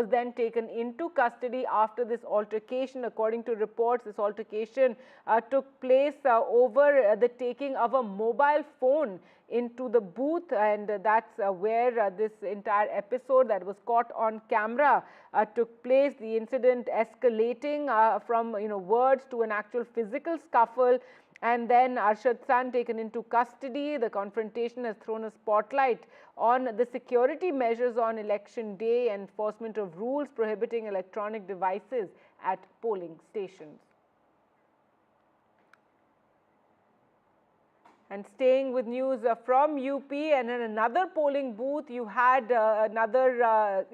was then taken into custody after this altercation. According to reports, this altercation took place over the taking of a mobile phone into the booth, and that's where this entire episode that was caught on camera took place. The incident escalating from words to an actual physical scuffle, and then Arshad's son taken into custody. The confrontation has thrown a spotlight on the security measures on election day, enforcement of rules prohibiting electronic devices at polling stations. And staying with news from UP, and in another polling booth, you had another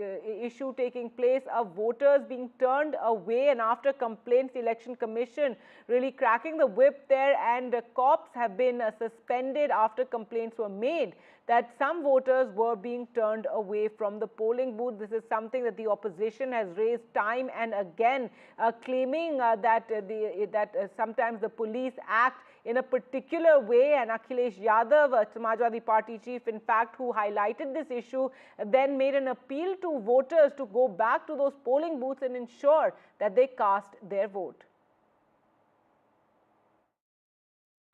issue taking place of voters being turned away, and after complaints, the Election Commission really cracking the whip there, and cops have been suspended after complaints were made that some voters were being turned away from the polling booth. This is something that the opposition has raised time and again, claiming that sometimes the police act in a particular way. And Akhilesh Yadav, Samajwadi Party chief, in fact, who highlighted this issue, then made an appeal to voters to go back to those polling booths and ensure that they cast their vote.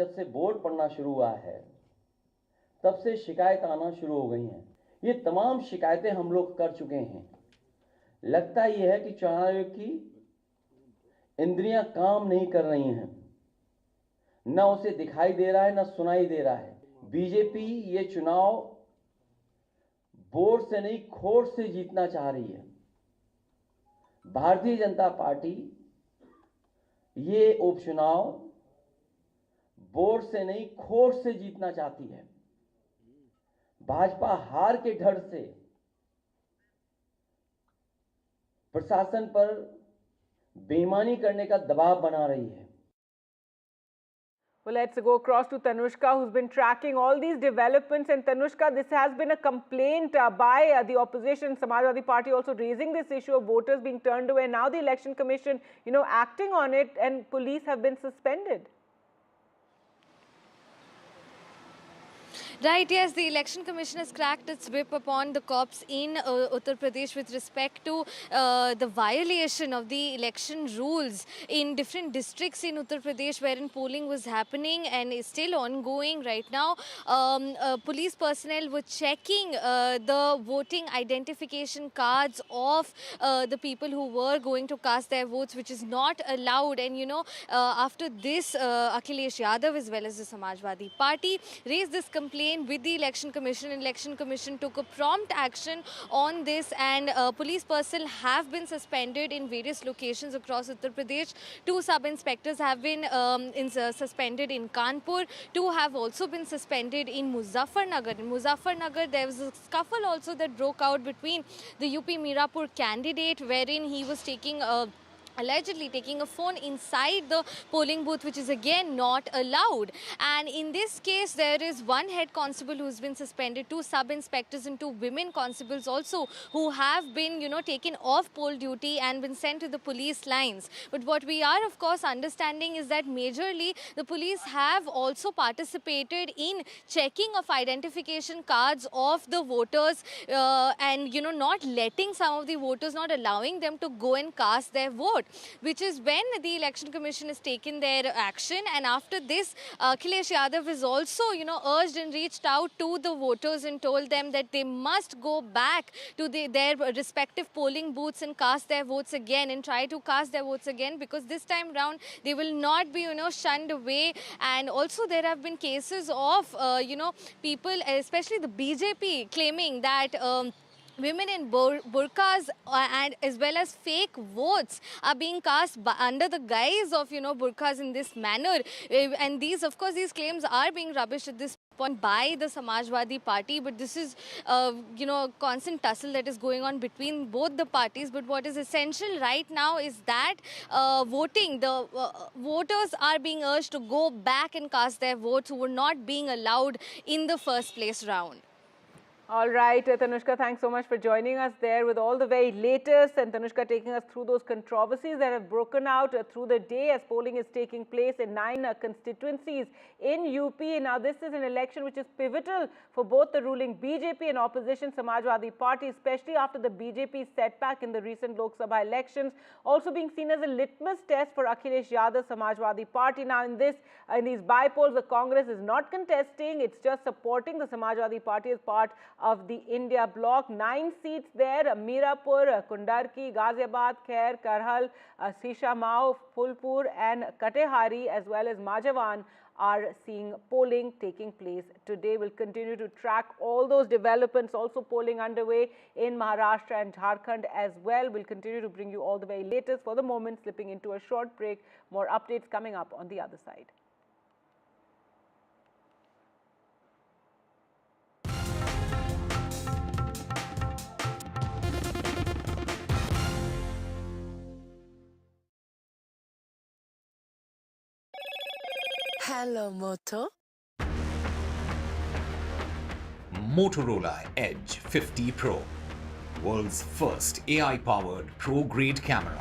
जब से board पढ़ना शुरू हुआ है तब से शिकायत आना शुरू हो गई हैं। ये तमाम शिकायतें हम लोग कर चुके हैं। लगता ये है कि चुनाव आयोग की इंद्रियां काम नहीं कर रही हैं, न उसे दिखाई दे रहा है न सुनाई दे रहा है। बीजेपी ये चुनाव बोर्ड से नहीं खोट से जीतना चाह रही है। भारतीय जनता पार्टी ये उपचुनाव बोर्ड से नहीं खोट से जीतना चाहती है। भाजपा हार के डर से प्रशासन पर बेईमानी करने का दबाव बना रही है। Well, let's go across to Tanushka, who's been tracking all these developments. And Tanushka, this has been a complaint by the opposition, Samajwadi Party, also raising this issue of voters being turned away. Now the Election Commission, acting on it, and police have been suspended. Right, yes, the Election Commission has cracked its whip upon the cops in Uttar Pradesh with respect to the violation of the election rules in different districts in Uttar Pradesh wherein polling was happening and is still ongoing right now. Police personnel were checking the voting identification cards of the people who were going to cast their votes, which is not allowed. And after this, Akhilesh Yadav as well as the Samajwadi Party raised this complaint with the Election Commission. Election Commission took a prompt action on this, and police personnel have been suspended in various locations across Uttar Pradesh. 2 sub-inspectors have been suspended in Kanpur. 2 have also been suspended in Muzaffarnagar. In Muzaffarnagar, there was a scuffle also that broke out between the UP Mirapur candidate, wherein he was allegedly taking a phone inside the polling booth, which is again not allowed. And in this case, there is 1 head constable who's been suspended, 2 sub-inspectors and 2 women constables also who have been, taken off poll duty and been sent to the police lines. But what we are, of course, understanding is that majorly the police have also participated in checking of identification cards of the voters and, not letting some of the voters, not allowing them to go and cast their vote, which is when the Election Commission has taken their action. And after this, Akhilesh Yadav is also, urged and reached out to the voters and told them that they must go back to their respective polling booths and cast their votes again and try to cast their votes again, because this time round they will not be, shunned away. And also there have been cases of, people, especially the BJP, claiming that women in burqas and as well as fake votes are being cast under the guise of, burqas in this manner. And these, of course, these claims are being rubbished at this point by the Samajwadi Party. But this is, constant tussle that is going on between both the parties. But what is essential right now is that voting, the voters are being urged to go back and cast their votes who were not being allowed in the first place round. All right, Tanushka, thanks so much for joining us there with all the very latest, and Tanushka taking us through those controversies that have broken out through the day as polling is taking place in 9 constituencies in UP. Now, this is an election which is pivotal for both the ruling BJP and opposition Samajwadi Party, especially after the BJP setback in the recent Lok Sabha elections, also being seen as a litmus test for Akhilesh Yadav Samajwadi Party. Now, in these by-polls, the Congress is not contesting, it's just supporting the Samajwadi Party as part of the India bloc. 9 seats there: Mirapur, Kundarki, Ghaziabad, Khair, Karhal, Sishamao, Phulpur and Katehari, as well as Majavan, are seeing polling taking place today. We'll continue to track all those developments. Also polling underway in Maharashtra and Jharkhand as well. We'll continue to bring you all the very latest. For the moment, slipping into a short break. More updates coming up on the other side. Hello, Moto. Motorola Edge 50 Pro, world's first AI-powered pro-grade camera.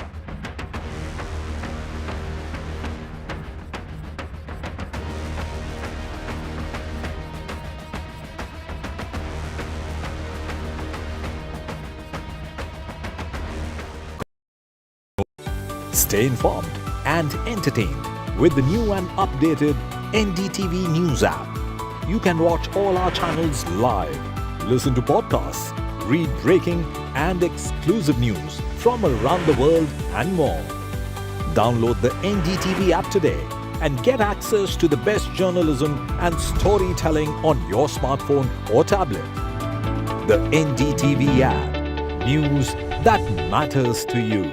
Stay informed and entertained with the new and updated NDTV News app. You can watch all our channels live, listen to podcasts, read breaking and exclusive news from around the world and more. Download the NDTV app today and get access to the best journalism and storytelling on your smartphone or tablet. The NDTV app. News that matters to you.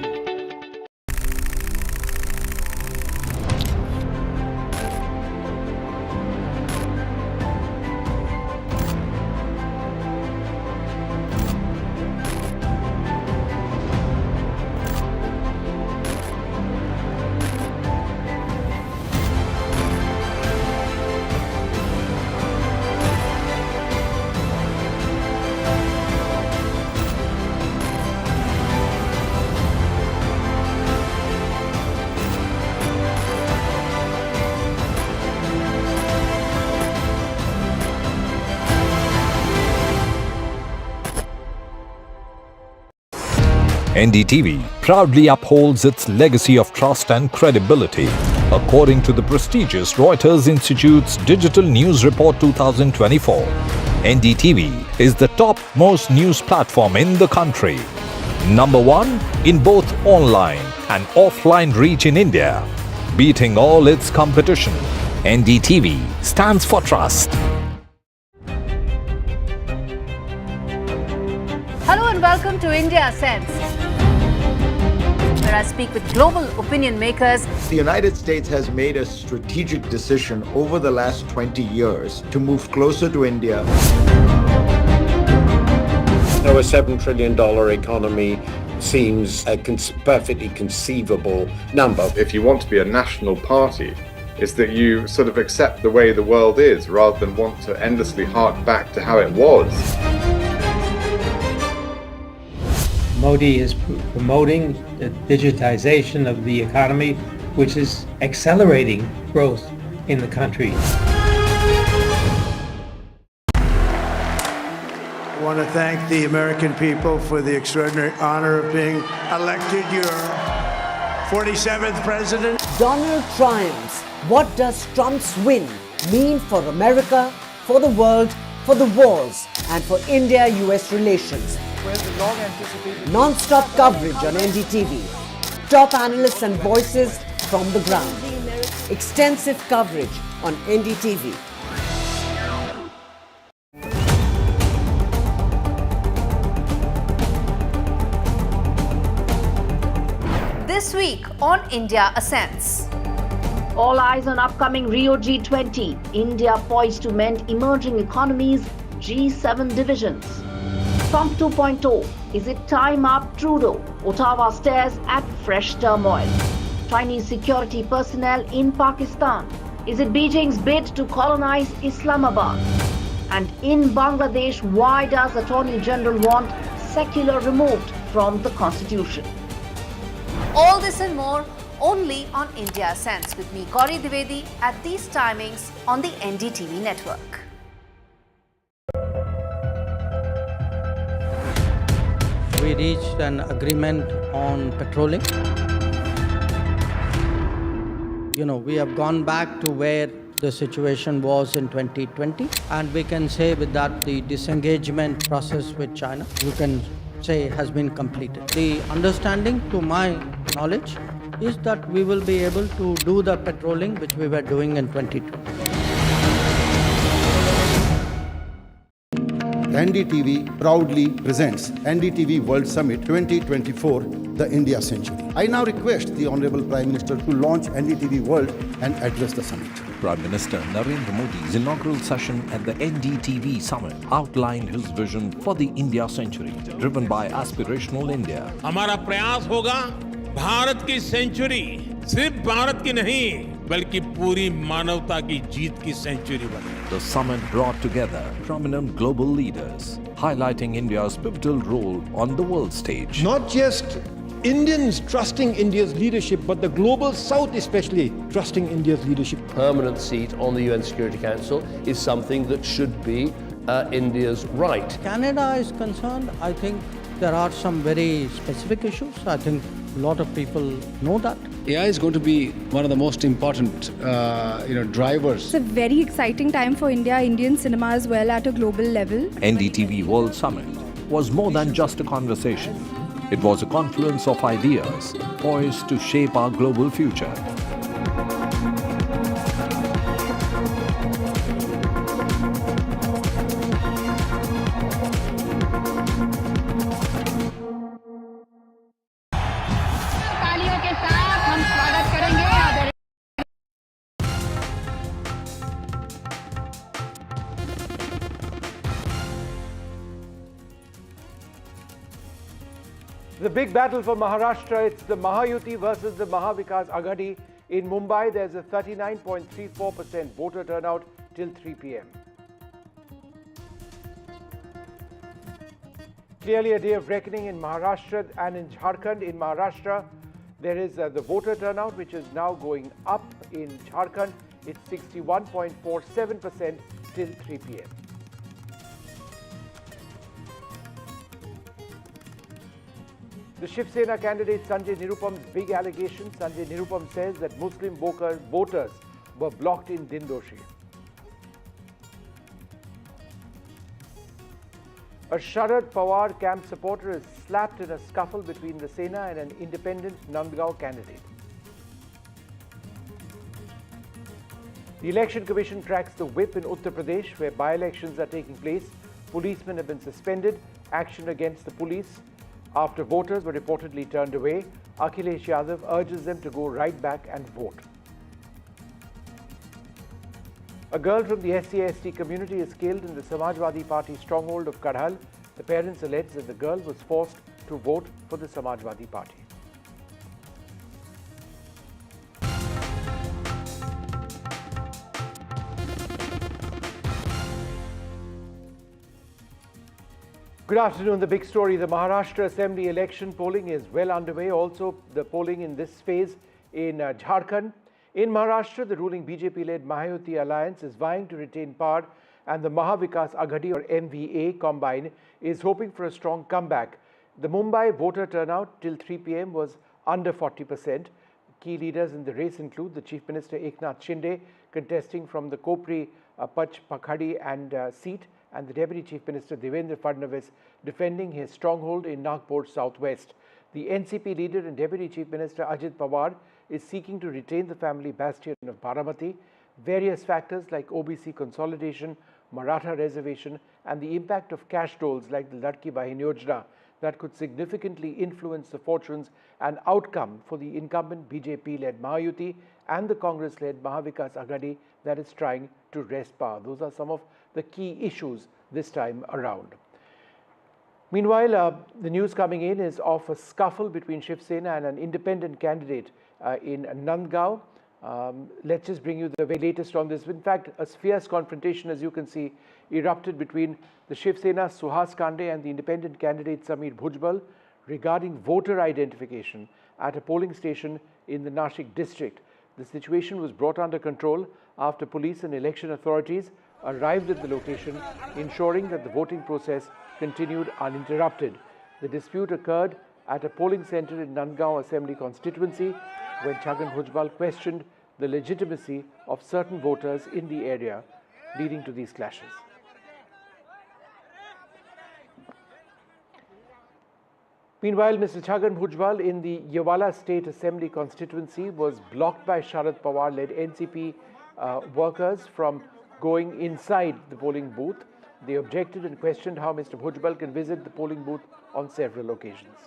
NDTV proudly upholds its legacy of trust and credibility. According to the prestigious Reuters Institute's Digital News Report 2024, NDTV is the top-most news platform in the country. Number 1 in both online and offline reach in India, beating all its competition. NDTV stands for trust. Hello and welcome to India Sense, where I speak with global opinion makers. The United States has made a strategic decision over the last 20 years to move closer to India. So a $7 trillion economy seems a perfectly conceivable number. If you want to be a national party, it's that you sort of accept the way the world is rather than want to endlessly hark back to how it was. Modi is promoting the digitization of the economy, which is accelerating growth in the country. I want to thank the American people for the extraordinary honor of being elected your 47th president. Donald triumphs. What does Trump's win mean for America, for the world, for the wars, and for India-US relations? Non-stop coverage on NDTV. Top analysts and voices from the ground. Extensive coverage on NDTV. This week on India Ascends. All eyes on upcoming Rio G20. India poised to mend emerging economies, G7 divisions. Trump 2.0. Is it time up Trudeau? Ottawa stares at fresh turmoil. Chinese security personnel in Pakistan. Is it Beijing's bid to colonize Islamabad? And in Bangladesh, why does Attorney General want secular removed from the constitution? All this and more only on India Sense with me, Gauri Dwivedi, at these timings on the NDTV network. We reached an agreement on petroling. We have gone back to where the situation was in 2020, and we can say with that the disengagement process with China, you can say, has been completed. The understanding, to my knowledge, is that we will be able to do the petroling which we were doing in 2020. NDTV proudly presents NDTV World Summit 2024, the India Century. I now request the Honorable Prime Minister to launch NDTV World and address the summit. Prime Minister Narendra Modi's inaugural session at the NDTV Summit outlined his vision for the India Century, driven by aspirational India. हमारा प्रयास होगा भारत की century सिर्फ भारत की नहीं बल्कि पूरी मानवता की जीत की सेंचुरी बने. The summit brought together prominent global leaders, highlighting India's pivotal role on the world stage. Not just Indians trusting India's leadership, but the global South especially trusting India's leadership. Permanent seat on the UN Security Council is something that should be India's right. Canada is concerned, I think there are some very specific issues. I think a lot of people know that. AI is going to be one of the most important drivers. It's a very exciting time for India, Indian cinema as well at a global level. NDTV World Summit was more than just a conversation. It was a confluence of ideas poised to shape our global future. The big battle for Maharashtra, it's the Mahayuti versus the Mahavikas Aghadi. In Mumbai, there's a 39.34% voter turnout till 3 p.m. Clearly a day of reckoning in Maharashtra and in Jharkhand. In Maharashtra, there is the voter turnout, which is now going up. In Jharkhand, it's 61.47% till 3 p.m. The Shiv Sena candidate Sanjay Nirupam's big allegation. Sanjay Nirupam says that Muslim voters were blocked in Dindoshi. A Sharad Pawar camp supporter is slapped in a scuffle between the Sena and an independent Nandgaon candidate. The Election Commission tracks the whip in Uttar Pradesh, where by-elections are taking place. Policemen have been suspended. Action against the police after voters were reportedly turned away. Akhilesh Yadav urges them to go right back and vote. A girl from the SC/ST community is killed in the Samajwadi Party stronghold of Karhal. The parents allege that the girl was forced to vote for the Samajwadi Party. Good afternoon. The big story, the Maharashtra Assembly election polling is well underway. Also, the polling in this phase in Jharkhand. In Maharashtra, the ruling BJP-led Mahayuti alliance is vying to retain power, and the Mahavikas Aghadi or MVA combine is hoping for a strong comeback. The Mumbai voter turnout till 3 p.m. was under 40%. Key leaders in the race include the Chief Minister Eknath Shinde contesting from the Kopri Pakhadi and seat, and the Deputy Chief Minister Devendra Fadnavis defending his stronghold in Nagpur Southwest. The NCP leader and Deputy Chief Minister Ajit Pawar is seeking to retain the family bastion of Baramati. Various factors like OBC consolidation, Maratha reservation, and the impact of cash doles like the Ladki Bahin Yojana that could significantly influence the fortunes and outcome for the incumbent BJP-led Mahayuti and the Congress-led Mahavikas Aghadi that is trying to wrest power. Those are some of the key issues this time around. Meanwhile, the news coming in is of a scuffle between Shiv Sena and an independent candidate in Nandgaon. Let's just bring you the very latest on this. In fact, a fierce confrontation, as you can see, erupted between the Shiv Sena Suhas Kande and the independent candidate Samir Bhujbal regarding voter identification at a polling station in the Nashik district. The situation was brought under control after police and election authorities arrived at the location, ensuring that the voting process continued uninterrupted. The dispute occurred at a polling center in Nandgaon Assembly constituency when Chhagan Bhujbal questioned the legitimacy of certain voters in the area, leading to these clashes. Meanwhile, Mr. Chhagan Bhujbal in the Yewala State Assembly constituency was blocked by Sharad Pawar-led NCP workers from going inside the polling booth. They objected and questioned how Mr. Bhujbal can visit the polling booth on several occasions.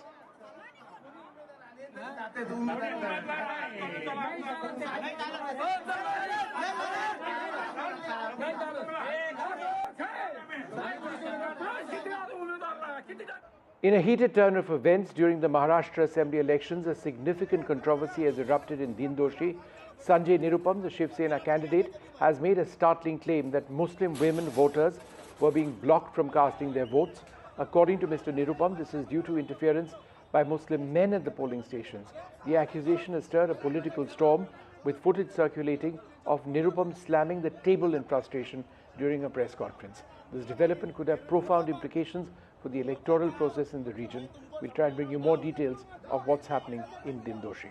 In a heated turn of events during the Maharashtra Assembly elections, a significant controversy has erupted in Dindoshi. Sanjay Nirupam, the Shiv Sena candidate, has made a startling claim that Muslim women voters were being blocked from casting their votes. According to Mr. Nirupam, this is due to interference by Muslim men at the polling stations. The accusation has stirred a political storm, with footage circulating of Nirupam slamming the table in frustration during a press conference. This development could have profound implications for the electoral process in the region. We'll try and bring you more details of what's happening in Dindoshi.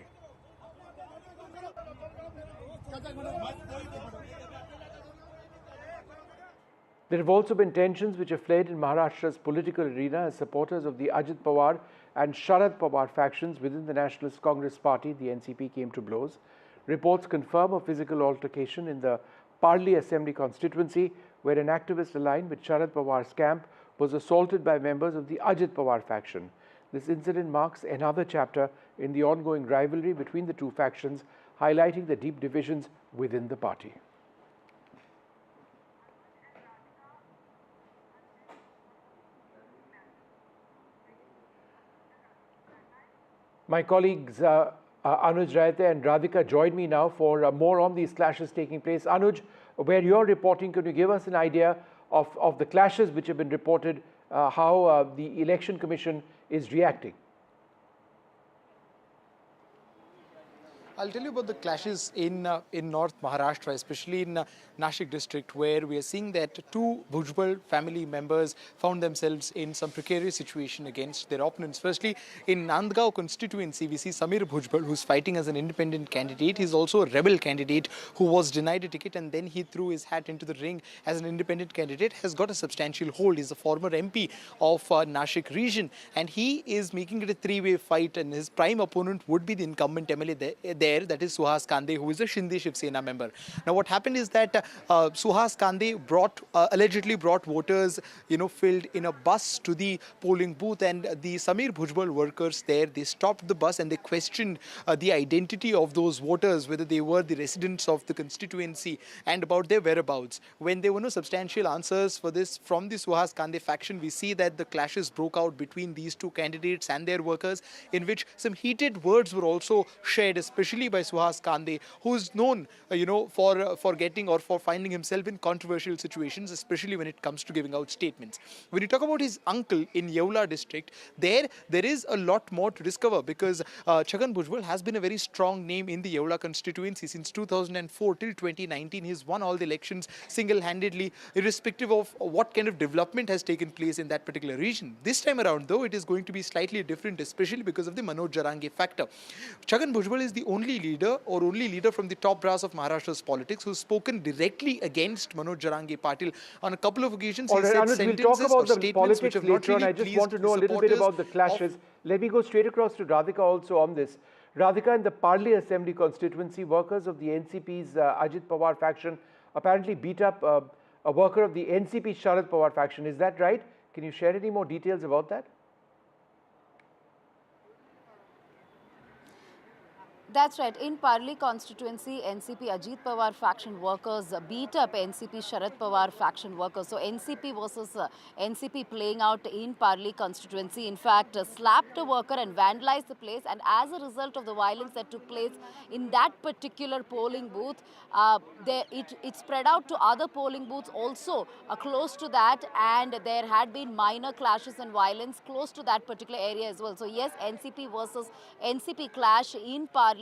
There have also been tensions which have flared in Maharashtra's political arena as supporters of the Ajit Pawar and Sharad Pawar factions within the Nationalist Congress Party, the NCP, came to blows. Reports confirm a physical altercation in the Parli Assembly constituency, where an activist aligned with Sharad Pawar's camp was assaulted by members of the Ajit Pawar faction. This incident marks another chapter in the ongoing rivalry between the two factions, highlighting the deep divisions within the party. My colleagues Anuj Raite and Radhika join me now for more on these clashes taking place. Anuj, where you're reporting, can you give us an idea of the clashes which have been reported, how the Election Commission is reacting? I'll tell you about the clashes in North Maharashtra, especially in Nashik district, where we are seeing that two Bhujbal family members found themselves in some precarious situation against their opponents. Firstly, in Nandgaon constituency, we see Samir Bhujbal, who's fighting as an independent candidate. He's also a rebel candidate who was denied a ticket, and then he threw his hat into the ring as an independent candidate, has got a substantial hold. He's a former MP of Nashik region, and he is making it a three-way fight, and his prime opponent would be the incumbent MLA there, that is Suhas Kande, who is a Shinde Shiv Sena member. Now, what happened is that Suhas Kande allegedly brought voters, filled in a bus to the polling booth, and the Samir Bhujbal workers there, they stopped the bus and they questioned the identity of those voters, whether they were the residents of the constituency and about their whereabouts. When there were no substantial answers for this from the Suhas Kande faction, we see that the clashes broke out between these two candidates and their workers, in which some heated words were also shared, especially by Suhas Kande, who is known, for getting or for finding himself in controversial situations, especially when it comes to giving out statements. When you talk about his uncle in Yewala district, there is a lot more to discover, because Chhagan Bhujbal has been a very strong name in the Yewala constituency since 2004 till 2019. He's won all the elections single-handedly, irrespective of what kind of development has taken place in that particular region. This time around, though, it is going to be slightly different, especially because of the Manoj Jarange factor. Chhagan Bhujbal is the only leader from the top brass of Maharashtra's politics who's spoken directly against Manoj Jarange Patil. On a couple of occasions, he said sentences we'll talk about or the statements which have not later on. really I just want to know a little bit about the clashes. Let me go straight across to Radhika also on this. Radhika, in the Parli Assembly constituency, workers of the NCP's Ajit Pawar faction apparently beat up a worker of the NCP Sharad Pawar faction. Is that right? Can you share any more details about that? That's right. In Parli constituency, NCP Ajit Pawar faction workers beat up NCP Sharad Pawar faction workers. So NCP versus NCP playing out in Parli constituency. In fact, slapped a worker and vandalized the place. And as a result of the violence that took place in that particular polling booth, it spread out to other polling booths also close to that. And there had been minor clashes and violence close to that particular area as well. So yes, NCP versus NCP clash in Parli.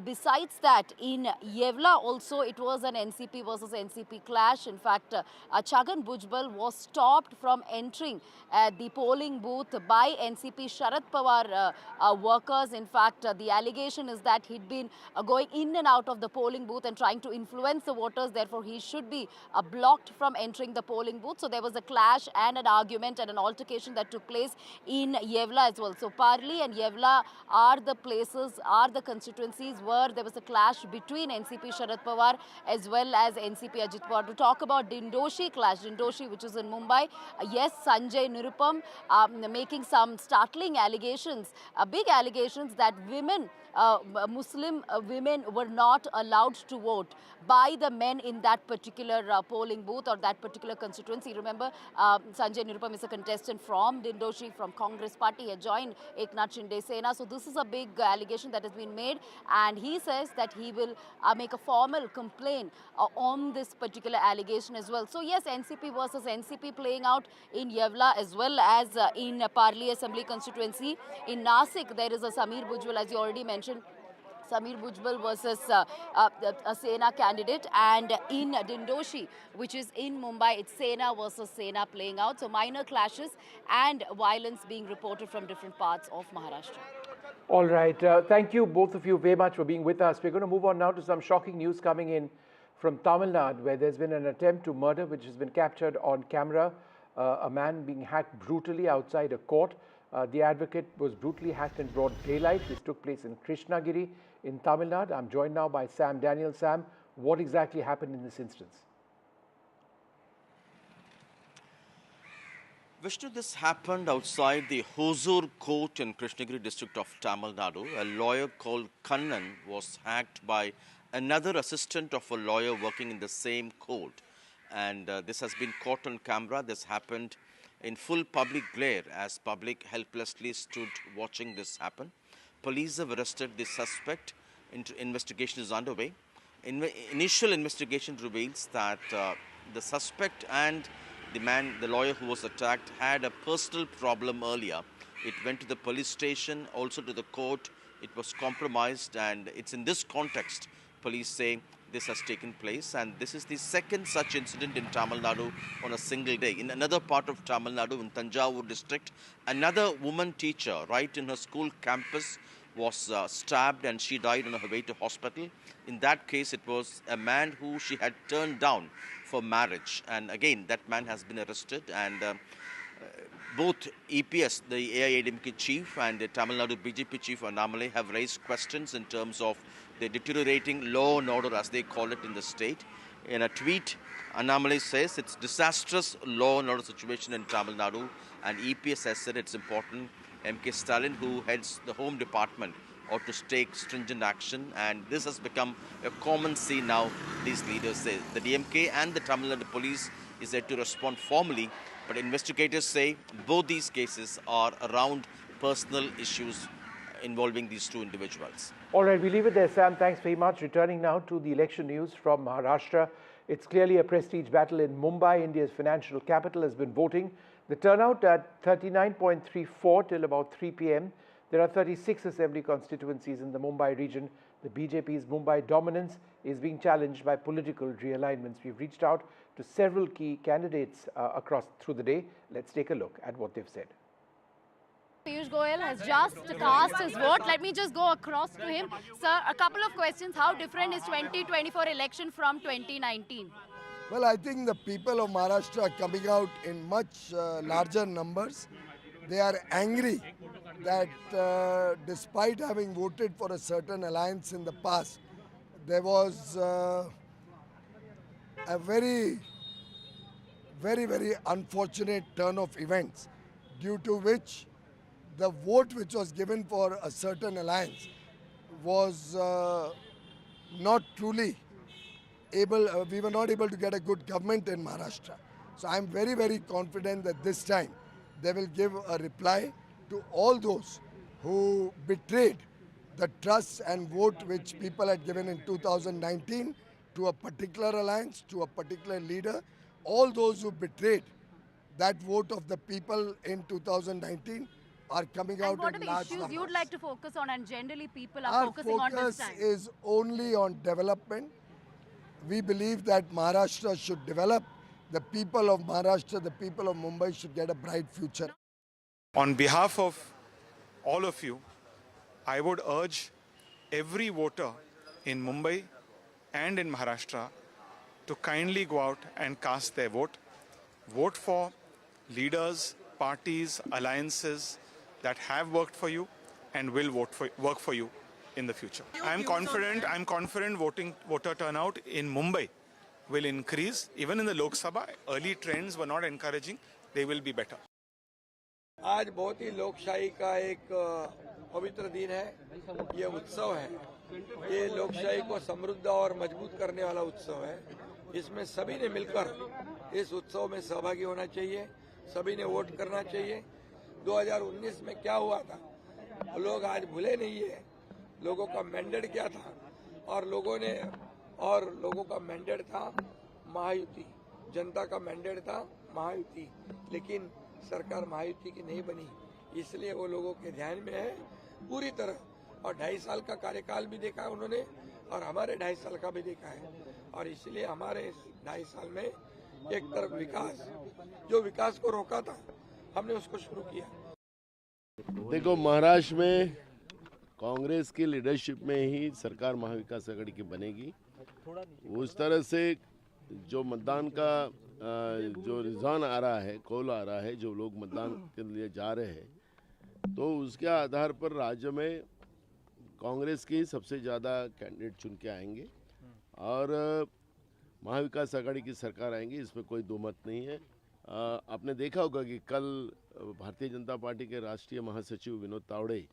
Besides that, in Yevla also it was an NCP versus NCP clash. In fact, Chhagan Bhujbal was stopped from entering the polling booth by NCP Sharad Pawar workers. In fact, the allegation is that he'd been going in and out of the polling booth and trying to influence the voters. Therefore, he should be blocked from entering the polling booth. So there was a clash and an argument and an altercation that took place in Yevla as well. So Parli and Yevla are the places, are the constituencies where there was a clash between NCP Sharad Pawar as well as NCP Ajit Pawar. To talk about Dindoshi clash, Dindoshi which is in Mumbai, yes, Sanjay Nirupam making some startling allegations, big allegations that women, Muslim women were not allowed to vote by the men in that particular polling booth or that particular constituency. Remember, Sanjay Nirupam is a contestant from Dindoshi, from Congress party. He had joined Eknath Shinde Sena. So this is a big allegation that has been made, and he says that he will make a formal complaint on this particular allegation as well. So yes, NCP versus NCP playing out in Yevla as well as in Parli Assembly constituency. In Nasik, there is a Samir Bhujbal, as you already mentioned, Samir Bhujbal versus a Sena candidate, and in Dindoshi, which is in Mumbai, it's Sena versus Sena playing out. So minor clashes and violence being reported from different parts of Maharashtra. All right. Thank you, both of you, very much for being with us. We're going to move on now to some shocking news coming in from Tamil Nadu, where there's been an attempt to murder which has been captured on camera. A man being hacked brutally outside a court. The advocate was brutally hacked in broad daylight. This took place in Krishnagiri in Tamil Nadu. I'm joined now by Sam Daniel. Sam, what exactly happened in this instance? Vishnu, this happened outside the Hosur court in Krishnagiri district of Tamil Nadu. A lawyer called Kannan was hacked by another assistant of a lawyer working in the same court. And this has been caught on camera. This happened in full public glare as public helplessly stood watching this happen. Police have arrested the suspect. Investigation is underway. Initial investigation reveals that the suspect and the lawyer who was attacked had a personal problem earlier. It went to the police station, also to the court. It was compromised, and it's in this context, police say, this has taken place, and this is the second such incident in Tamil Nadu on a single day. In another part of Tamil Nadu, in Thanjavur district, another woman teacher right in her school campus was stabbed, and she died on her way to hospital. In that case, it was a man who she had turned down for marriage, and again that man has been arrested, and both EPS, the AIADMK chief, and the Tamil Nadu BJP chief Annamalai have raised questions in terms of the deteriorating law and order, as they call it in the state. In a tweet, Annamalai says it's disastrous law and order situation in Tamil Nadu, and EPS has said it's important. MK Stalin, who heads the Home Department, ought to take stringent action, and this has become a common scene now, these leaders say. The DMK and the Tamil Nadu police is there to respond formally, but investigators say both these cases are around personal issues involving these two individuals. All right, we leave it there, Sam. Thanks very much. Returning now to the election news from Maharashtra. It's clearly a prestige battle in Mumbai. India's financial capital has been voting. The turnout at 39.34 till about 3 p.m. There are 36 assembly constituencies in the Mumbai region. The BJP's Mumbai dominance is being challenged by political realignments. We've reached out to several key candidates through the day. Let's take a look at what they've said. Piyush Goyal has just cast his vote. Let me just go across to him. Sir, a couple of questions. How different is 2024 election from 2019? Well, I think the people of Maharashtra are coming out in much larger numbers. They are angry that despite having voted for a certain alliance in the past, there was a very unfortunate turn of events, due to which the vote which was given for a certain alliance was not truly able, we were not able to get a good government in Maharashtra. So I'm very, very confident that this time they will give a reply to all those who betrayed the trust and vote which people had given in 2019 to a particular alliance, to a particular leader. All those who betrayed that vote of the people in 2019 are coming out in large numbers. What are the issues you'd like to focus on, and generally people are focusing on this time? Our focus is only on development. We believe that Maharashtra should develop. The people of Maharashtra, the people of Mumbai should get a bright future. On behalf of all of you, I would urge every voter in Mumbai and in Maharashtra to kindly go out and cast their vote. Vote for leaders, parties, alliances that have worked for you and will work for you in the future. I'm confident voter turnout in Mumbai will increase. Even in the Lok Sabha, early trends were not encouraging. They will be better. आज बहुत ही लोकशाही का एक पवित्र दिन है। ये उत्सव है, ये लोकशाही को समृद्ध और मजबूत करने वाला उत्सव है। इसमें सभी ने मिलकर इस उत्सव में सहभागी होना चाहिए, सभी ने वोट करना चाहिए। 2019 में क्या हुआ था लोग आज भूले नहीं है। लोगों का मैंडेट क्या था, और लोगों का मैंडेट था महायुति, जनता का मैंडेट था महायुति, लेकिन सरकार महायुति की नहीं बनी, इसलिए वो लोगों के ध्यान में है पूरी तरह। और 2.5 साल का कार्यकाल भी देखा है उन्होंने, और हमारे 2.5 साल का भी देखा है, और इसलिए हमारे 2.5 साल में एक तरफ विकास, जो विकास को रोका था हमने उसको शुरू किया। देखो, महाराष्ट्र में कांग्रेस की लीडरशिप में ही सरकार महाविकास आघाड़ी की बनेगी। उस तरह से जो मतदान का जो रुझान आ रहा है, कॉल आ रहा है, जो लोग मतदान के लिए जा रहे हैं, तो उसके आधार पर राज्य में कांग्रेस की सबसे ज़्यादा कैंडिडेट चुन के आएंगे और महाविकास आघाड़ी की सरकार आएंगी, इसमें कोई दो मत नहीं है। आपने देखा होगा कि कल भारतीय जनता पार्टी के राष्ट्रीय महासचिव विनोद तावड़े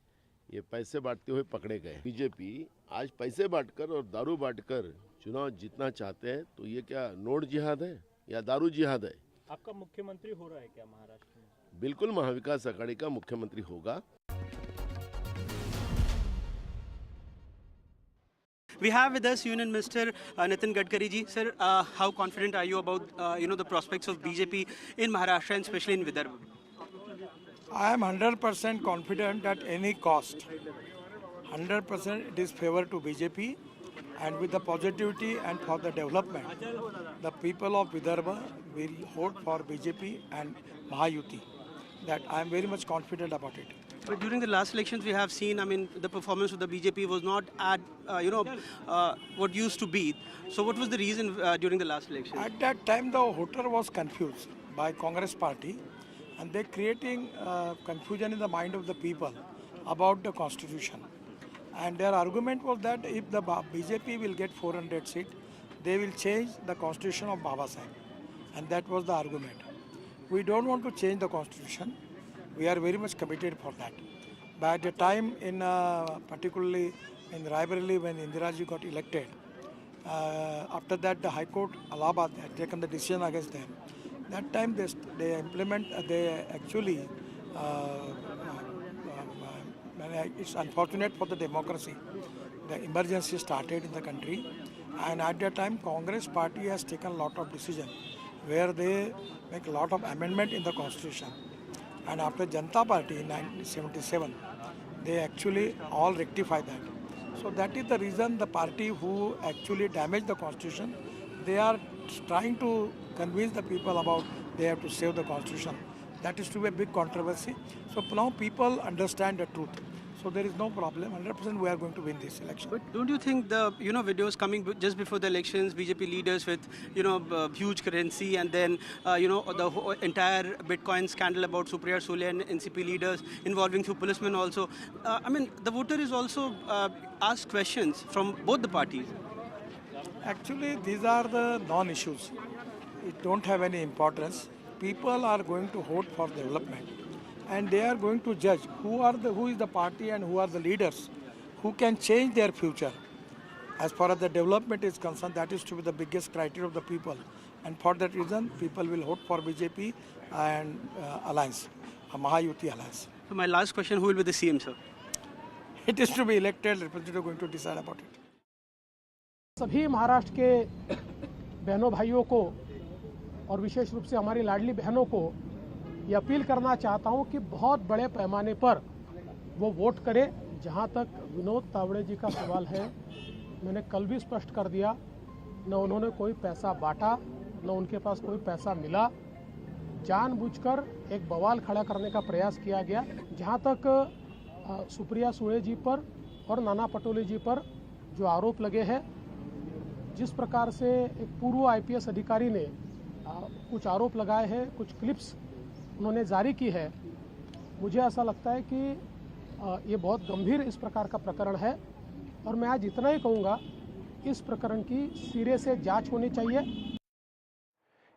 ये पैसे बांटते हुए पकड़े गए। बीजेपी आज पैसे बांटकर और दारू बांटकर चुनाव जीतना चाहते हैं, तो ये क्या नोट जिहाद है या दारू जिहाद है? आपका मुख्यमंत्री हो रहा है क्या महाराष्ट्र में? बिल्कुल महाविकास आघाड़ी का मुख्यमंत्री होगा। We have with us Union Minister Nitin Gadkari ji. Sir, how confident are you about the prospects of BJP in Maharashtra and especially in Vidarbha? I am 100% confident at any cost. 100% it is favor to BJP, and with the positivity and for the development, the people of Vidarbha will vote for BJP and Mahayuti. That I am very much confident about it. But during the last elections, we have seen, the performance of the BJP was not at, what used to be. So what was the reason during the last election? At that time, the voter was confused by Congress party, and they creating confusion in the mind of the people about the constitution. And their argument was that if the BJP will get 400 seats, they will change the constitution of Baba Sahib. And that was the argument. We don't want to change the constitution. We are very much committed for that. By the time, particularly in Raebareli, when Indira Ji got elected, after that the High Court, Allahabad, had taken the decision against them. That time it's unfortunate for the democracy. The emergency started in the country, and at that time Congress party has taken a lot of decisions where they make a lot of amendment in the constitution. And after Janata Party in 1977, they actually all rectified that. So that is the reason the party who actually damaged the constitution, they are trying to convince the people about they have to save the constitution. That is to be a big controversy. So now people understand the truth. So there is no problem. 100% we are going to win this election. But don't you think the videos coming just before the elections, BJP leaders with huge currency, and then the whole entire Bitcoin scandal about Supriya Sule and NCP leaders involving few policemen also. The voter is also asked questions from both the parties. Actually, these are the non-issues. It don't have any importance. People are going to vote for development, and they are going to judge who is the party and who are the leaders who can change their future. As far as the development is concerned, that is to be the biggest criteria of the people. And for that reason, people will vote for BJP and alliance, a Mahayuti alliance. So my last question, who will be the CM, sir? It is to be elected, representative are going to decide about it. सभी महाराष्ट्र के बहनों भाइयों को और विशेष रूप से हमारी लाडली बहनों को ये अपील करना चाहता हूं कि बहुत बड़े पैमाने पर वो वोट करें। जहां तक विनोद तावड़े जी का सवाल है, मैंने कल भी स्पष्ट कर दिया, न उन्होंने कोई पैसा बांटा, न उनके पास कोई पैसा मिला। जानबूझकर एक बवाल खड़ा करने का प्रयास किया गया। जहां तक सुप्रिया सुळे जी पर और नाना पटोले जी पर जो आरोप लगे हैं, जिस प्रकार से एक पूर्व आईपीएस अधिकारी ने कुछ आरोप लगाए हैं, कुछ क्लिप्स उन्होंने जारी की है, मुझे ऐसा लगता है कि ये बहुत गंभीर इस प्रकार का प्रकरण है और मैं आज इतना ही कहूँगा, इस प्रकरण की सिरे से जांच होनी चाहिए।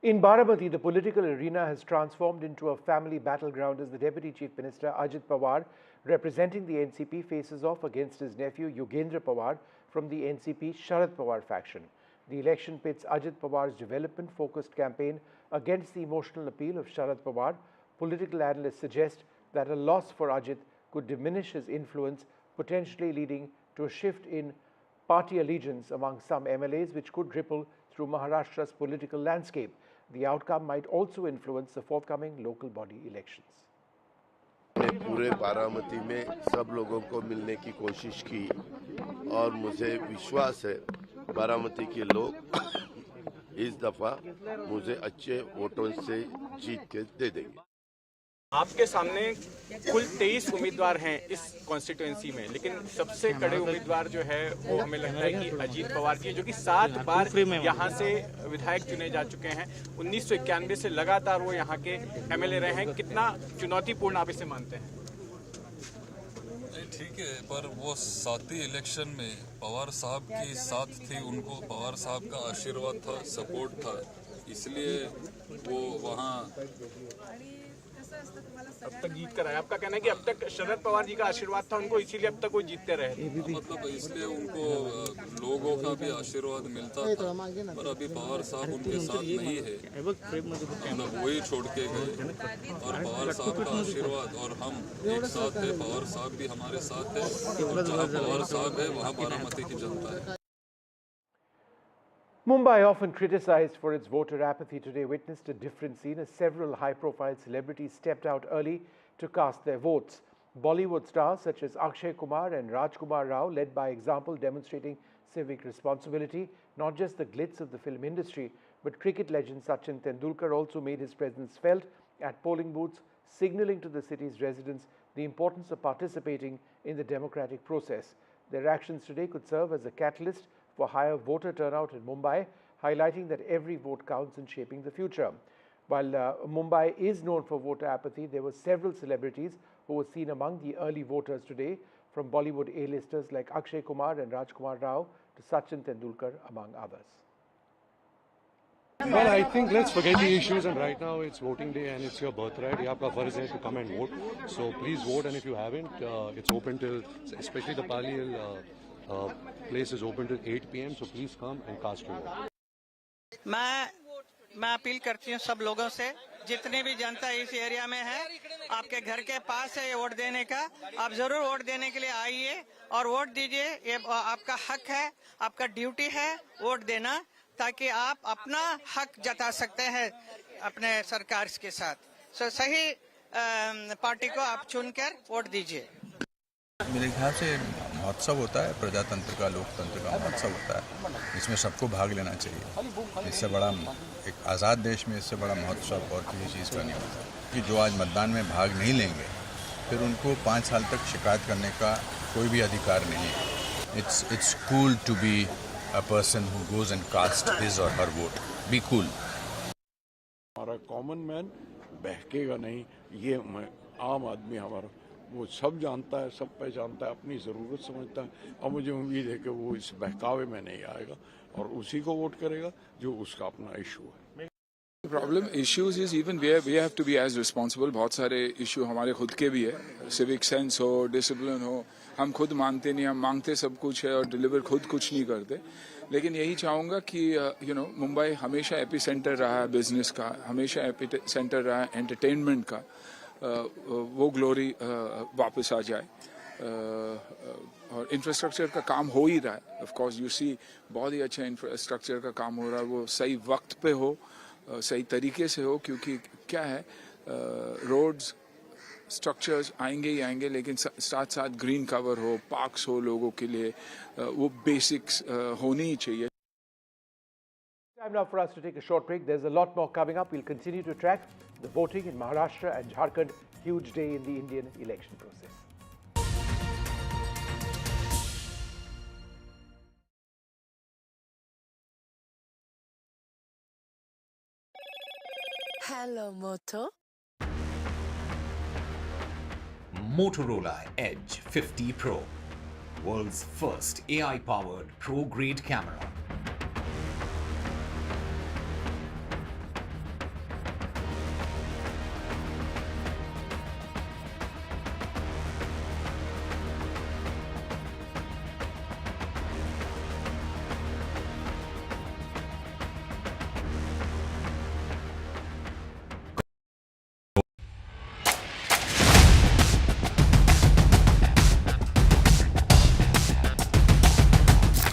In Baramati, the political arena has transformed into a family battleground as the Deputy Chief Minister Ajit Pawar, representing the NCP, faces off against his nephew Yogendra Pawar from the NCP Sharad Pawar faction. The election pits Ajit Pawar's development-focused campaign against the emotional appeal of Sharad Pawar. Political analysts suggest that a loss for Ajit could diminish his influence, potentially leading to a shift in party allegiance among some MLAs, which could ripple through Maharashtra's political landscape. The outcome might also influence the forthcoming local body elections. मैंने पूरे बारामती में सब लोगों को मिलने की कोशिश की और मुझे विश्वास है बारामती के लोग इस दफा मुझे अच्छे वोटों से जीत के दे देंगे। आपके सामने कुल 23 उम्मीदवार हैं इस कॉन्स्टिट्यूएंसी में, लेकिन सबसे कड़े उम्मीदवार जो है वो हमें लगता है कि अजीत पवार जी, जो कि 7 बार यहाँ से विधायक चुने जा चुके हैं। 1991 से लगातार वो यहाँ के एमएलए रहे हैं। कितना चुनौतीपूर्ण आप इसे मानते हैं? ठीक है, पर वो 7वीं इलेक्शन में पवार साहब की साथ थी, उनको पवार साहब का आशीर्वाद था, सपोर्ट था, इसलिए वो वहाँ अब तक जीत कर आए। आपका कहना है कि अब तक शरद पवार जी का आशीर्वाद था उनको, इसीलिए अब तक वो जीतते रहे। मतलब इसलिए उनको लोगों का भी आशीर्वाद मिलता था, पर अभी पवार साहब उनके साथ नहीं है, मतलब वही छोड़ के गए। और पवार साहब का आशीर्वाद और हम एक साथ है, पवार साहब भी हमारे साथ है, और जहाँ पवार साहब है वहाँ बारामती की जनता है। Mumbai, often criticized for its voter apathy, today witnessed a different scene as several high-profile celebrities stepped out early to cast their votes. Bollywood stars such as Akshay Kumar and Rajkumar Rao led by example, demonstrating civic responsibility. Not just the glitz of the film industry, but cricket legend Sachin Tendulkar also made his presence felt at polling booths, signaling to the city's residents the importance of participating in the democratic process. Their actions today could serve as a catalyst for higher voter turnout in Mumbai, highlighting that every vote counts in shaping the future. While Mumbai is known for voter apathy, there were several celebrities who were seen among the early voters today, from Bollywood A-listers like Akshay Kumar and Rajkumar Rao to Sachin Tendulkar, among others. Well, I think let's forget the issues, and right now it's voting day and it's your birthright. You have to come and vote. So please vote, and if you haven't, it's open till, especially the Palial place is open till 8 p.m. So please come and cast your vote. मैं appeal करती हूँ सब लोगों से, जितनी भी जनता इस area में है, आपके घर के पास है ये वोट देने का, आप जरूर वोट देने के लिए आइए और वोट दीजिए। ये आपका हक है, आपका ड्यूटी है वोट देना, ताकि आप अपना हक जता सकते हैं अपने सरकार के साथ। सही पार्टी को आप चुनकर वोट दीजिए। मेरे ख्याल से महोत्सव होता है, प्रजातंत्र का, लोकतंत्र का महोत्सव होता है, इसमें सबको भाग लेना चाहिए। इससे बड़ा एक आज़ाद देश में इससे बड़ा महोत्सव और किसी चीज़ का नहीं होता कि जो आज मतदान में भाग नहीं लेंगे फिर उनको 5 साल तक शिकायत करने का कोई भी अधिकार नहीं है। It's cool to be a person who goes and cast his or her vote. Be cool. हमारा कॉमन मैन बहकेगा नहीं, ये आम आदमी हमारा वो सब जानता है, सब पहचानता है, अपनी ज़रूरत समझता है, और मुझे उम्मीद है कि वो इस बहकावे में नहीं आएगा और उसी को वोट करेगा जो उसका अपना इशू है। Problem issues is even we have to be as responsible. बहुत सारे इशू हमारे खुद के भी है, सिविक सेंस हो, डिसिप्लिन हो, हम खुद मानते नहीं, हम मांगते सब कुछ है और डिलीवर खुद कुछ नहीं करते। लेकिन यही चाहूँगा कि मुंबई हमेशा एपी सेंटर रहा है बिजनेस का, हमेशा एपी सेंटर रहा है एंटरटेनमेंट का, वो ग्लोरी वापस आ जाए। और इंफ्रास्ट्रक्चर का काम हो ही रहा है, ऑफ कोर्स यू सी बहुत ही अच्छा इंफ्रास्ट्रक्चर का काम हो रहा है, वो सही वक्त पे हो, सही तरीके से हो, क्योंकि क्या है रोड्स स्ट्रक्चर्स आएंगे ही आएंगे, लेकिन साथ साथ ग्रीन कवर हो, पार्क्स हो लोगों के लिए, वो बेसिक्स होनी ही चाहिए। Time now for us to take a short break. There's a lot more coming up. We'll continue to track the voting in Maharashtra and Jharkhand. Huge day in the Indian election process. Hello, Moto. Motorola Edge 50 Pro, world's first AI-powered pro-grade camera.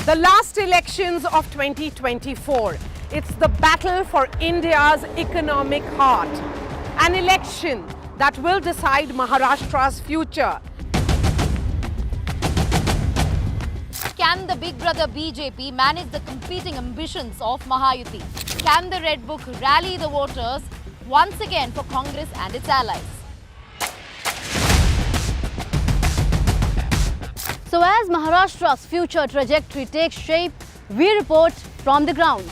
The last elections of 2024. It's the battle for India's economic heart. An election that will decide Maharashtra's future. Can the big brother BJP manage the competing ambitions of Mahayuti? Can the Red Book rally the voters once again for Congress and its allies? So as Maharashtra's future trajectory takes shape, we report from the ground.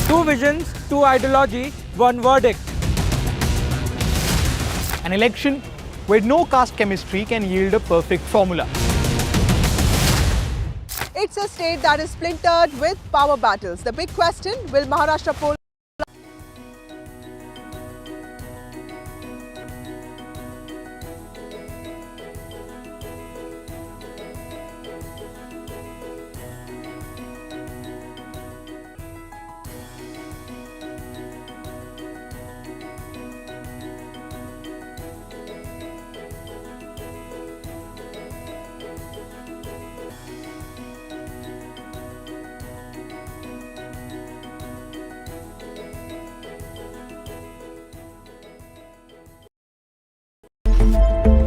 Two visions, two ideology, one verdict. An election where no caste chemistry can yield a perfect formula. It's a state that is splintered with power battles. The big question, will Maharashtra poll?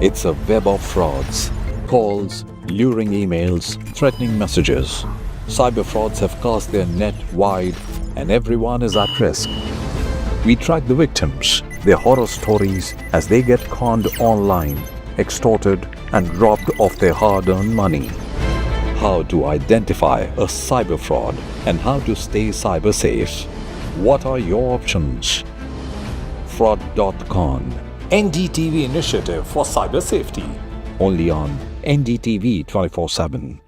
It's a web of frauds, calls, luring emails, threatening messages. Cyber frauds have cast their net wide and everyone is at risk. We track the victims, their horror stories as they get conned online, extorted and robbed of their hard-earned money. How to identify a cyber fraud and how to stay cyber safe. What are your options? Fraud.con, NDTV initiative for cyber safety. Only on NDTV 24/7.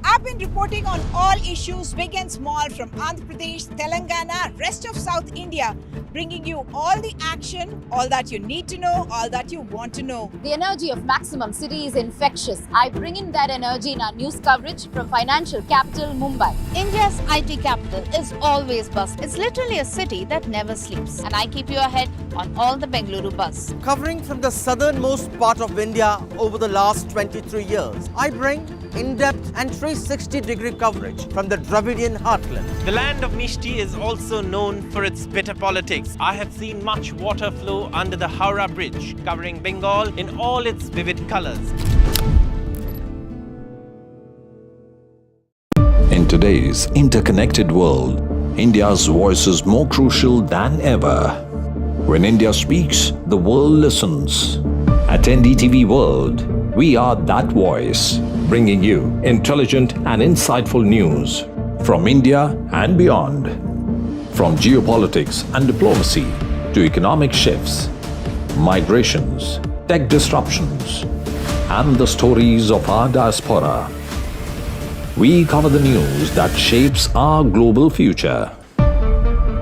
I've been reporting on all issues, big and small, from Andhra Pradesh, Telangana, rest of South India, bringing you all the action, all that you need to know, all that you want to know. The energy of Maximum City is infectious. I bring in that energy in our news coverage from financial capital Mumbai. India's IT capital is always buzz. It's literally a city that never sleeps. And I keep you ahead on all the Bengaluru buzz. Covering from the southernmost part of India over the last 23 years, I bring in-depth and 360-degree coverage from the Dravidian heartland. The land of Mishti is also known for its bitter politics. I have seen much water flow under the Howrah Bridge, covering Bengal in all its vivid colors. In today's interconnected world, India's voice is more crucial than ever. When India speaks, the world listens. At NDTV World, we are that voice, bringing you intelligent and insightful news from India and beyond. From geopolitics and diplomacy to economic shifts, migrations, tech disruptions, and the stories of our diaspora. We cover the news that shapes our global future.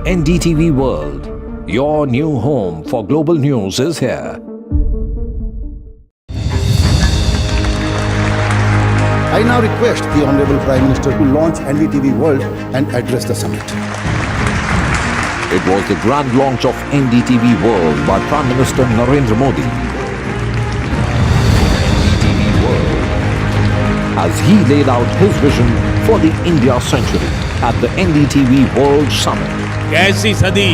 NDTV World, your new home for global news is here. I now request the Honorable Prime Minister to launch NDTV World and address the summit. It was the grand launch of NDTV World by Prime Minister Narendra Modi. NDTV World, as he laid out his vision for the India century at the NDTV World Summit. ऐसी सदी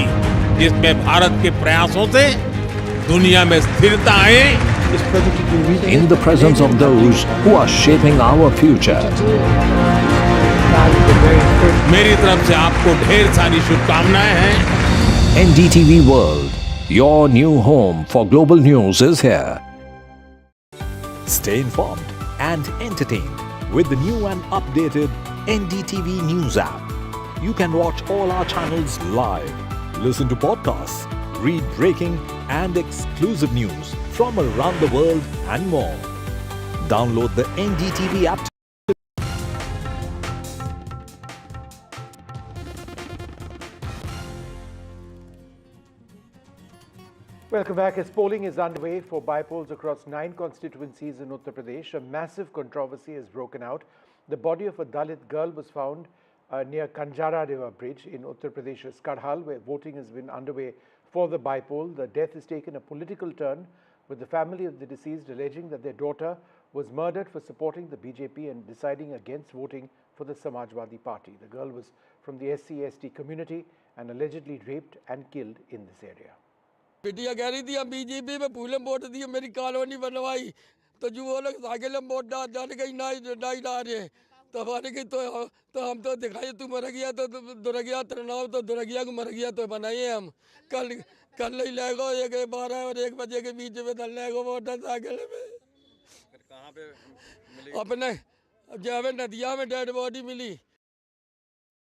जिसमें भारत के प्रयासों से दुनिया में स्थिरता आए, in the presence of those who are shaping our future. मेरी तरफ से आपको ढेर सारी शुभकामनाएं हैं। NDTV World, your new home for global news is here. Stay informed and entertained with the new and updated NDTV News app. You can watch all our channels live, listen to podcasts, read breaking and exclusive news from around the world and more. Download the NDTV app. Welcome back. As polling is underway for bypolls across 9 constituencies in Uttar Pradesh, a massive controversy has broken out. The body of a Dalit girl was found near Kanjara River Bridge in Uttar Pradesh's Kadhal, where voting has been underway for the bypoll. The death has taken a political turn, with the family of the deceased alleging that their daughter was murdered for supporting the BJP and deciding against voting for the Samajwadi Party. The girl was from the SC/ST community and allegedly raped and killed in this area. बिटिया कह रही थी हम BJP में फूले vote दिए, मेरी colony बनवाई, तो जो वो लोग साइकिल में वोट डाल के नहीं डाल रहे, तो हमारे की तो हम तो दिखाई तू मर गया तो दुर्गिया तरनाव तो दुर्गिया को मर गया तो बनाइए हम कल नहीं लगो 12 और 1 बजे के बीच में डालने को वोट साइकिल में कहाँ पे अपने जब नदिया में डेड बॉडी मिली।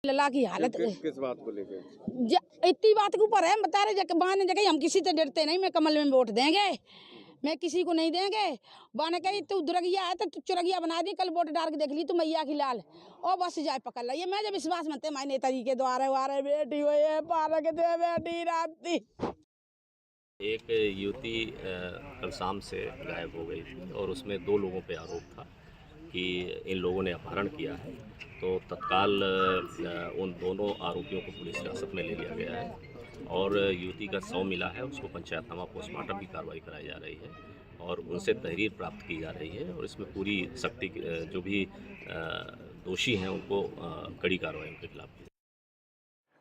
लला की हालत किस बात को लेकर इतनी बात के ऊपर है, बता रहे बाने जगह हम किसी से डरते नहीं, मैं कमल में वोट देंगे, मैं किसी को नहीं देंगे। बाने कही तू दुर्गिया है तो चुरगिया बना दी, कल वोट डाल के देख ली तू मैया की लाल और बस जाए पकड़ ली। मैं जब विश्वास मनते माय नेताजी के द्वारा वारे बेटी हुई है पालक दे बेटी राती। एक युवती कल शाम से गायब हो गई थी और उसमें 2 लोगों पे आरोप था कि इन लोगों ने अपहरण किया है, तो तत्काल उन दोनों आरोपियों को पुलिस हिरासत में ले लिया गया है और युवती का शव मिला है, उसको पंचायतनामा पोस्टमार्टम की कार्रवाई कराई जा रही है और उनसे तहरीर प्राप्त की जा रही है और इसमें पूरी सख्ती जो भी दोषी हैं उनको कड़ी कार्रवाई उनके खिलाफ की।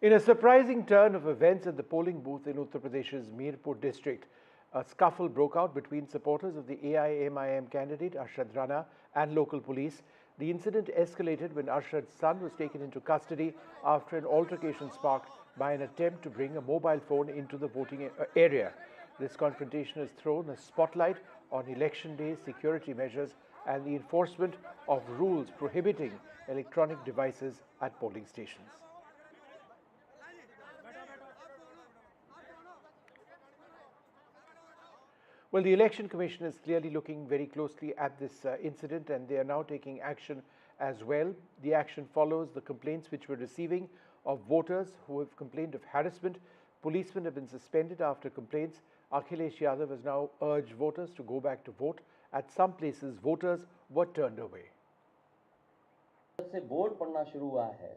In a surprising turn of events at the polling booth in Uttar Pradesh's Mirpur district, a scuffle broke out between supporters of the AIMIM candidate Arshad Rana and local police. The incident escalated when Arshad's son was taken into custody after an altercation sparked by an attempt to bring a mobile phone into the voting area. This confrontation has thrown a spotlight on election day security measures and the enforcement of rules prohibiting electronic devices at polling stations. Well, the Election Commission is clearly looking very closely at this incident and they are now taking action as well. The action follows the complaints which we're receiving of voters who have complained of harassment. Policemen have been suspended after complaints. Akhilesh Yadav has now urged voters to go back to vote. At some places, voters were turned away. जब से vote पड़ना शुरू हुआ है,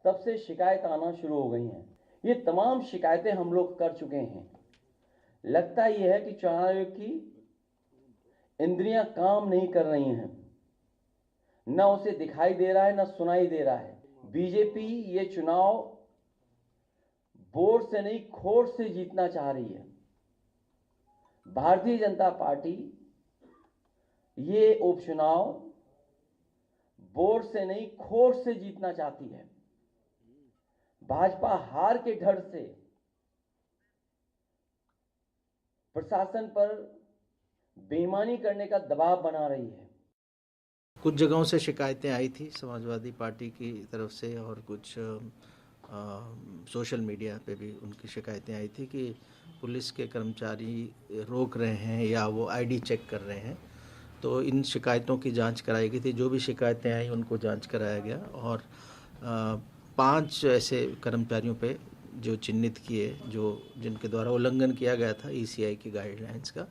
तब से शिकायत आना शुरू हो गई हैं। ये तमाम शिकायतें हम लोग कर चुके हैं। लगता यह है कि चुनाव आयोग की इंद्रियां काम नहीं कर रही हैं, न उसे दिखाई दे रहा है न सुनाई दे रहा है। बीजेपी ये चुनाव वोट से नहीं खोट से जीतना चाह रही है। भारतीय जनता पार्टी ये उपचुनाव वोट से नहीं खोट से जीतना चाहती है। भाजपा हार के डर से प्रशासन पर बेईमानी करने का दबाव बना रही है। कुछ जगहों से शिकायतें आई थी समाजवादी पार्टी की तरफ से और कुछ सोशल मीडिया पे भी उनकी शिकायतें आई थी कि पुलिस के कर्मचारी रोक रहे हैं या वो आईडी चेक कर रहे हैं। तो इन शिकायतों की जांच कराई गई थी। जो भी शिकायतें आई उनको जांच कराया गया और 5 ऐसे कर्मचारियों पे जो चिन्हित किए जिनके द्वारा उल्लंघन किया गया था ईसीआई की गाइडलाइंस का,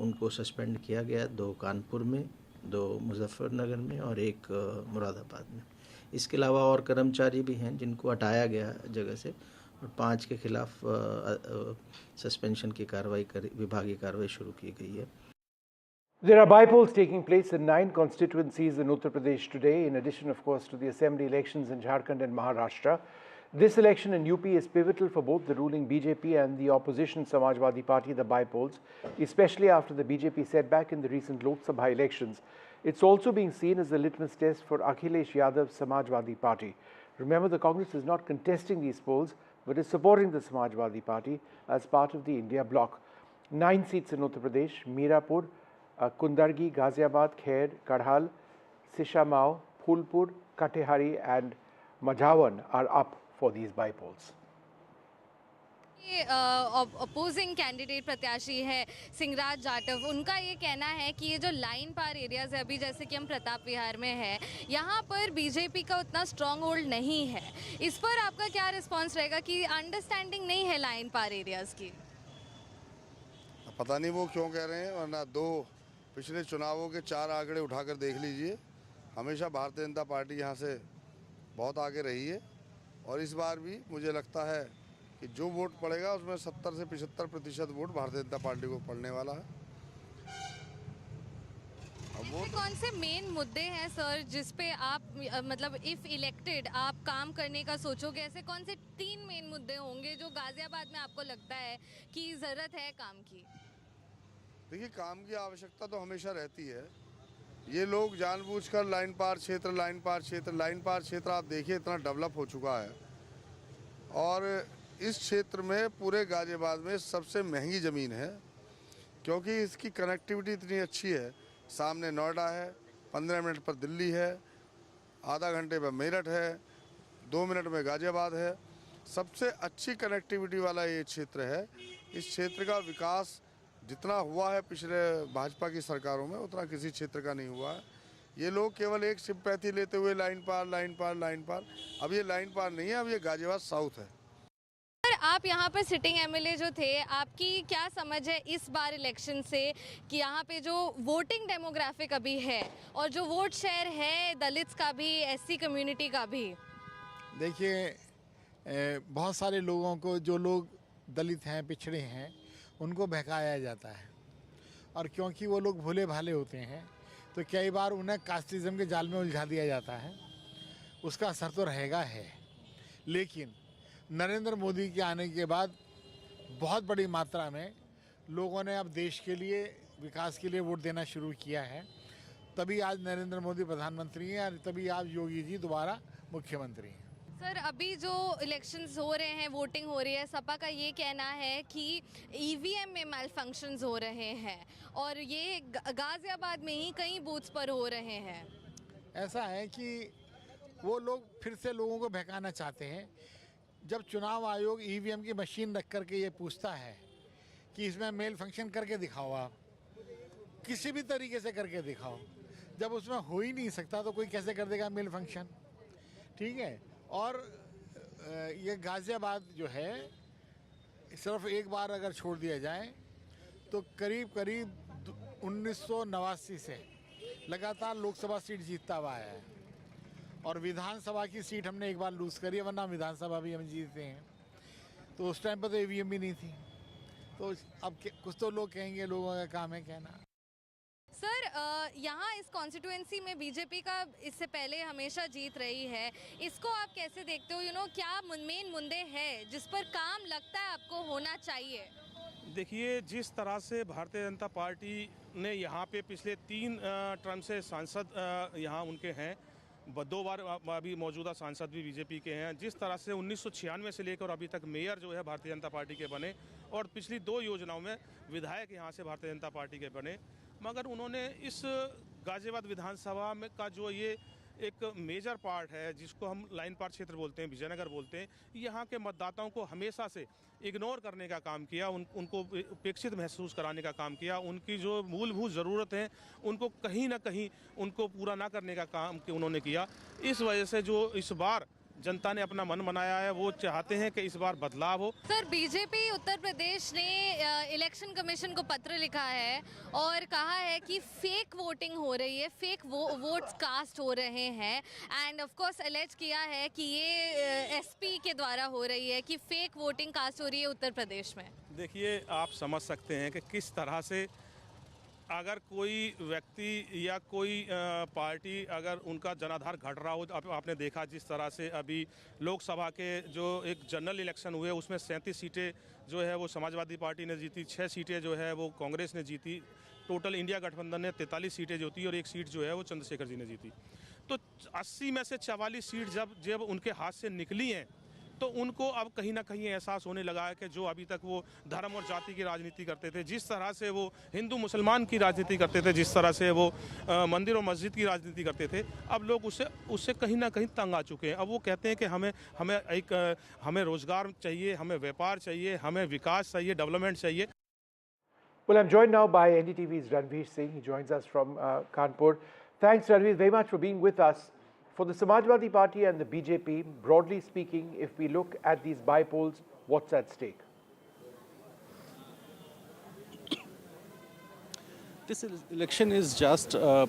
उनको सस्पेंड किया गया। 2 कानपुर में 2 मुजफ्फरनगर में और 1 मुरादाबाद में। इसके अलावा और कर्मचारी भी हैं जिनको हटाया गया जगह से, और 5 के खिलाफ सस्पेंशन की कार्रवाई विभागीय कार्रवाई शुरू की गई है। There are by-polls taking place in 9 constituencies in Uttar Pradesh today, in addition, of course, to the assembly elections in Jharkhand and Maharashtra. This election in UP is pivotal for both the ruling BJP and the opposition Samajwadi Party, the by-polls, especially after the BJP setback in the recent Lok Sabha elections. It's also being seen as a litmus test for Akhilesh Yadav's Samajwadi Party. Remember, the Congress is not contesting these polls, but is supporting the Samajwadi Party as part of the India bloc. 9 seats in Uttar Pradesh: Mirapur, Kundargi, Ghaziabad, Kher, Kadhal, Sishamao, Phulpur, Katehari and Majhawan are up for these by-polls. Opposing candidate प्रत्याशी है सिंगराज जाटव, उनका ये कहना है कि ये जो line पार areas है, अभी जैसे कि हम प्रताप विहार में है, यहाँ पर बीजेपी का उतना स्ट्रॉन्ग होल्ड नहीं है। इस पर आपका क्या रिस्पांस रहेगा कि अंडरस्टैंडिंग नहीं है लाइन पार एरियाज की? पता नहीं वो क्यों कह रहे हैं, वरना 2 पिछले चुनावों के 4 आंकड़े उठाकर देख लीजिए। हमेशा भारतीय जनता पार्टी यहाँ से बहुत आगे रही है, और इस बार भी मुझे लगता है कि जो वोट पड़ेगा उसमें 70 से 75% वोट भारतीय जनता पार्टी को पड़ने वाला है। कौन से मेन मुद्दे हैं सर जिस पे आप मतलब इफ इलेक्टेड आप काम करने का सोचोगे? ऐसे कौन से 3 मेन मुद्दे होंगे जो गाजियाबाद में आपको लगता है कि ज़रूरत है काम की? देखिए, काम की आवश्यकता तो हमेशा रहती है। ये लोग जानबूझकर लाइन पार क्षेत्र आप देखिए इतना डेवलप हो चुका है, और इस क्षेत्र में पूरे गाजियाबाद में सबसे महंगी ज़मीन है, क्योंकि इसकी कनेक्टिविटी इतनी अच्छी है। सामने नोएडा है, 15 मिनट पर दिल्ली है, आधा घंटे पर मेरठ है, 2 मिनट में गाजियाबाद है। सबसे अच्छी कनेक्टिविटी वाला ये क्षेत्र है। इस क्षेत्र का विकास जितना हुआ है पिछले भाजपा की सरकारों में, उतना किसी क्षेत्र का नहीं हुआ है। ये लोग केवल एक सिंपैथी लेते हुए लाइन पार। अब ये लाइन पार नहीं है, अब ये गाजियाबाद साउथ है। सर, आप यहाँ पर सिटिंग एमएलए जो थे, आपकी क्या समझ है इस बार इलेक्शन से कि यहाँ पे जो वोटिंग डेमोग्राफिक अभी है और जो वोट शेयर है दलित्स का भी, एससी कम्युनिटी का भी? देखिए, बहुत सारे लोगों को, जो लोग दलित हैं, पिछड़े हैं, उनको बहकाया जाता है, और क्योंकि वो लोग भोले भाले होते हैं तो कई बार उन्हें कास्टिज्म के जाल में उलझा दिया जाता है। उसका असर तो रहेगा है, लेकिन नरेंद्र मोदी के आने के बाद बहुत बड़ी मात्रा में लोगों ने अब देश के लिए, विकास के लिए वोट देना शुरू किया है। तभी आज नरेंद्र मोदी प्रधानमंत्री हैं, और तभी आज योगी जी दोबारा मुख्यमंत्री हैं। सर, अभी जो इलेक्शंस हो रहे हैं, वोटिंग हो रही है, सपा का ये कहना है कि ईवीएम में मैल फंक्शंस हो रहे हैं, और ये गाजियाबाद में ही कई बूथ्स पर हो रहे हैं। ऐसा है कि वो लोग फिर से लोगों को बहकाना चाहते हैं। जब चुनाव आयोग ईवीएम की मशीन रख करके ये पूछता है कि इसमें मेल फंक्शन करके दिखाओ, आप किसी भी तरीके से करके दिखाओ, जब उसमें हो ही नहीं सकता तो कोई कैसे कर देगा मेल फंक्शन? ठीक है। और ये गाजियाबाद जो है, सिर्फ एक बार अगर छोड़ दिया जाए तो करीब 1989 से लगातार लोकसभा सीट जीतता हुआ है, और विधानसभा की सीट हमने एक बार लूज़ करी है, वरना विधानसभा भी हम जीतते हैं। तो उस टाइम पर तो ईवीएम भी नहीं थी। तो अब कुछ तो लोग कहेंगे, लोगों का काम है कहना। सर, यहाँ इस कॉन्स्टिट्यूएंसी में बीजेपी का इससे पहले हमेशा जीत रही है, इसको आप कैसे देखते हो? क्या मेन मुद्दे हैं जिस पर काम लगता है आपको होना चाहिए? देखिए, जिस तरह से भारतीय जनता पार्टी ने यहाँ पे पिछले 3 टर्म से सांसद यहाँ उनके हैं, 2 बार अभी मौजूदा सांसद भी बीजेपी के हैं, जिस तरह से 1996 से लेकर अभी तक मेयर जो है भारतीय जनता पार्टी के बने, और पिछली 2 योजनाओं में विधायक यहाँ से भारतीय जनता पार्टी के बने, मगर उन्होंने इस गाजियाबाद विधानसभा में का जो ये एक मेजर पार्ट है, जिसको हम लाइन पार क्षेत्र बोलते हैं, विजयनगर बोलते हैं, यहाँ के मतदाताओं को हमेशा से इग्नोर करने का काम किया, उनको उपेक्षित महसूस कराने का काम किया। उनकी जो मूलभूत ज़रूरत है उनको कहीं ना कहीं उनको पूरा ना करने का काम उन्होंने किया। इस वजह से जो इस बार जनता ने अपना मन बनाया है, वो चाहते हैं कि इस बार बदलाव हो। सर, बीजेपी उत्तर प्रदेश ने इलेक्शन कमीशन को पत्र लिखा है और कहा है कि फेक वोटिंग हो रही है, फेक वोट्स कास्ट हो रहे हैं एंड ऑफ कोर्स एलेज किया है कि ये एसपी के द्वारा हो रही है, कि फेक वोटिंग कास्ट हो रही है उत्तर प्रदेश में। देखिए, आप समझ सकते हैं कि किस तरह से अगर कोई व्यक्ति या कोई पार्टी अगर उनका जनाधार घट रहा हो, तो आपने देखा जिस तरह से अभी लोकसभा के जो एक जनरल इलेक्शन हुए उसमें 37 सीटें जो है वो समाजवादी पार्टी ने जीती, 6 सीटें जो है वो कांग्रेस ने जीती, टोटल इंडिया गठबंधन ने 43 सीटें जीती और 1 सीट जो है वो चंद्रशेखर जी ने जीती। तो 80 में से 44 सीट जब उनके हाथ से निकली हैं तो उनको अब कहीं ना कहीं एहसास होने लगा है कि जो अभी तक वो धर्म और जाति की राजनीति करते थे, जिस तरह से वो हिंदू मुसलमान की राजनीति करते थे, जिस तरह से वो मंदिर और मस्जिद की राजनीति करते थे, अब लोग उससे कहीं ना कहीं तंग आ चुके हैं। अब वो कहते हैं कि हमें रोजगार चाहिए, हमें व्यापार चाहिए, हमें विकास चाहिए, डेवलपमेंट चाहिए। Well, I'm joined now by NDTV's Ranveer Singh. He joins us from Kanpur. Thanks, Ranveer, very much for being with us. For the Samajwadi Party and the BJP, broadly speaking, if we look at these by-polls, what's at stake? This election is just a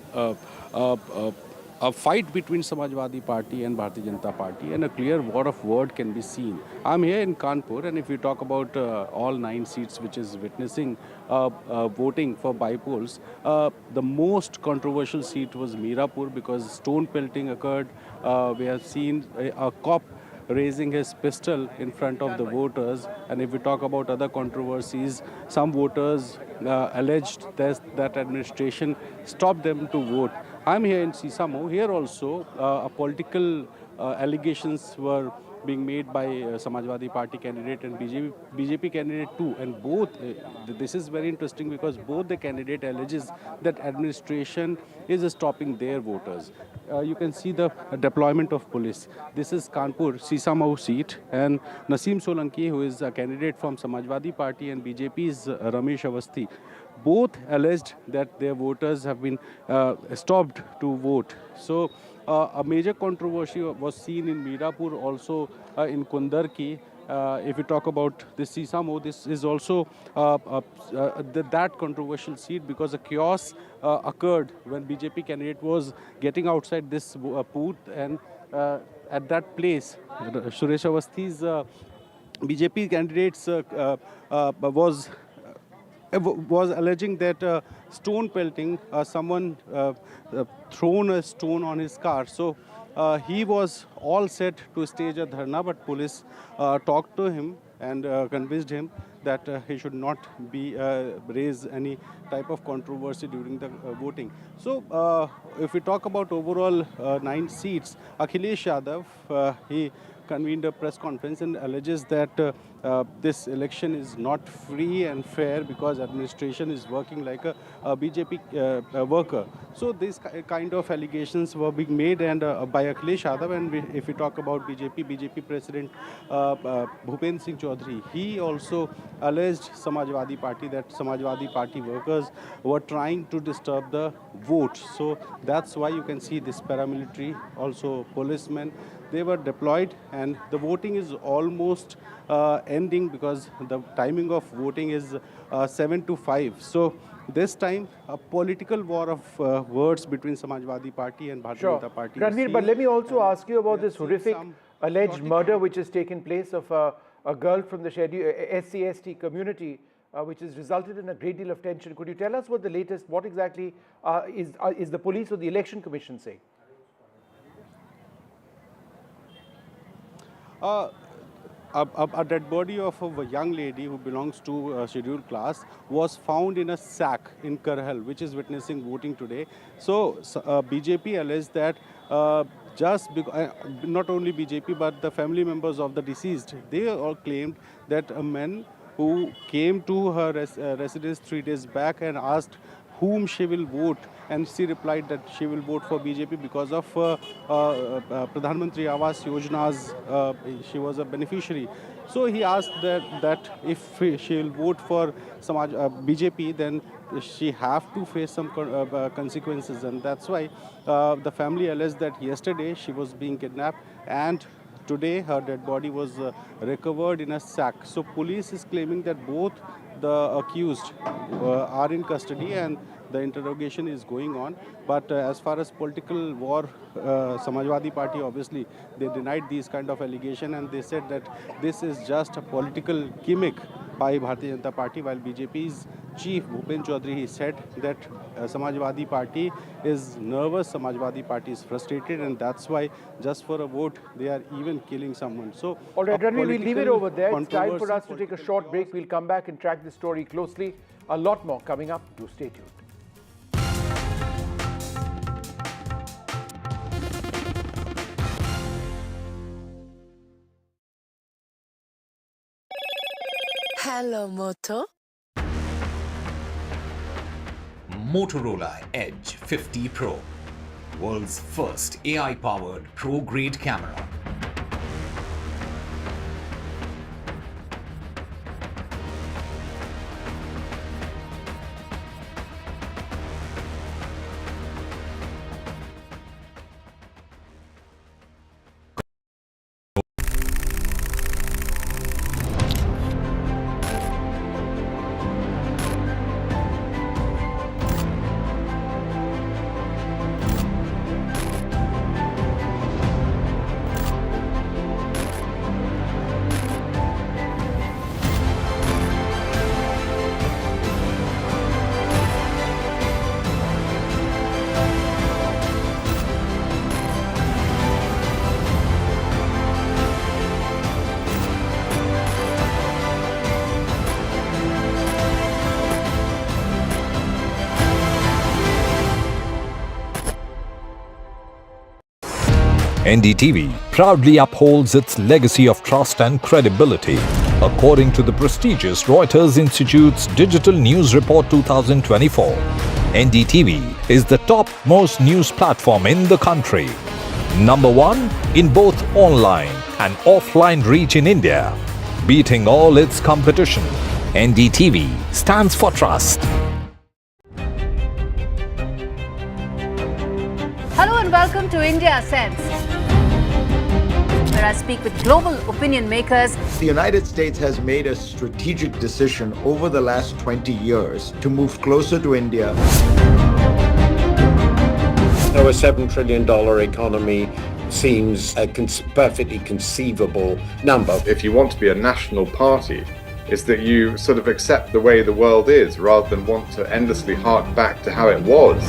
fight between Samajwadi Party and Bharatiya Janata Party, and a clear war of word can be seen. I'm here in Kanpur, and if we talk about all 9 seats which is witnessing voting for by-polls, the most controversial seat was Mirapur because stone pelting occurred. We have seen a cop raising his pistol in front of the voters, and if we talk about other controversies, some voters alleged that administration stopped them to vote. I'm here in Sisamo. Here also political allegations were being made by Samajwadi Party candidate and BJP candidate too, and both this is very interesting because both the candidate alleges that administration is stopping their voters. You can see the deployment of police. This is Kanpur Sisamo seat, and Naseem Solanki, who is a candidate from Samajwadi Party, and BJP's Ramesh Avasthi, both alleged that their voters have been stopped to vote. So a major controversy was seen in Mirapur, also in Kundarki. If we talk about this Sisamo, this is also that controversial seat because a chaos occurred when BJP candidate was getting outside this booth, and at that place, Suresh Avasthi's BJP candidates was alleging that stone pelting, someone thrown a stone on his car. So he was all set to stage a dharna, but police talked to him and convinced him that he should not be raise any type of controversy during the voting. So if we talk about overall 9 seats, Akhilesh Yadav, he convened a press conference and alleges that this election is not free and fair because administration is working like a BJP worker. So these kind of allegations were being made and by Akhilesh Yadav, and if we talk about BJP President Bhupen Singh Chaudhary, he also alleged Samajwadi Party that Samajwadi Party workers were trying to disturb the vote. So that's why you can see this paramilitary, also policemen, they were deployed, and the voting is almost ending because the timing of voting is 7 to 5. So this time a political war of words between Samajwadi Party and Bharatiya Janata Party. Ranveer, but let me also ask you about this horrific alleged murder which has taken place of a girl from the SC/ST community, which has resulted in a great deal of tension. Could you tell us what the latest, what exactly is the police or the election commission saying? A dead body of a young lady who belongs to a scheduled class was found in a sack in Karhal, which is witnessing voting today. So BJP alleged that not only BJP but the family members of the deceased, they all claimed that a man who came to her residence 3 days back and asked whom she will vote, and she replied that she will vote for BJP because of Pradhan Mantri Awas Yojana's, she was a beneficiary. So he asked that if she will vote for BJP, then she have to face some consequences, and that's why the family alleged that yesterday she was being kidnapped and today her dead body was recovered in a sack. So police is claiming that both the accused are in custody and the interrogation is going on. But as far as political war, Samajwadi Party, obviously, they denied these kind of allegation, and they said that this is just a political gimmick by Bharatiya Janata Party, while BJP's chief Bhupen Chaudhary, he said that Samajwadi Party is nervous, Samajwadi Party is frustrated, and that's why just for a vote they are even killing someone. So, all right, Ranveer, we'll leave it over there. It's time for us to take a short break. We'll come back and track this story closely. A lot more coming up. Do stay tuned. Hello, Moto. Motorola Edge 50 Pro, world's first AI-powered pro-grade camera. NDTV proudly upholds its legacy of trust and credibility. According to the prestigious Reuters Institute's Digital News Report 2024, NDTV is the top-most news platform in the country. Number 1 in both online and offline reach in India. Beating all its competition, NDTV stands for trust. Hello and welcome to India Sense, where I speak with global opinion makers. The United States has made a strategic decision over the last 20 years to move closer to India. So a $7 trillion economy seems a perfectly conceivable number. If you want to be a national party, it's that you sort of accept the way the world is rather than want to endlessly hark back to how it was.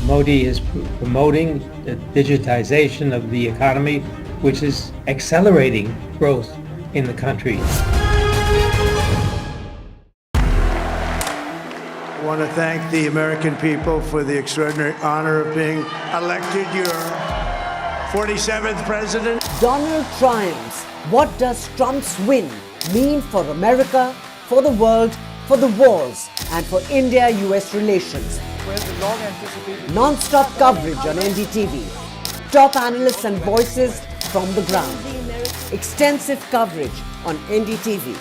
Modi is promoting the digitization of the economy, which is accelerating growth in the country. I want to thank the American people for the extraordinary honor of being elected your 47th president. Donald triumphs. What does Trump's win mean for America, for the world, for the wars, and for India-US relations? Non-stop coverage on NDTV. Top analysts and voices from the ground. Extensive coverage on NDTV.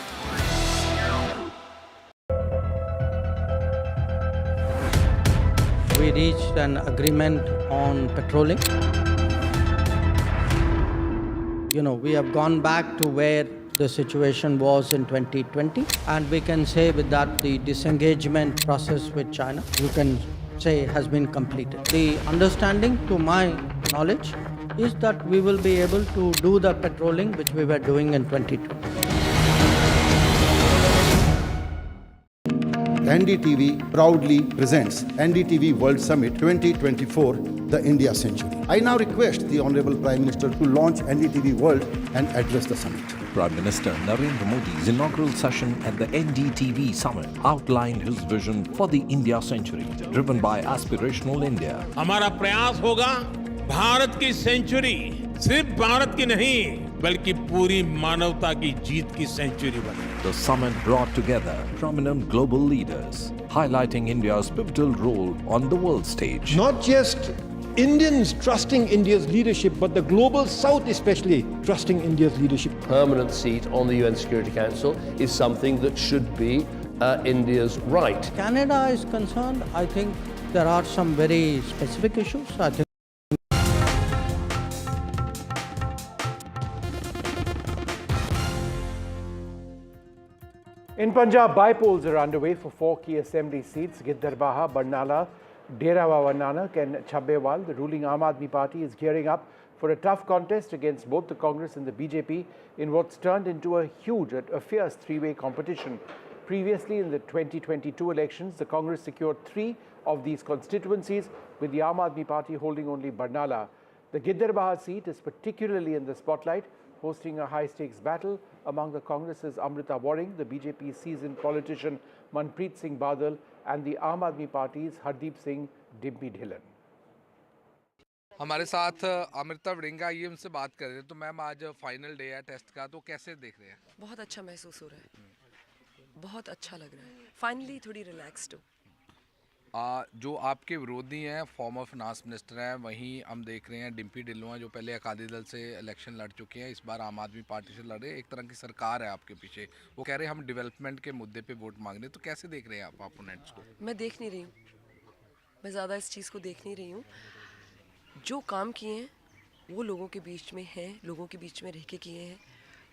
We reached an agreement on petroling. We have gone back to where the situation was in 2020, and we can say with that the disengagement process with China, you can say, has been completed. The understanding, to my knowledge, is that we will be able to do the patrolling which we were doing in 2020. NDTV proudly presents NDTV World Summit 2024, the India Century. I now request the Honorable Prime Minister to launch NDTV World and address the summit. Prime Minister Narendra Modi's inaugural session at the NDTV Summit outlined his vision for the India Century, driven by aspirational India. हमारा प्रयास होगा भारत की century सिर्फ भारत की नहीं बल्कि पूरी मानवता की जीत की सेंचुरी बने. The summit brought together prominent global leaders, highlighting India's pivotal role on the world stage. Not just Indians trusting India's leadership, but the global South especially trusting India's leadership. Permanent seat on the UN Security Council is something that should be India's right. Canada is concerned, I think there are some very specific issues. I think In Punjab, by-polls are underway for 4 key assembly seats: Giddarbaha, Barnala, Dera Baba Nanak and Chabbewal. The ruling Aam Aadmi Party is gearing up for a tough contest against both the Congress and the BJP in what's turned into a fierce three-way competition. Previously, in the 2022 elections, the Congress secured 3 of these constituencies, with the Aam Aadmi Party holding only Barnala. The Giddarbaha seat is particularly in the spotlight, hosting a high-stakes battle among the Congress's Amrita Waring, the BJP's seasoned politician Manpreet Singh Badal and the Aam Aadmi Party's Hardeep Singh Dimpy Dhillon. हमारे साथ अमृता वड़िंग आइए उनसे बात कर रहे हैं। तो ma'am आज फाइनल डे है टेस्ट का, तो कैसे देख रहे हैं? बहुत अच्छा महसूस हो रहा है, बहुत अच्छा लग रहा है। फाइनली थोड़ी रिलैक्स्ड हूँ। जो आपके विरोधी हैं फॉर्मर फाइनेंस मिनिस्टर हैं, वहीं हम देख रहे हैं डिम्पी ढिल्लों हैं जो पहले अकाली दल से इलेक्शन लड़ चुके हैं, इस बार आम आदमी पार्टी से लड़ रहे हैं। एक तरह की सरकार है आपके पीछे, वो कह रहे हैं हम डेवलपमेंट के मुद्दे पे वोट मांग रहे हैं। तो कैसे देख रहे हैं आप अपोनेंट्स को? मैं देख नहीं रही हूँ, मैं ज़्यादा इस चीज़ को देख नहीं रही हूँ। जो काम किए हैं वो लोगों के बीच में हैं, लोगों के बीच में रह के किए हैं,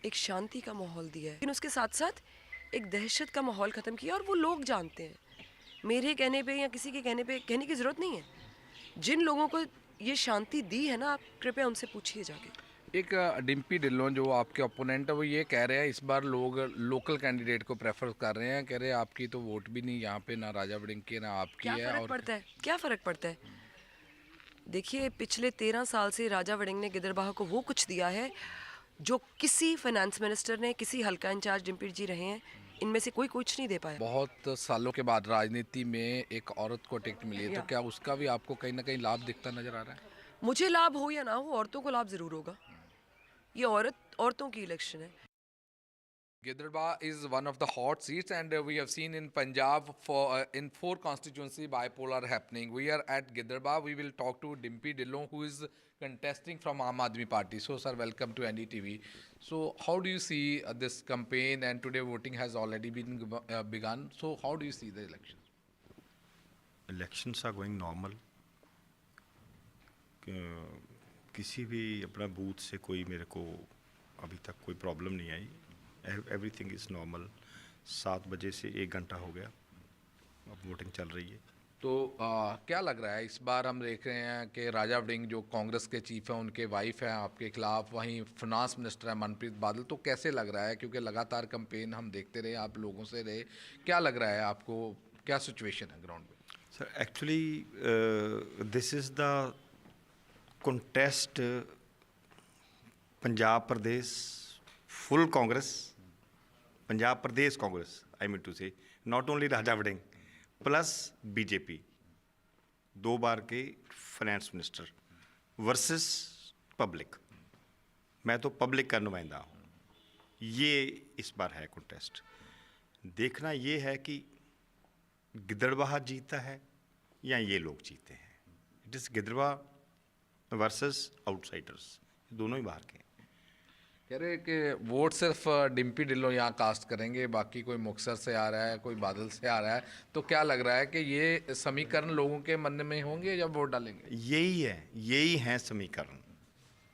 एक शांति का माहौल दिया है, लेकिन उसके साथ साथ एक दहशत का माहौल ख़त्म किया। और वो लोग जानते हैं, मेरे कहने पे या किसी के कहने पे कहने की ज़रूरत नहीं है। जिन लोगों को ये शांति दी है ना, आप कृपया उनसे पूछिए जाके। एक डिम्पी ढिल्लों जो आपके ओपोनेंट है वो ये कह रहे हैं इस बार लोग लोकल कैंडिडेट को प्रेफर कर रहे हैं, कह रहे हैं आपकी तो वोट भी नहीं यहाँ पे, ना राजा वड़िंग की ना आपकी है। क्या फ़र्क पड़ता है? क्या फ़र्क पड़ता है? देखिए, पिछले 13 साल से राजा वड़िंग ने गिदरबाहा को वो कुछ दिया है जो किसी फाइनेंस मिनिस्टर ने, किसी हल्का इंचार्ज डिम्पी जी रहे हैं, इनमें से कोई कुछ नहीं दे पाया। बहुत सालों के बाद राजनीति में एक औरत को टिकट मिली है, तो क्या उसका भी आपको कहीं ना कहीं लाभ दिखता नजर आ रहा है? मुझे लाभ हो या ना हो, औरतों को लाभ जरूर होगा। ये औरतों की इलेक्शन है। Giddarbaha is one of the hot seats, and we have seen in Punjab in 4 constituency bipolar happening. We are at Giddarbaha. We will talk to Dimpy Dhillon, who is contesting from Aam Aadmi Party. So, sir, welcome to NDTV. So, how do you see this campaign? And today voting has already been begun. So, how do you see the election? Elections are going normal. किसी भी अपना booth से कोई मेरे को अभी तक कोई प्रॉब्लम नहीं आई। Everything is normal. 7 बजे से 1 घंटा हो गया, अब वोटिंग चल रही है। तो क्या लग रहा है इस बार? हम देख रहे हैं कि राजा वड़िंग जो कांग्रेस के चीफ हैं, उनके वाइफ हैं आपके खिलाफ, वहीं फाइनेंस मिनिस्टर है मनप्रीत बादल। तो कैसे लग रहा है? क्योंकि लगातार कैंपेन हम देखते रहे, आप लोगों से रहे, क्या लग रहा है आपको? क्या सिचुएशन है ग्राउंड में? Sir, actually this is the contest Punjab Pradesh full Congress, Punjab Pradesh Congress, I mean to say, not only Raja Varding plus BJP, 2 बार के फाइनेंस मिनिस्टर वर्सेस पब्लिक। मैं तो पब्लिक का नुमाइंदा हूँ। ये इस बार है कॉन्टेस्ट। देखना ये है कि गिदड़बाहा जीतता है या ये लोग जीते हैं। It is Gidderbaha versus outsiders, दोनों ही बाहर के। कह रहे कि वोट सिर्फ डिम्पी ढिल्लों यहाँ कास्ट करेंगे, बाकी कोई मुक्तसर से आ रहा है, कोई बादल से आ रहा है। तो क्या लग रहा है कि ये समीकरण लोगों के मन में होंगे जब वोट डालेंगे? यही है, यही है समीकरण।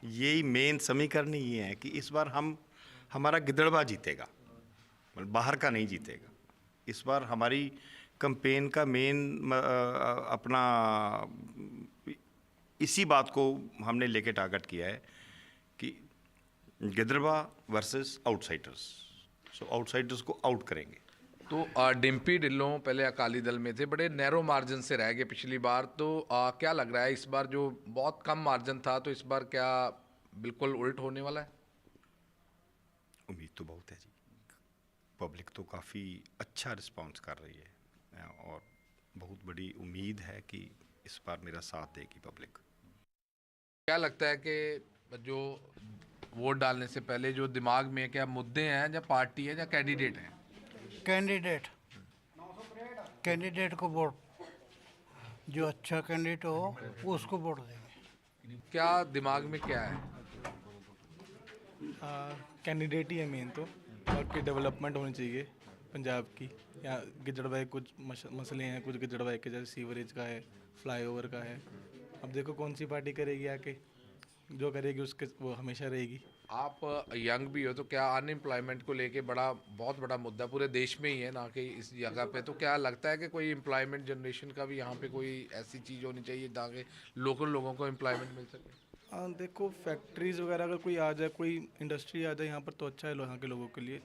यही मेन समीकरण ही है कि इस बार हमारा गिदड़बाहा जीतेगा, बाहर का नहीं जीतेगा। इस बार हमारी कैंपेन का मेन अपना इसी बात को हमने लेके टारगेट किया है कि गिदड़बाहा वर्सेस आउटसाइडर्स। सो आउटसाइडर्स को आउट करेंगे। तो डिम्पी ढिल्लों पहले अकाली दल में थे, बड़े नैरो मार्जिन से रह गए पिछली बार। तो क्या लग रहा है इस बार जो बहुत कम मार्जिन था, तो इस बार क्या बिल्कुल उल्ट होने वाला है? उम्मीद तो बहुत है जी। पब्लिक तो काफ़ी अच्छा रिस्पांस कर रही है और बहुत बड़ी उम्मीद है कि इस बार मेरा साथ देगी पब्लिक। क्या लगता है कि जो वोट डालने से पहले जो दिमाग में क्या मुद्दे हैं, या पार्टी है या कैंडिडेट है? कैंडिडेट को वोट, जो अच्छा कैंडिडेट हो वो उसको वोट देंगे। क्या दिमाग में क्या है? कैंडिडेट ही है मेन तो, और की डेवलपमेंट होनी चाहिए पंजाब की। या गिदड़बाहा कुछ मसले हैं, कुछ गिदड़बाहा के जैसे सीवरेज का है, फ्लाईओवर का है। अब देखो कौन सी पार्टी करेगी आके, जो करेगी उसके वो हमेशा रहेगी। आप यंग भी हो, तो क्या अनएम्प्लॉयमेंट को लेके बहुत बड़ा मुद्दा पूरे देश में ही है, ना कि इस जगह पे, तो क्या लगता है कि कोई एम्प्लॉयमेंट जनरेशन का भी यहाँ पे कोई ऐसी चीज़ होनी चाहिए जहाँ के लोकल लोगों को एम्प्लॉयमेंट मिल सके? हाँ देखो, फैक्ट्रीज वगैरह अगर कोई आ जाए, कोई इंडस्ट्री आ जाए यहाँ पर तो अच्छा है, यहाँ के लोगों के लिए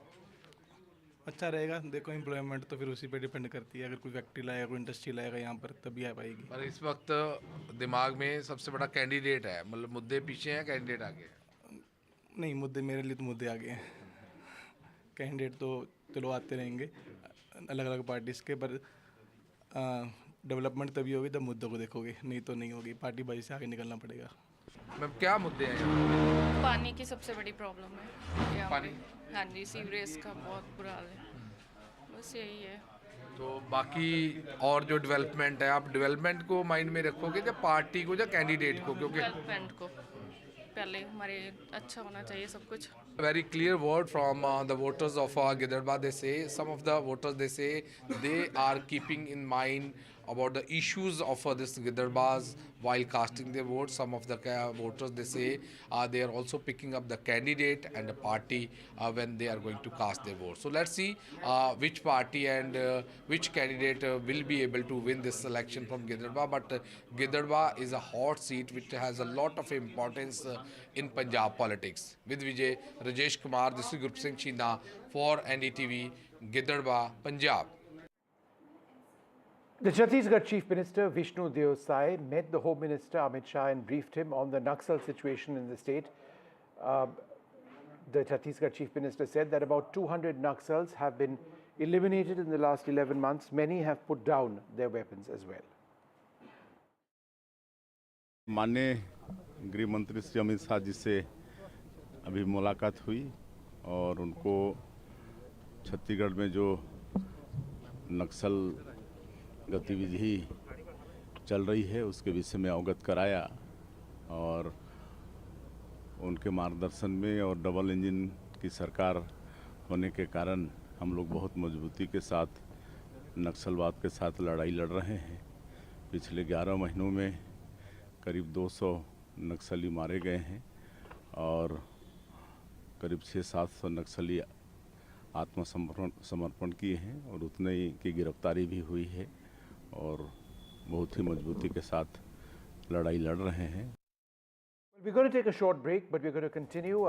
अच्छा रहेगा। देखो एम्प्लॉयमेंट तो फिर उसी पे डिपेंड करती है, अगर कोई फैक्ट्री लाएगा, कोई इंडस्ट्री लाएगा यहाँ पर तभी आ पाएगी। पर इस वक्त दिमाग में सबसे बड़ा कैंडिडेट है, मतलब मुद्दे पीछे हैं, कैंडिडेट आगे है? नहीं, मुद्दे मेरे लिए तो मुद्दे आगे हैं। कैंडिडेट तो चलो आते रहेंगे अलग अलग पार्टीज़ के, पर डेवलपमेंट तभी होगी जब मुद्दों को देखोगे, नहीं तो नहीं होगी। पार्टी बाई से आगे निकलना पड़ेगा। मैम क्या मुद्दे हैं यहाँ? पानी की सबसे बड़ी प्रॉब्लम है यहाँ पानी? पे। हाँ जी, सीवरेज का बहुत बुरा हाल है, बस यही है। तो बाकी और जो डेवलपमेंट है, आप डेवलपमेंट को माइंड में रखोगे या पार्टी को या कैंडिडेट को? क्योंकि डेवलपमेंट को पहले हमारे अच्छा होना चाहिए सब कुछ। Very clear word from the voters of Giderba. They say, some of the voters, they say they are keeping in mind about the issues of this Giderbas while casting their vote. Some of the voters, they say they are also picking up the candidate and the party when they are going to cast their vote. So let's see which party and which candidate will be able to win this election from Giderba. But Giderba is a hot seat which has a lot of importance in Punjab politics. With Vijay, Rajesh Kumar, this is Group Singh China for NDTV, Giderba, Punjab. The Chhattisgarh Chief Minister Vishnu Deosai met the Home Minister Amit Shah and briefed him on the Naxal situation in the state. The Chhattisgarh Chief Minister said that about 200 Naxals have been eliminated in the last 11 months. Many have put down their weapons as well. माननीय गृह मंत्री श्री अमित शाह जी से अभी मुलाकात हुई और उनको छत्तीसगढ़ में जो नक्सल गतिविधि चल रही है उसके विषय में अवगत कराया और उनके मार्गदर्शन में और डबल इंजन की सरकार होने के कारण हम लोग बहुत मजबूती के साथ नक्सलवाद के साथ लड़ाई लड़ रहे हैं। पिछले 11 महीनों में करीब 200 नक्सली मारे गए हैं और करीब 600-700 नक्सली आत्मसमर्पण किए हैं और उतने ही की गिरफ्तारी भी हुई है और बहुत ही मजबूती के साथ लड़ाई लड़ रहे हैं। We're going to take a short break, but we're going to continue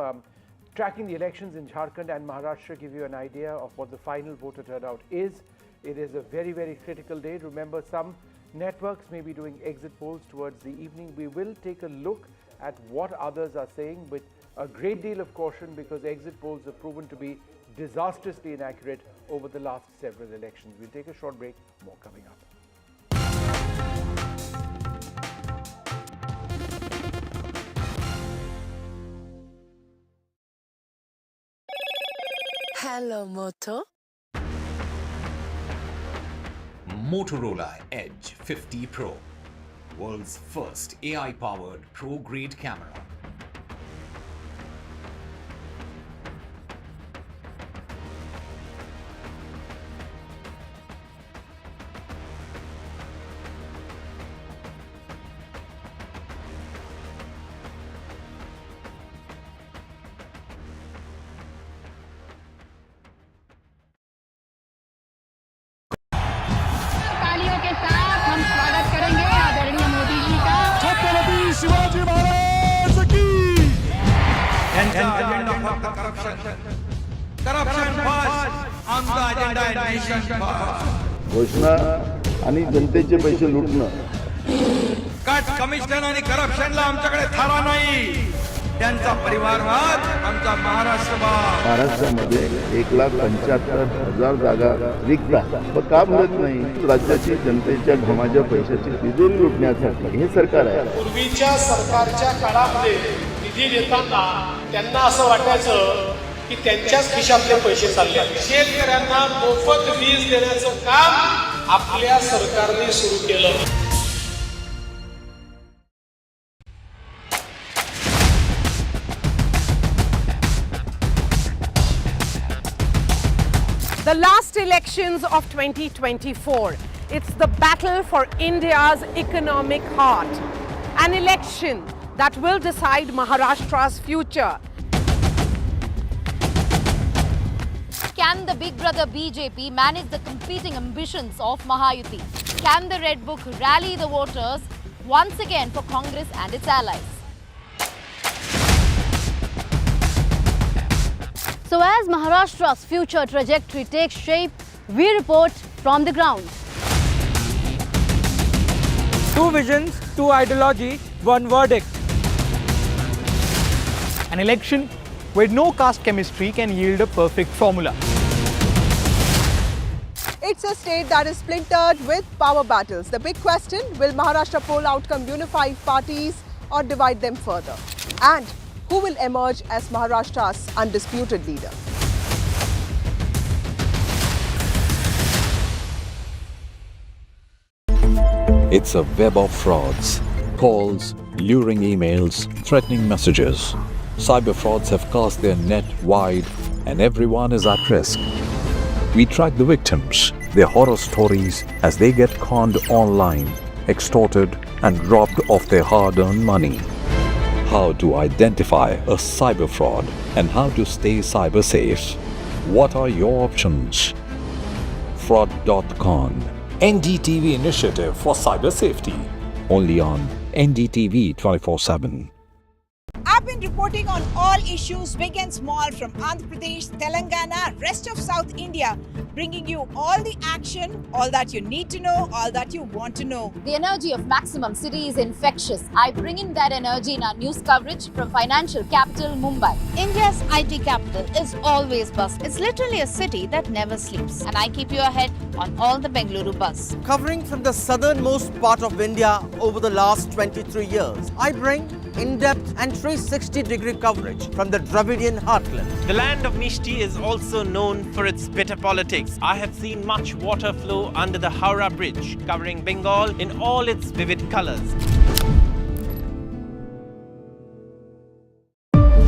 tracking the elections in Jharkhand and Maharashtra, give you an idea of what the final voter turnout is. It is a very, very critical day. Remember, some networks may be doing exit polls towards the evening. We will take a look at what others are saying with a great deal of caution because exit polls have proven to be disastrously inaccurate over the last several elections. We'll take a short break, more coming up. Hello, Moto. Motorola Edge 50 Pro, world's first AI-powered pro-grade camera. तालियों के साथ हम स्वागत करेंगे आदरणीय मोदी जी का। छत्रपति शिवाजी महाराज की। घोषणा आणि जनतेचे पैसे लुटणं, कट कमिशन आणि करप्शनला आमच्याकडे थारा नाही, त्यांचा परिवारवाद आमचा महाराष्ट्रवाद। महाराष्ट्रामध्ये 1,75,000 जागा रिक्त आहेत, पण का भरत नाही? राज्याची जनतेच्या घमाच्या पैशाची तिजोरी लुटण्यासाठी हे सरकार आहे। पूर्वीच्या सरकारच्या काळामध्ये निधी देताना त्यांना असं वाटायचं की त्यांच्याच खिशातले पैसे चालले। शेतकऱ्यांना मोफत वीज देण्याचं काम आपल्या सरकारने सुरू केलं। The last elections of 2024, it's the battle for India's economic heart. An election that will decide Maharashtra's future. Can the big brother BJP manage the competing ambitions of Mahayuti? Can the Red Book rally the voters once again for Congress and its allies? So as Maharashtra's future trajectory takes shape, we report from the ground. Two visions, two ideology, one verdict. An election where no caste chemistry can yield a perfect formula. It's a state that is splintered with power battles. The big question, will Maharashtra poll outcome unify parties or divide them further? And who will emerge as Maharashtra's undisputed leader? It's a web of frauds, calls, luring emails, threatening messages. Cyber frauds have cast their net wide and everyone is at risk. We track the victims, their horror stories as they get conned online, extorted and robbed of their hard-earned money. How to identify a cyber fraud and how to stay cyber safe. What are your options? Fraud.con, NDTV initiative for cyber safety. Only on NDTV 24/7. I've been reporting on all issues, big and small, from Andhra Pradesh, Telangana, rest of South India, bringing you all the action, all that you need to know, all that you want to know. The energy of Maximum City is infectious. I bring in that energy in our news coverage from financial capital Mumbai. India's IT capital is always buzz. It's literally a city that never sleeps. And I keep you ahead on all the Bengaluru buzz. Covering from the southernmost part of India over the last 23 years, I bring in-depth and 360-degree coverage from the Dravidian heartland. The land of Mishti is also known for its bitter politics. I have seen much water flow under the Howrah Bridge, covering Bengal in all its vivid colors.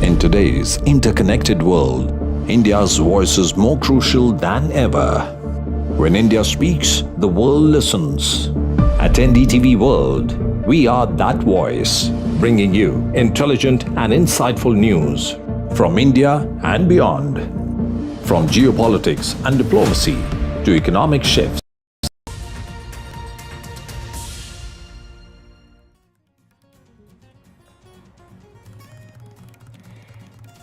In today's interconnected world, India's voice is more crucial than ever. When India speaks, the world listens. At NDTV World, we are that voice, bringing you intelligent and insightful news from India and beyond. From geopolitics and diplomacy to economic shifts.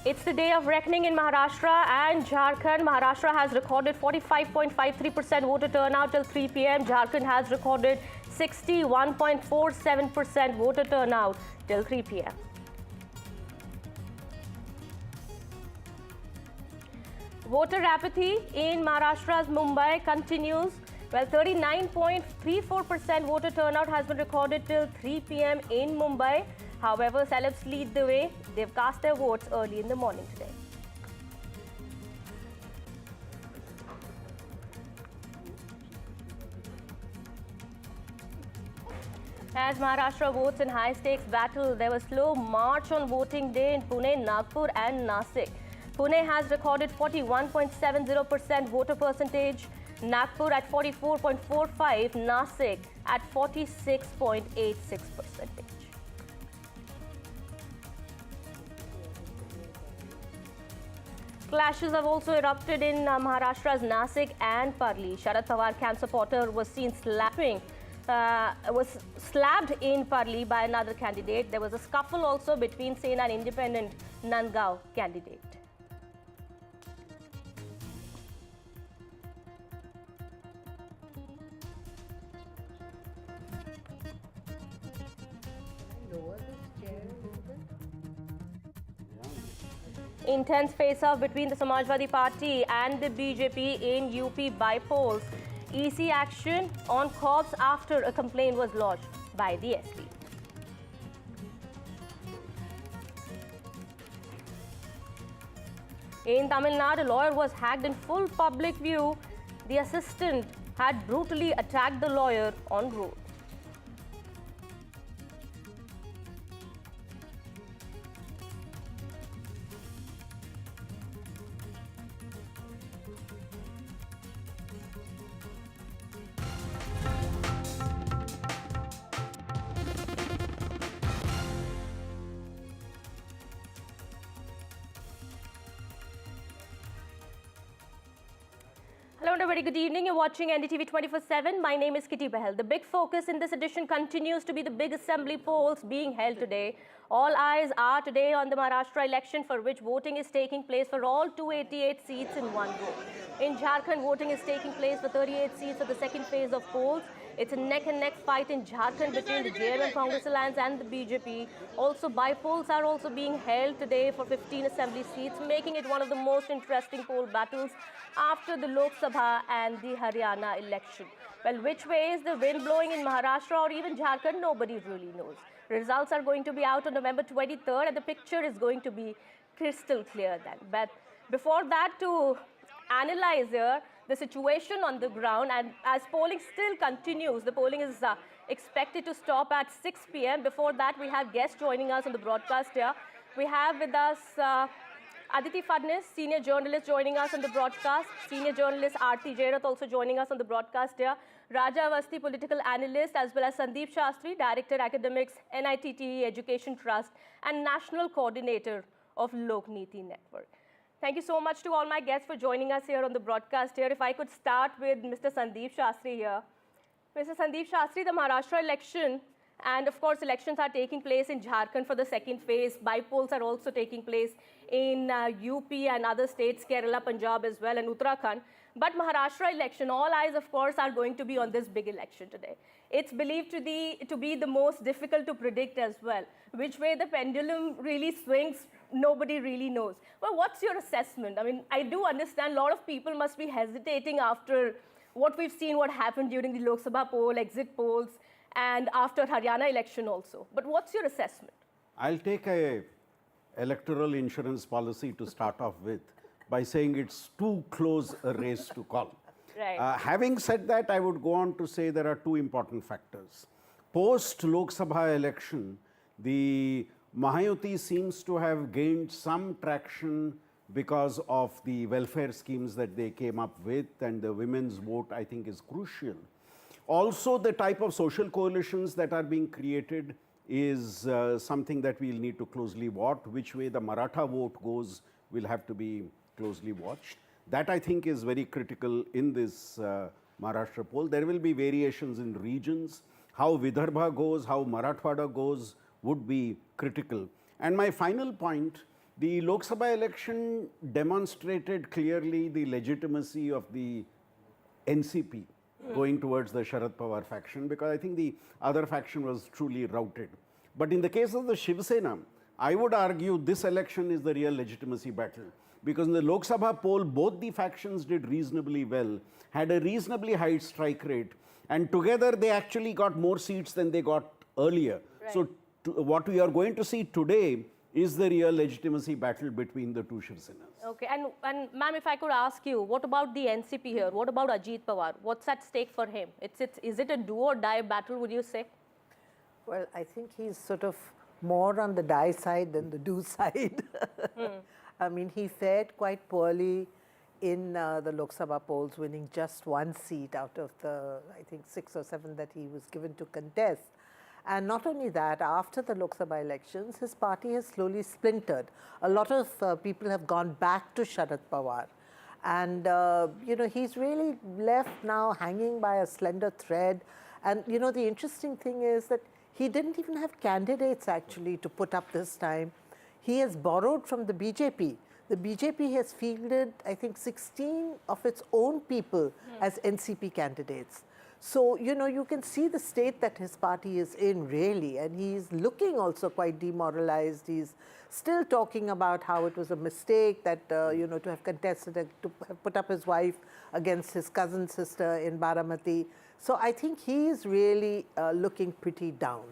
It's the day of reckoning in Maharashtra and Jharkhand. Maharashtra has recorded 45.53% voter turnout till 3 p.m. Jharkhand has recorded 61.47% voter turnout till 3 p.m. Voter apathy in Maharashtra's Mumbai continues. Well, 39.34% voter turnout has been recorded till 3 p.m. in Mumbai. However, celebs lead the way. They've cast their votes early in the morning today. As Maharashtra votes in high-stakes battle, there was slow march on voting day in Pune, Nagpur and Nasik. Pune has recorded 41.70% voter percentage, Nagpur at 44.45%, Nasik at 46.86%. Clashes have also erupted in Maharashtra's Nasik and Parli. Sharad Pawar camp supporter was seen slabbed in Parli by another candidate. There was a scuffle also between Sena and independent Nandgaon candidate. Intense face-off between the Samajwadi Party and the BJP in UP by polls. EC action on cops after a complaint was lodged by the SP. In Tamil Nadu, a lawyer was hacked in full public view. The assistant had brutally attacked the lawyer en route. and a very good evening. You're watching NDTV 24/7. My name is Kitty Bahel. The big focus in this edition continues to be the big assembly polls being held today. All eyes are today on the Maharashtra election, for which voting is taking place for all 288 seats in one go. In Jharkhand, voting is taking place for 38 seats of the second phase of polls. It's a neck-and-neck fight in Jharkhand between the JM Congress Alliance and the BJP. Also, by-polls are also being held today for 15 assembly seats, making it one of the most interesting poll battles after the Lok Sabha and the Haryana election. Well, which way is the wind blowing in Maharashtra or even Jharkhand? Nobody really knows. Results are going to be out on November 23rd, and the picture is going to be crystal clear then. But before that, to analyze here the situation on the ground, and as polling still continues, the polling is expected to stop at 6 p.m. Before that, we have guests joining us on the broadcast here. We have with us Aditi Fadnis, senior journalist, joining us on the broadcast. Senior journalist Aarti Jairath also joining us on the broadcast here. Raja Avasthi, political analyst, as well as Sandeep Shastri, director academics, NITTE Education Trust, and national coordinator of Lok Niti Network. Thank you so much to all my guests for joining us here on the broadcast here. If I could start with Mr. Sandeep Shastri here. Mr. Sandeep Shastri, the Maharashtra election, and of course elections are taking place in Jharkhand for the second phase. By-polls are also taking place in UP and other states, Kerala, Punjab as well, and Uttarakhand. But Maharashtra election, all eyes of course are going to be on this big election today. It's believed to be the most difficult to predict as well. Which way the pendulum really swings, nobody really knows. Well, what's your assessment? I mean, I do understand a lot of people must be hesitating after what we've seen, what happened during the Lok Sabha poll, exit polls, and after Haryana election also. But what's your assessment? I'll take a electoral insurance policy to start off with by saying it's too close a race to call. Right. Having said that, I would go on to say there are two important factors. Post Lok Sabha election, the Mahayuti seems to have gained some traction because of the welfare schemes that they came up with, and the women's vote, I think, is crucial. Also, the type of social coalitions that are being created is something that we'll need to closely watch. Which way the Maratha vote goes will have to be closely watched. That, I think, is very critical in this Maharashtra poll. There will be variations in regions. How Vidarbha goes, how Marathwada goes would be critical. And my final point, the Lok Sabha election demonstrated clearly the legitimacy of the NCP going towards the Sharad Pawar faction, because I think the other faction was truly routed. But in the case of the Shiv Sena, I would argue this election is the real legitimacy battle, because in the Lok Sabha poll, both the factions did reasonably well, had a reasonably high strike rate, and together they actually got more seats than they got earlier. Right. So what we are going to see today is the real legitimacy battle between the two Shiv Senas. Okay, and ma'am, if I could ask you, what about the NCP here? What about Ajit Pawar? What's at stake for him? Is it a do or die battle, would you say? Well, I think he's sort of more on the die side than the do side. I mean, he fared quite poorly in the Lok Sabha polls, winning just one seat out of the, I think, 6 or 7 that he was given to contest. And not only that, after the Lok Sabha elections, his party has slowly splintered. A lot of people have gone back to Sharad Pawar. And, you know, he's really left now hanging by a slender thread. And, you know, the interesting thing is that he didn't even have candidates actually to put up this time. He has borrowed from the BJP. The BJP has fielded, I think, 16 of its own people as NCP candidates. So, you know, you can see the state that his party is in, really, and he's looking also quite demoralized. He's still talking about how it was a mistake that, you know, to have contested, to have put up his wife against his cousin sister in Baramati. So I think he's really looking pretty down.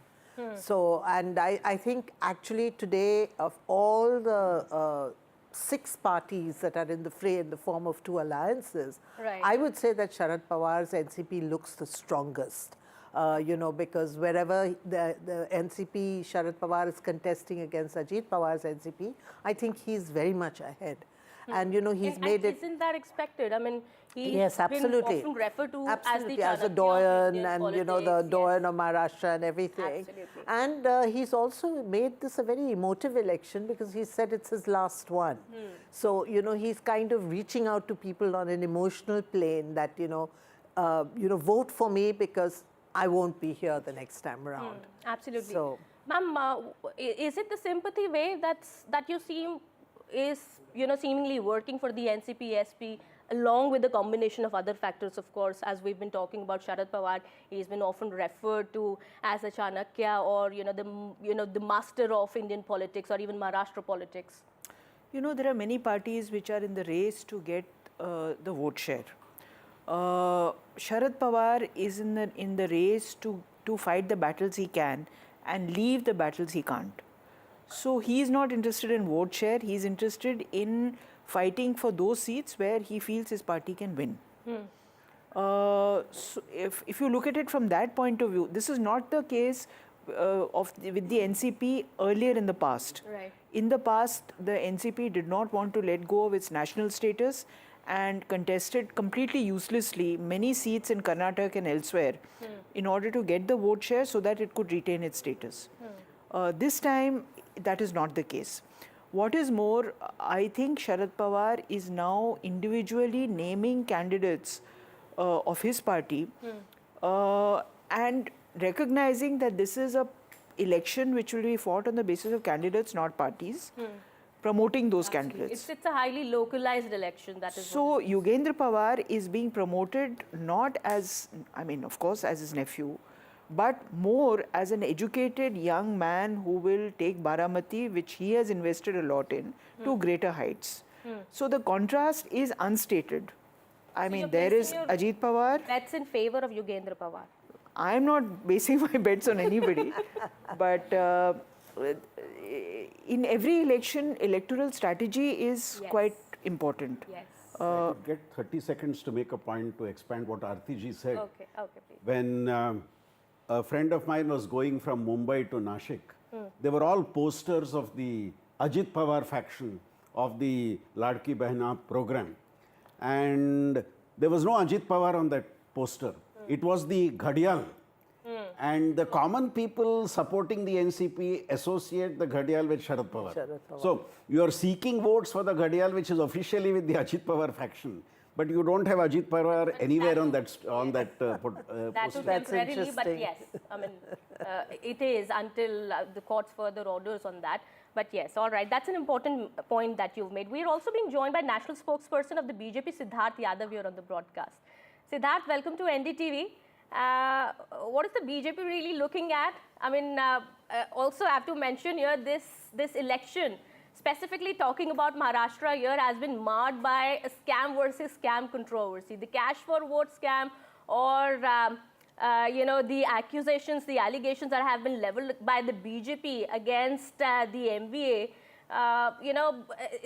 So, and I think actually today, of all the 6 parties that are in the fray in the form of 2 alliances, right, I would say that Sharad Pawar's NCP looks the strongest. You know, because wherever the NCP, Sharad Pawar is contesting against Ajit Pawar's NCP, I think he's very much ahead. And, you know, he's made it... Isn't that expected? I mean, Yes, absolutely. been often referred to Absolutely, as the a Chanakya doyen, of Indian and you know, the politics, doyen of Maharashtra and everything. Absolutely. And he's also made this a very emotive election because he said it's his last one. So, you know, he's kind of reaching out to people on an emotional plane that, vote for me because I won't be here the next time around. Absolutely. So, Ma'am, is it the sympathy way that you seem is seemingly working for the NCP-SP, along with the combination of other factors, of course, as we've been talking about Sharad Pawar, he's been often referred to as a Chanakya, or the master of Indian politics, or even Maharashtra politics. You know, there are many parties which are in the race to get the vote share. Sharad Pawar is in the race to fight the battles he can and leave the battles he can't. So he is not interested in vote share. He is interested in fighting for those seats where he feels his party can win. So if you look at it from that point of view, this is not the case with the NCP earlier in the past. Right. In the past, the NCP did not want to let go of its national status and contested completely uselessly many seats in Karnataka and elsewhere in order to get the vote share so that it could retain its status. This time, that is not the case. What is more, I think Sharad Pawar is now individually naming candidates of his party and recognizing that this is a election which will be fought on the basis of candidates, not parties, promoting those candidates. It's a highly localized election, that is. So Yogendra Pawar is being promoted not as, of course, as his nephew, but more as an educated young man who will take Baramati, which he has invested a lot in, to greater heights. So the contrast is unstated. There is Ajit Pawar. Bets in favor of Yogendra Pawar. I am not basing my bets on anybody, but in every election, electoral strategy is quite important. Yes. I could get 30 seconds to make a point to expand what Aarti ji said. Okay, please. When a friend of mine was going from Mumbai to Nashik, they were all posters of the Ajit Pawar faction of the Ladki Behna program. And there was no Ajit Pawar on that poster. It was the Ghadial. And the common people supporting the NCP associate the Ghadial with Sharad Pawar. So you are seeking votes for the Ghadial, which is officially with the Ajit Pawar faction. But you don't have Ajit Pawar anywhere on that That poster. too temporarily, but yes, it is until the court's further orders on that. But yes, all right, that's an important point that you've made. We're also being joined by national spokesperson of the BJP, Siddharth Yadav, here on the broadcast. Siddharth, welcome to NDTV. What is the BJP really looking at? Also I have to mention here this election, specifically talking about Maharashtra here, has been marred by a scam versus scam controversy. The cash for vote scam, or the accusations, the allegations that have been leveled by the BJP against the MVA.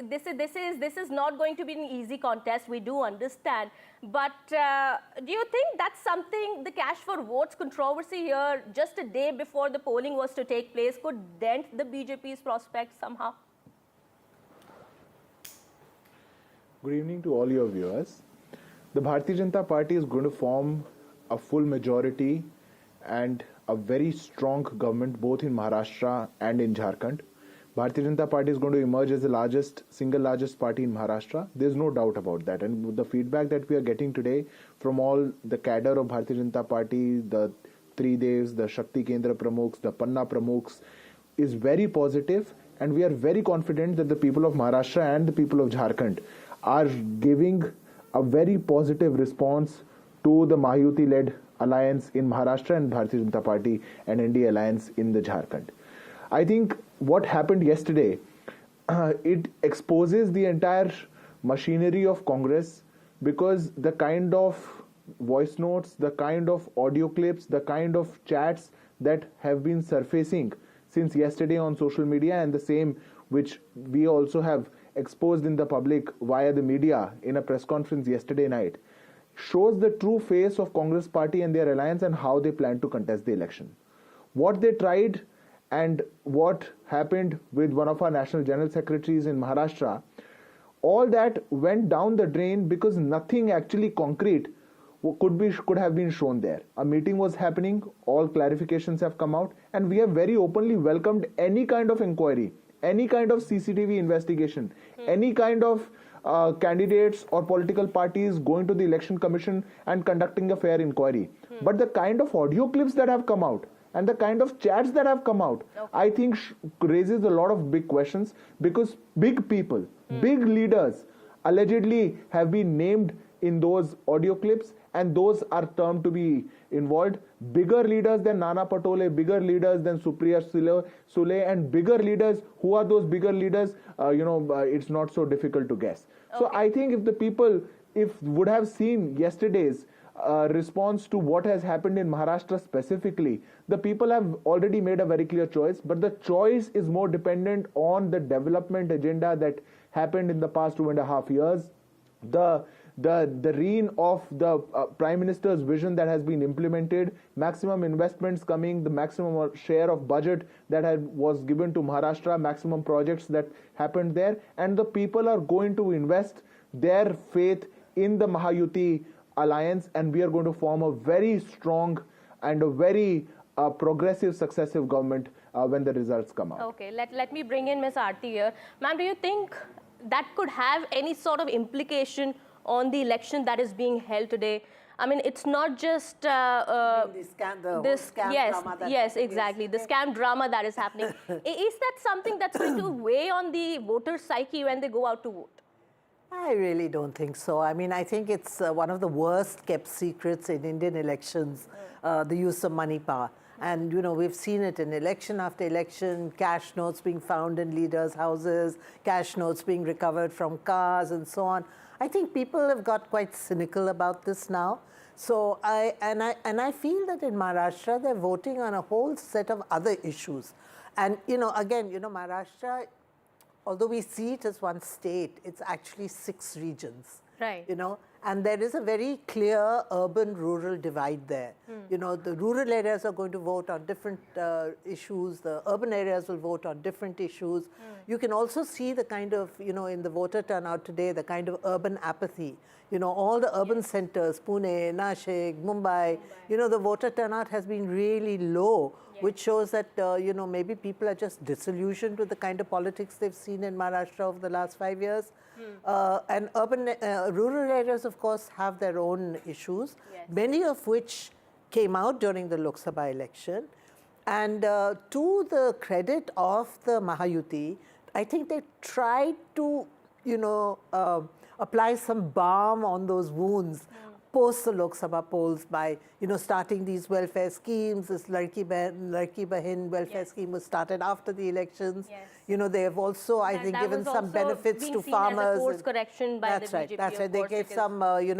This is not going to be an easy contest, we do understand. But do you think that's something, the cash for votes controversy here, just a day before the polling was to take place, could dent the BJP's prospects somehow? Good evening to all your viewers. The Bharatiya Janata Party is going to form a full majority and a very strong government both in Maharashtra and in Jharkhand. Bharatiya Janata Party is going to emerge as the single largest party in Maharashtra. There's no doubt about that. And the feedback that we are getting today from all the cadre of Bharatiya Janata Party, the Tridevs, the Shakti Kendra Pramukhs, the Panna Pramukhs, is very positive. And we are very confident that the people of Maharashtra and the people of Jharkhand are giving a very positive response to the Mahayuti-led alliance in Maharashtra and Bharatiya Janata Party and NDA alliance in the Jharkhand. I think what happened yesterday, it exposes the entire machinery of Congress, because the kind of voice notes, the kind of audio clips, the kind of chats that have been surfacing since yesterday on social media, and the same which we also have exposed in the public via the media in a press conference yesterday night, shows the true face of Congress party and their alliance and how they plan to contest the election. What they tried and what happened with one of our national general secretaries in Maharashtra all that went down the drain because nothing actually concrete could have been shown there. A meeting was happening, all clarifications have come out, and we have very openly welcomed any kind of inquiry, any kind of CCTV investigation, any kind of candidates or political parties going to the election commission and conducting a fair inquiry. But the kind of audio clips that have come out and the kind of chats that have come out, I think raises a lot of big questions, because big people, big leaders allegedly have been named in those audio clips, and those are termed to be involved. Bigger leaders than Nana Patole, bigger leaders than Supriya Sule, and bigger leaders. Who are those bigger leaders? It's not so difficult to guess. So I think if the people would have seen yesterday's response to what has happened in Maharashtra specifically, the people have already made a very clear choice, but the choice is more dependent on the development agenda that happened in the past 2.5 years. The reign of the Prime Minister's vision that has been implemented, maximum investments coming, the maximum share of budget that was given to Maharashtra, maximum projects that happened there, and the people are going to invest their faith in the Mahayuti alliance, and we are going to form a very strong and a very progressive successive government when the results come out. Okay, let me bring in Ms. Aarti here. Ma'am, do you think that could have any sort of implication on the election that is being held today? I mean, it's not just drama yes, exactly, the scam drama that is happening. Is that something that's going to weigh on the voter psyche when they go out to vote? I really don't think so. I mean, I think it's one of the worst kept secrets in Indian elections, the use of money power. And, we've seen it in election after election, cash notes being found in leaders' houses, cash notes being recovered from cars and so on. I think people have got quite cynical about this now. So I feel that in Maharashtra, they're voting on a whole set of other issues. And, again, Maharashtra, although we see it as one state, it's actually 6 regions. Right. And there is a very clear urban-rural divide there. The rural areas are going to vote on different issues. The urban areas will vote on different issues. You can also see the kind of, in the voter turnout today, the kind of urban apathy. All the urban centers, Pune, Nashik, Mumbai, the voter turnout has been really low, which shows that, maybe people are just disillusioned with the kind of politics they've seen in Maharashtra over the last 5 years. And rural areas, of course, have their own issues, many of which came out during the Lok Sabha election. And to the credit of the Mahayuti, I think they tried to, apply some balm on those wounds post the Lok Sabha polls by, starting these welfare schemes. This Ladki Bahin welfare scheme was started after the elections. They have also, I think, given some benefits to farmers. As a course correction by the BJP, that's right. They gave some,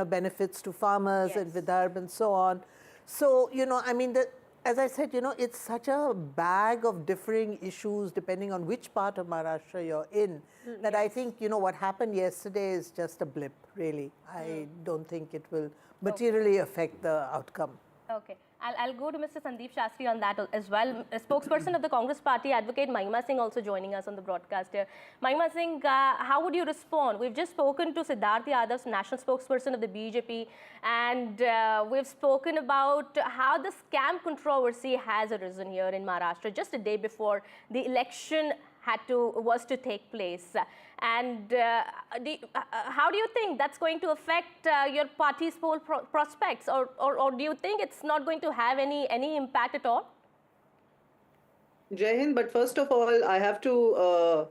benefits to farmers in Vidarbha and so on. So, I mean, as I said, it's such a bag of differing issues depending on which part of Maharashtra you're in, that I think, what happened yesterday is just a blip, really. I don't think it will materially affect the outcome. Okay. I'll go to Mr. Sandeep Shastri on that as well. A spokesperson of the Congress party, Advocate Mahima Singh, also joining us on the broadcast here. Mahima Singh, how would you respond? We've just spoken to Siddharth Yadav, national spokesperson of the BJP, and we've spoken about how the scam controversy has arisen here in Maharashtra just a day before the election was to take place. And how do you think that's going to affect your party's poll prospects, or do you think it's not going to have any impact at all? Jai Hind, but first of all, I have to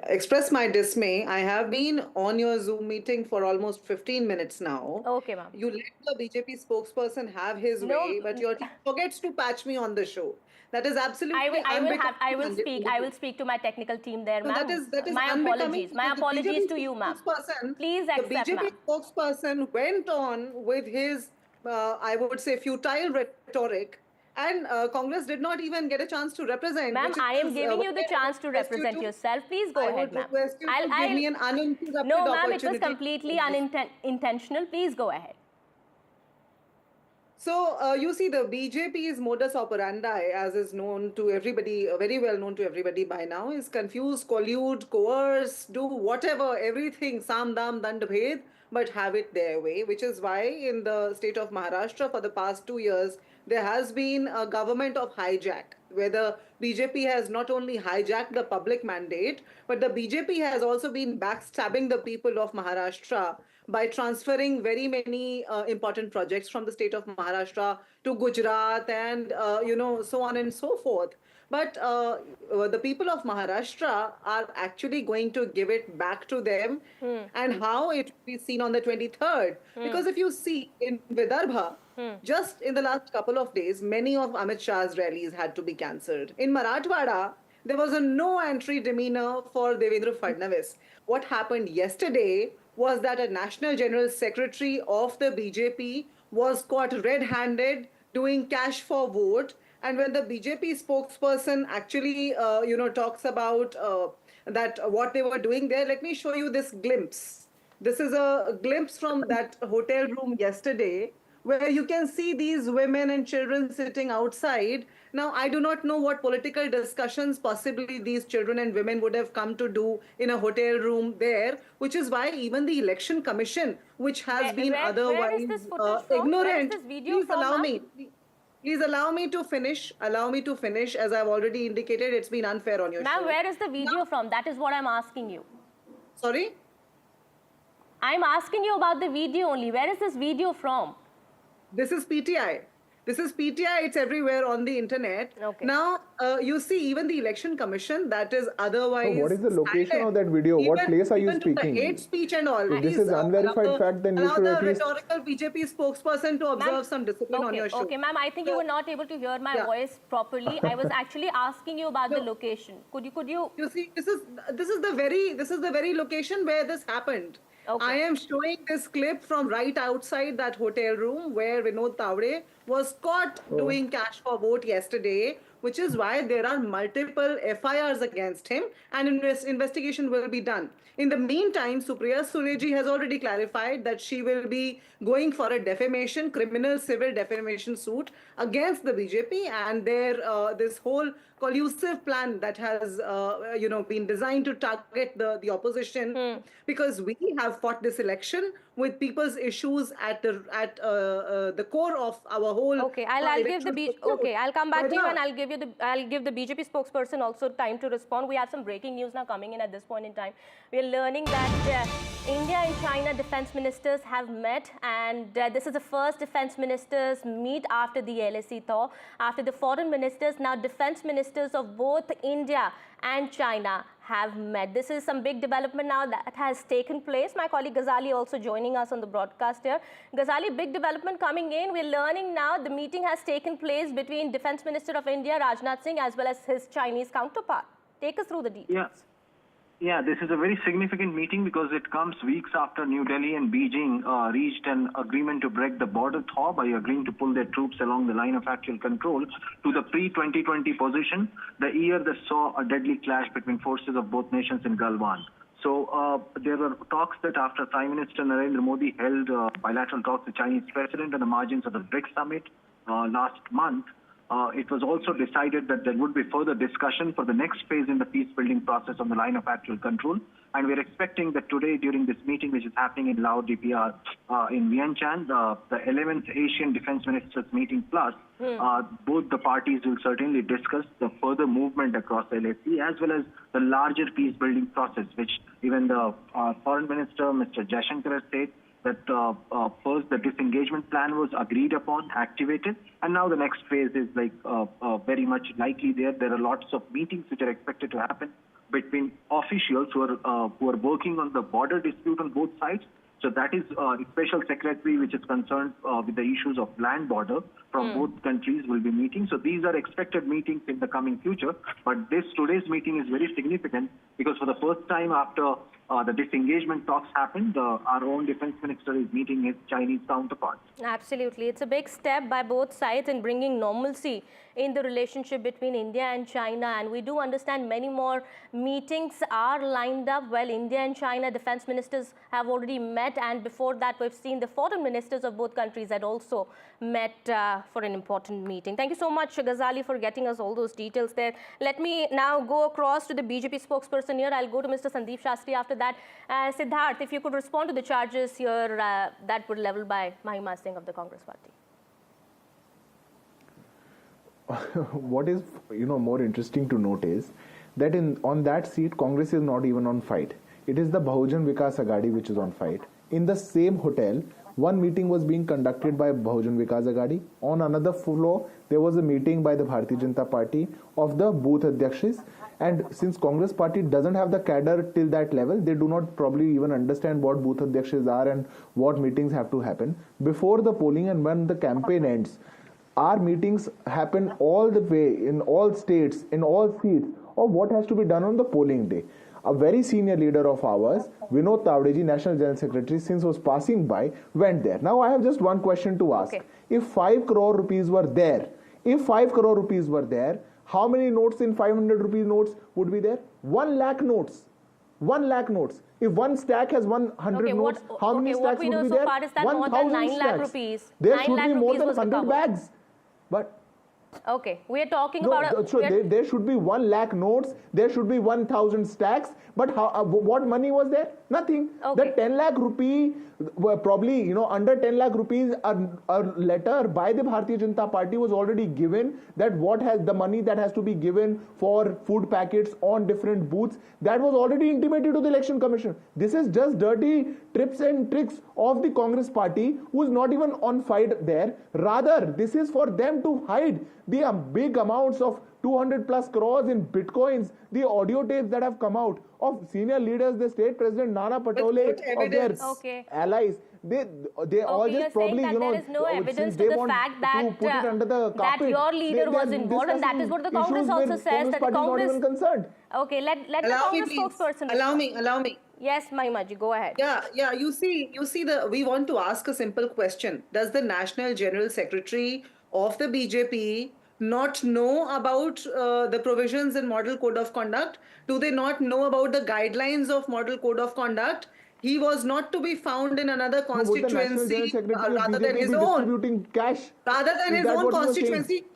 express my dismay. I have been on your Zoom meeting for almost 15 minutes now. Okay, ma'am. You let the BJP spokesperson have his way, but your team forgets to patch me on the show. That is absolutely I will speak to my technical team there, ma'am. That is my apologies. My apologies to you, ma'am. Please accept, the BJP spokesperson went on with his, I would say, futile rhetoric, and Congress did not even get a chance to represent. Ma'am, I am giving you the chance to represent yourself. Please go ahead, ma'am. Give me an uninterrupted opportunity. No, ma'am, it was completely unintentional. Please go ahead. So you see, the BJP's modus operandi, as is known to everybody, very well known to everybody by now, is confuse, collude, coerce, do whatever, everything, sam, dam, dand, bhed, but have it their way. Which is why in the state of Maharashtra for the past 2 years, there has been a government of hijack, where the BJP has not only hijacked the public mandate, but the BJP has also been backstabbing the people of Maharashtra by transferring very many important projects from the state of Maharashtra to Gujarat and so on and so forth. But the people of Maharashtra are actually going to give it back to them, and how it will be seen on the 23rd. Because if you see in Vidarbha, just in the last couple of days, many of Amit Shah's rallies had to be cancelled. In Marathwada, there was a no entry demeanor for Devendra Fadnavis. What happened yesterday was that a national general secretary of the BJP was caught red-handed doing cash for vote. And when the BJP spokesperson actually, talks about that what they were doing there, let me show you this glimpse. This is a glimpse from that hotel room yesterday, where you can see these women and children sitting outside. Now, I do not know what political discussions possibly these children and women would have come to do in a hotel room there, which is why even the Election Commission, which has been otherwise where is this footage from? ignorant. Where is this video Please from, allow ma'am? me. Please allow me to finish. Allow me to finish. As I've already indicated, it's been unfair on your show. Ma'am, where is the video from? That is what I'm asking you. Sorry? I'm asking you about the video only. Where is this video from? This is PTI. This is PTI. It's everywhere on the internet. Okay. Now, you see, even the Election Commission, that is otherwise. So what is the location silent. of that video? What Even- place are you even to speaking? The hate speech and all. If this Please, is unverified allow fact, then you allow should the at least. rhetorical BJP spokesperson to observe some discipline on your show. Okay, ma'am, I think you were not able to hear my voice properly. I was actually asking you about the location. Could you? You see, this is the very location where this happened. Okay. I am showing this clip from right outside that hotel room where Vinod Tawde was caught doing cash for vote yesterday, which is why there are multiple FIRs against him, and investigation will be done. In the meantime, Supriya Suleji has already clarified that she will be going for a defamation, criminal civil defamation suit against the BJP and their this whole collusive plan that has been designed to target the opposition, because we have fought this election with people's issues at the core of our whole. Okay, I'll give the I'll come back to you, and Whether- I'll give the BJP spokesperson also time to respond. We have some breaking news now coming in at this point in time. We are learning that India and China defense ministers have met, and this is the first defense ministers meet after the LSE thaw. After the foreign ministers, now defense ministers of both India and China have met. This is some big development now that has taken place. My colleague Ghazali also joining us on the broadcast here. Ghazali, big development coming in. We're learning now the meeting has taken place between Defense Minister of India, Rajnath Singh, as well as his Chinese counterpart. Take us through the details. Yeah, this is a very significant meeting because it comes weeks after New Delhi and Beijing reached an agreement to break the border thaw by agreeing to pull their troops along the line of actual control to the pre-2020 position, the year that saw a deadly clash between forces of both nations in Galwan. So there were talks that after Prime Minister Narendra Modi held bilateral talks with Chinese President on the margins of the BRICS summit last month, it was also decided that there would be further discussion for the next phase in the peace-building process on the line of actual control. And we're expecting that today, during this meeting, which is happening in Lao DPR in Vientiane, the 11th Asian Defense Ministers meeting plus, both the parties will certainly discuss the further movement across LAC as well as the larger peace-building process, which even the Foreign Minister, Mr. Jaishankar, has said that first the disengagement plan was agreed upon, activated, and now the next phase is very much likely there. There are lots of meetings which are expected to happen between officials who are working on the border dispute on both sides. So that is a special secretary which is concerned with the issues of land border. from both countries will be meeting. So these are expected meetings in the coming future. But today's meeting is very significant because for the first time after the disengagement talks happened, our own defense minister is meeting his Chinese counterparts. Absolutely. It's a big step by both sides in bringing normalcy in the relationship between India and China. And we do understand many more meetings are lined up. Well, India and China defense ministers have already met. And before that, we've seen the foreign ministers of both countries had also met for an important meeting. Thank you so much, Ghazali, for getting us all those details there. Let me now go across to the BJP spokesperson here. I'll go to Mr. Sandeep Shastri after that. Siddharth, if you could respond to the charges here that were leveled by Mahima Singh of the Congress party. What is more interesting to note is that on that seat, Congress is not even on fight. It is the Bahujan Vikas Aghadi which is on fight. In the same hotel, one meeting was being conducted by Bahujan Vikas Aghadi. On another floor, there was a meeting by the Bharatiya Janata Party of the booth adhyakshis. And since Congress party doesn't have the cadre till that level, they do not probably even understand what booth adhyakshis are and what meetings have to happen. Before the polling and when the campaign ends, our meetings happen all the way in all states, in all seats of what has to be done on the polling day. A very senior leader of ours, Vinod Tawdeji, National General Secretary, since was passing by, went there. Now I have just one question to ask. Okay. If 5 crore rupees were there, how many notes in 500 rupees notes would be there? 1 lakh notes. 1 lakh notes. If one stack has 100 notes, how many stacks would be there? 1,000 stacks. There should be more than 100 bags. But okay, we are talking about... there should be 1 lakh notes, there should be 1,000 stacks, but what money was there? Nothing. Okay. The 10 lakh rupee, probably, under 10 lakh rupees, a letter by the Bharatiya Janata Party was already given that the money that has to be given for food packets on different booths, that was already intimated to the Election Commission. This is just dirty tips and tricks of the Congress party who is not even on fight there. Rather, this is for them to hide the big amounts of 200 plus crores in bitcoins, the audio tapes that have come out of senior leaders, the state president Nana Patole, of their allies. They all just probably, there is no evidence to the fact that your leader was involved, and that is what the Congress also says, that the Congress... Not even concerned. Okay, let the Congress spokesperson... Allow me. Yes, Mahimaji, go ahead. Yeah. You see, we want to ask a simple question. Does the National General Secretary of the BJP not know about the provisions in Model Code of Conduct? Do they not know about the guidelines of Model Code of Conduct? He was not to be found in another constituency rather than his own. Distributing cash. Rather than his own constituency.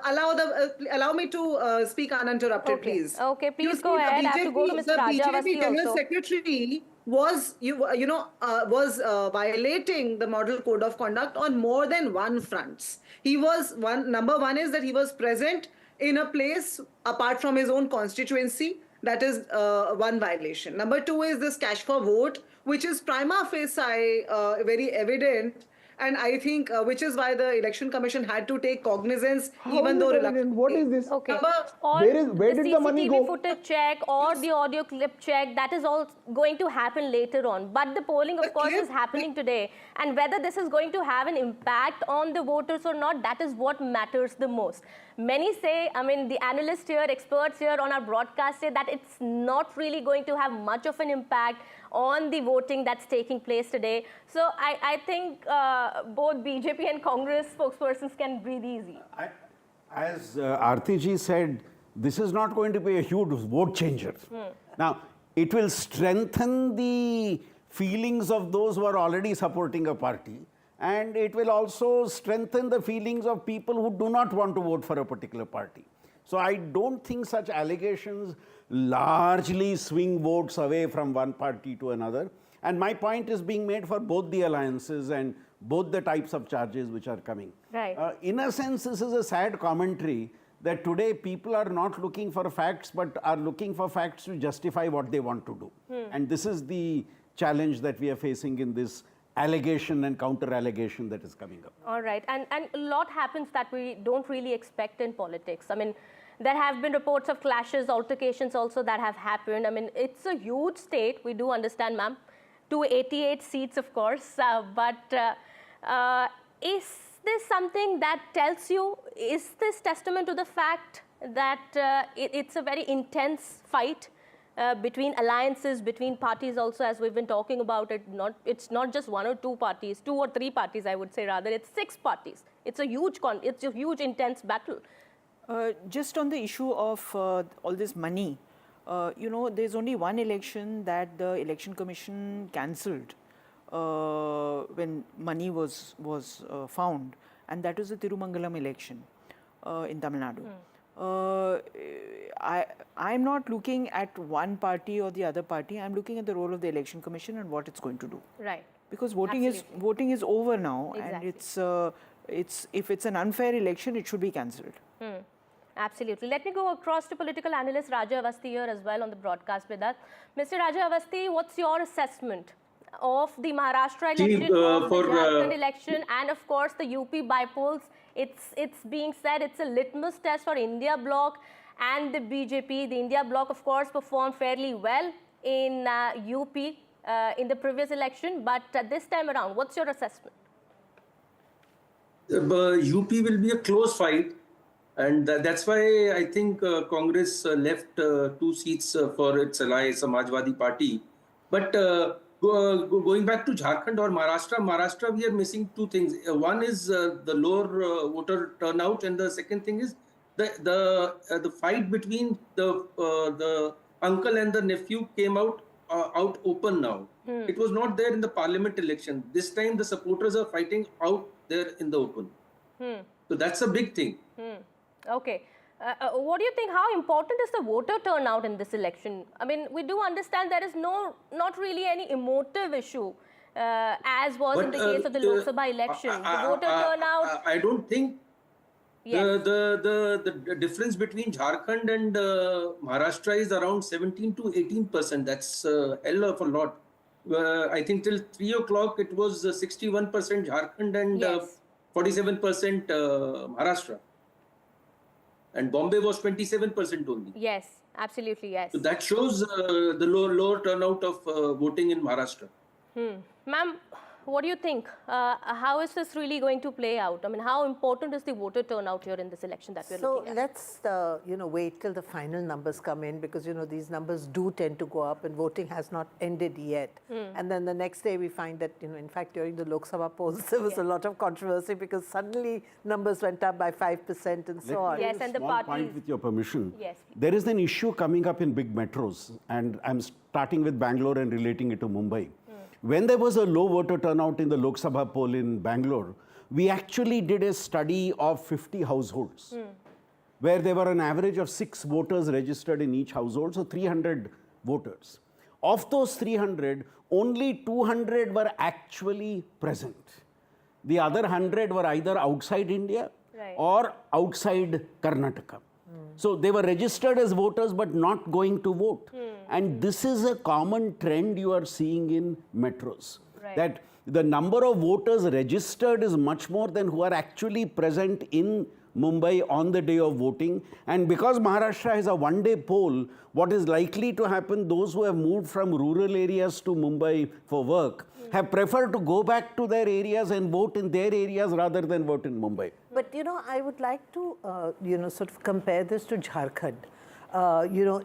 Allow me to speak uninterrupted, please. Okay, please go ahead. I have to go to Mr. Raja The BJP General Secretary was violating the Model Code of Conduct on more than one fronts. Number one is that he was present in a place apart from his own constituency. That is one violation. Number two is this cash for vote, which is prima facie very evident. And I think which is why the Election Commission had to take cognizance, even though reluctant. What is this? Okay. Where did the money go? CCTV footage check or the audio clip check, that is all going to happen later on. But the polling, of course, is happening today. And whether this is going to have an impact on the voters or not, that is what matters the most. Many say, the analysts here, experts here on our broadcast say that it's not really going to have much of an impact on the voting that's taking place today. So I think both BJP and Congress spokespersons can breathe easy. As Aarti ji said, this is not going to be a huge vote changer. Now, it will strengthen the feelings of those who are already supporting a party, and it will also strengthen the feelings of people who do not want to vote for a particular party. So I don't think such allegations largely swing votes away from one party to another. And my point is being made for both the alliances and both the types of charges which are coming. Right. In a sense, this is a sad commentary that today people are not looking for facts, but are looking for facts to justify what they want to do. And this is the challenge that we are facing in this allegation and counter-allegation that is coming up. All right. And a lot happens that we don't really expect in politics. There have been reports of clashes, altercations also that have happened. It's a huge state. We do understand, ma'am. 288 seats, of course. But is this something that tells you, is this testament to the fact that it's a very intense fight between alliances, between parties also, as we've been talking about it? It's not just one or two parties, 2 or 3 parties, I would say rather. It's 6 parties. It's a huge intense battle. Just on the issue of all this money, there's only one election that the Election Commission cancelled when money was found, and that was the Tirumangalam election in Tamil Nadu. I'm not looking at one party or the other party. I'm looking at the role of the Election Commission and what it's going to do. Right. Because voting is over now, Exactly. and if it's an unfair election, it should be cancelled. Absolutely. Let me go across to political analyst Raja Avasthi here as well on the broadcast with us. Mr. Raja Avasthi, what's your assessment of the Maharashtra election, of the Jharkhand election, and of course the UP bypolls? It's being said it's a litmus test for India bloc and the BJP. The India bloc, of course, performed fairly well in UP in the previous election, but this time around, what's your assessment? UP will be a close fight, and that's why I think Congress left 2 seats for its ally Samajwadi Party. But going back to Jharkhand or Maharashtra, we are missing 2 things. One is the lower voter turnout, and the second thing is the fight between the uncle and the nephew came out open now. It was not there in the parliament election. This time the supporters are fighting out there in the open. So that's a big thing. Okay. What do you think? How important is the voter turnout in this election? I mean, we do understand there is not really any emotive issue as was in the case of the Lok Sabha election. The voter turnout. I don't think the difference between Jharkhand and Maharashtra is around 17 to 18%. That's a hell of a lot. I think till 3 o'clock it was 61% Jharkhand and 47% Maharashtra. And Bombay was 27% only. Yes, absolutely, yes. So that shows the lower turnout of voting in Maharashtra. Ma'am, what do you think? How is this really going to play out? I mean, how important is the voter turnout here in this election that we're looking at? So let's wait till the final numbers come in, because these numbers do tend to go up, and voting has not ended yet. And then the next day we find that in fact during the Lok Sabha polls there was a lot of controversy, because suddenly numbers went up by 5% and so on. Yes, and the parties. Point with your permission. Yes. There is an issue coming up in big metros, and I'm starting with Bangalore and relating it to Mumbai. When there was a low voter turnout in the Lok Sabha poll in Bangalore, we actually did a study of 50 households, where there were an average of 6 voters registered in each household, so 300 voters. Of those 300, only 200 were actually present. The other 100 were either outside India or outside Karnataka. So they were registered as voters but not going to vote. And this is a common trend you are seeing in metros. That the number of voters registered is much more than who are actually present in Mumbai on the day of voting. And because Maharashtra has a one-day poll, what is likely to happen, those who have moved from rural areas to Mumbai for work have preferred to go back to their areas and vote in their areas rather than vote in Mumbai. But I would like to sort of compare this to Jharkhand.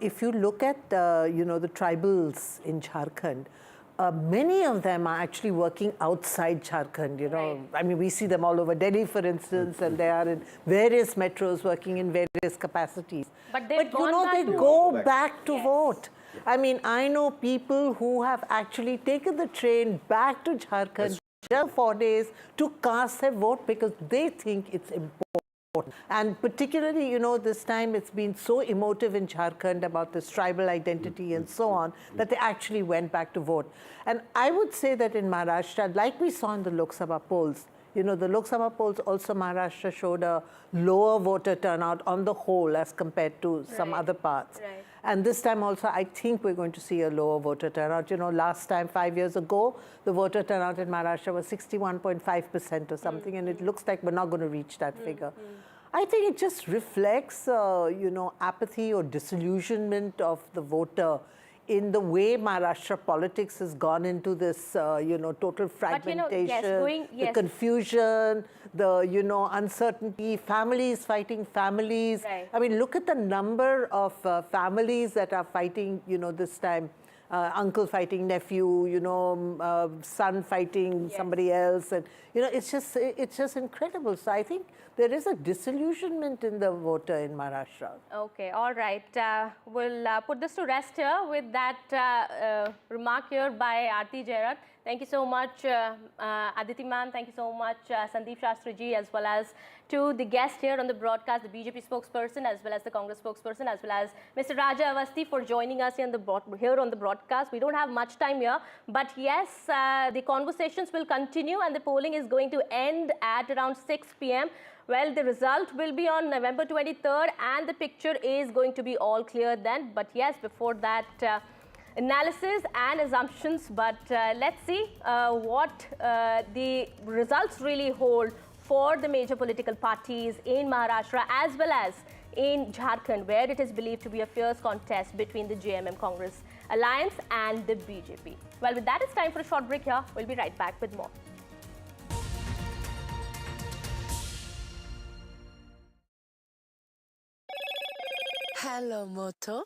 If you look at the tribals in Jharkhand, many of them are actually working outside Jharkhand. I mean, we see them all over Delhi, for instance, and they are in various metros working in various capacities. But they go back to vote. I mean, I know people who have actually taken the train back to Jharkhand just 4 days to cast their vote because they think it's important. And particularly, this time it's been so emotive in Jharkhand about this tribal identity and so on, that they actually went back to vote. And I would say that in Maharashtra, like we saw in the Lok Sabha polls, the Lok Sabha polls also, Maharashtra showed a lower voter turnout on the whole as compared to some other parts. And this time also, I think we're going to see a lower voter turnout. Last time, 5 years ago, the voter turnout in Maharashtra was 61.5% or something, and it looks like we're not going to reach that figure. I think it just reflects, apathy or disillusionment of the voter in the way Maharashtra politics has gone into this, total fragmentation, the confusion, the, uncertainty, families fighting families. Right. I mean, look at the number of families that are fighting, this time. Uncle fighting nephew, son fighting somebody else, and it's just incredible. So I think there is a disillusionment in the voter in Maharashtra. Okay, all right. We'll put this to rest here with that remark here by Aarti Jairaj. Thank you so much, Aditi ma'am. Thank you so much, Sandeep Shastri ji, as well as to the guest here on the broadcast, the BJP spokesperson, as well as the Congress spokesperson, as well as Mr. Raja Avasthi for joining us here on the broadcast. We don't have much time here, but yes, the conversations will continue and the polling is going to end at around 6 p.m. Well, the result will be on November 23rd and the picture is going to be all clear then. But yes, before that, analysis and assumptions, but let's see what the results really hold for the major political parties in Maharashtra as well as in Jharkhand, where it is believed to be a fierce contest between the JMM Congress Alliance and the BJP. Well, with that, it's time for a short break here. We'll be right back with more. Hello, Moto.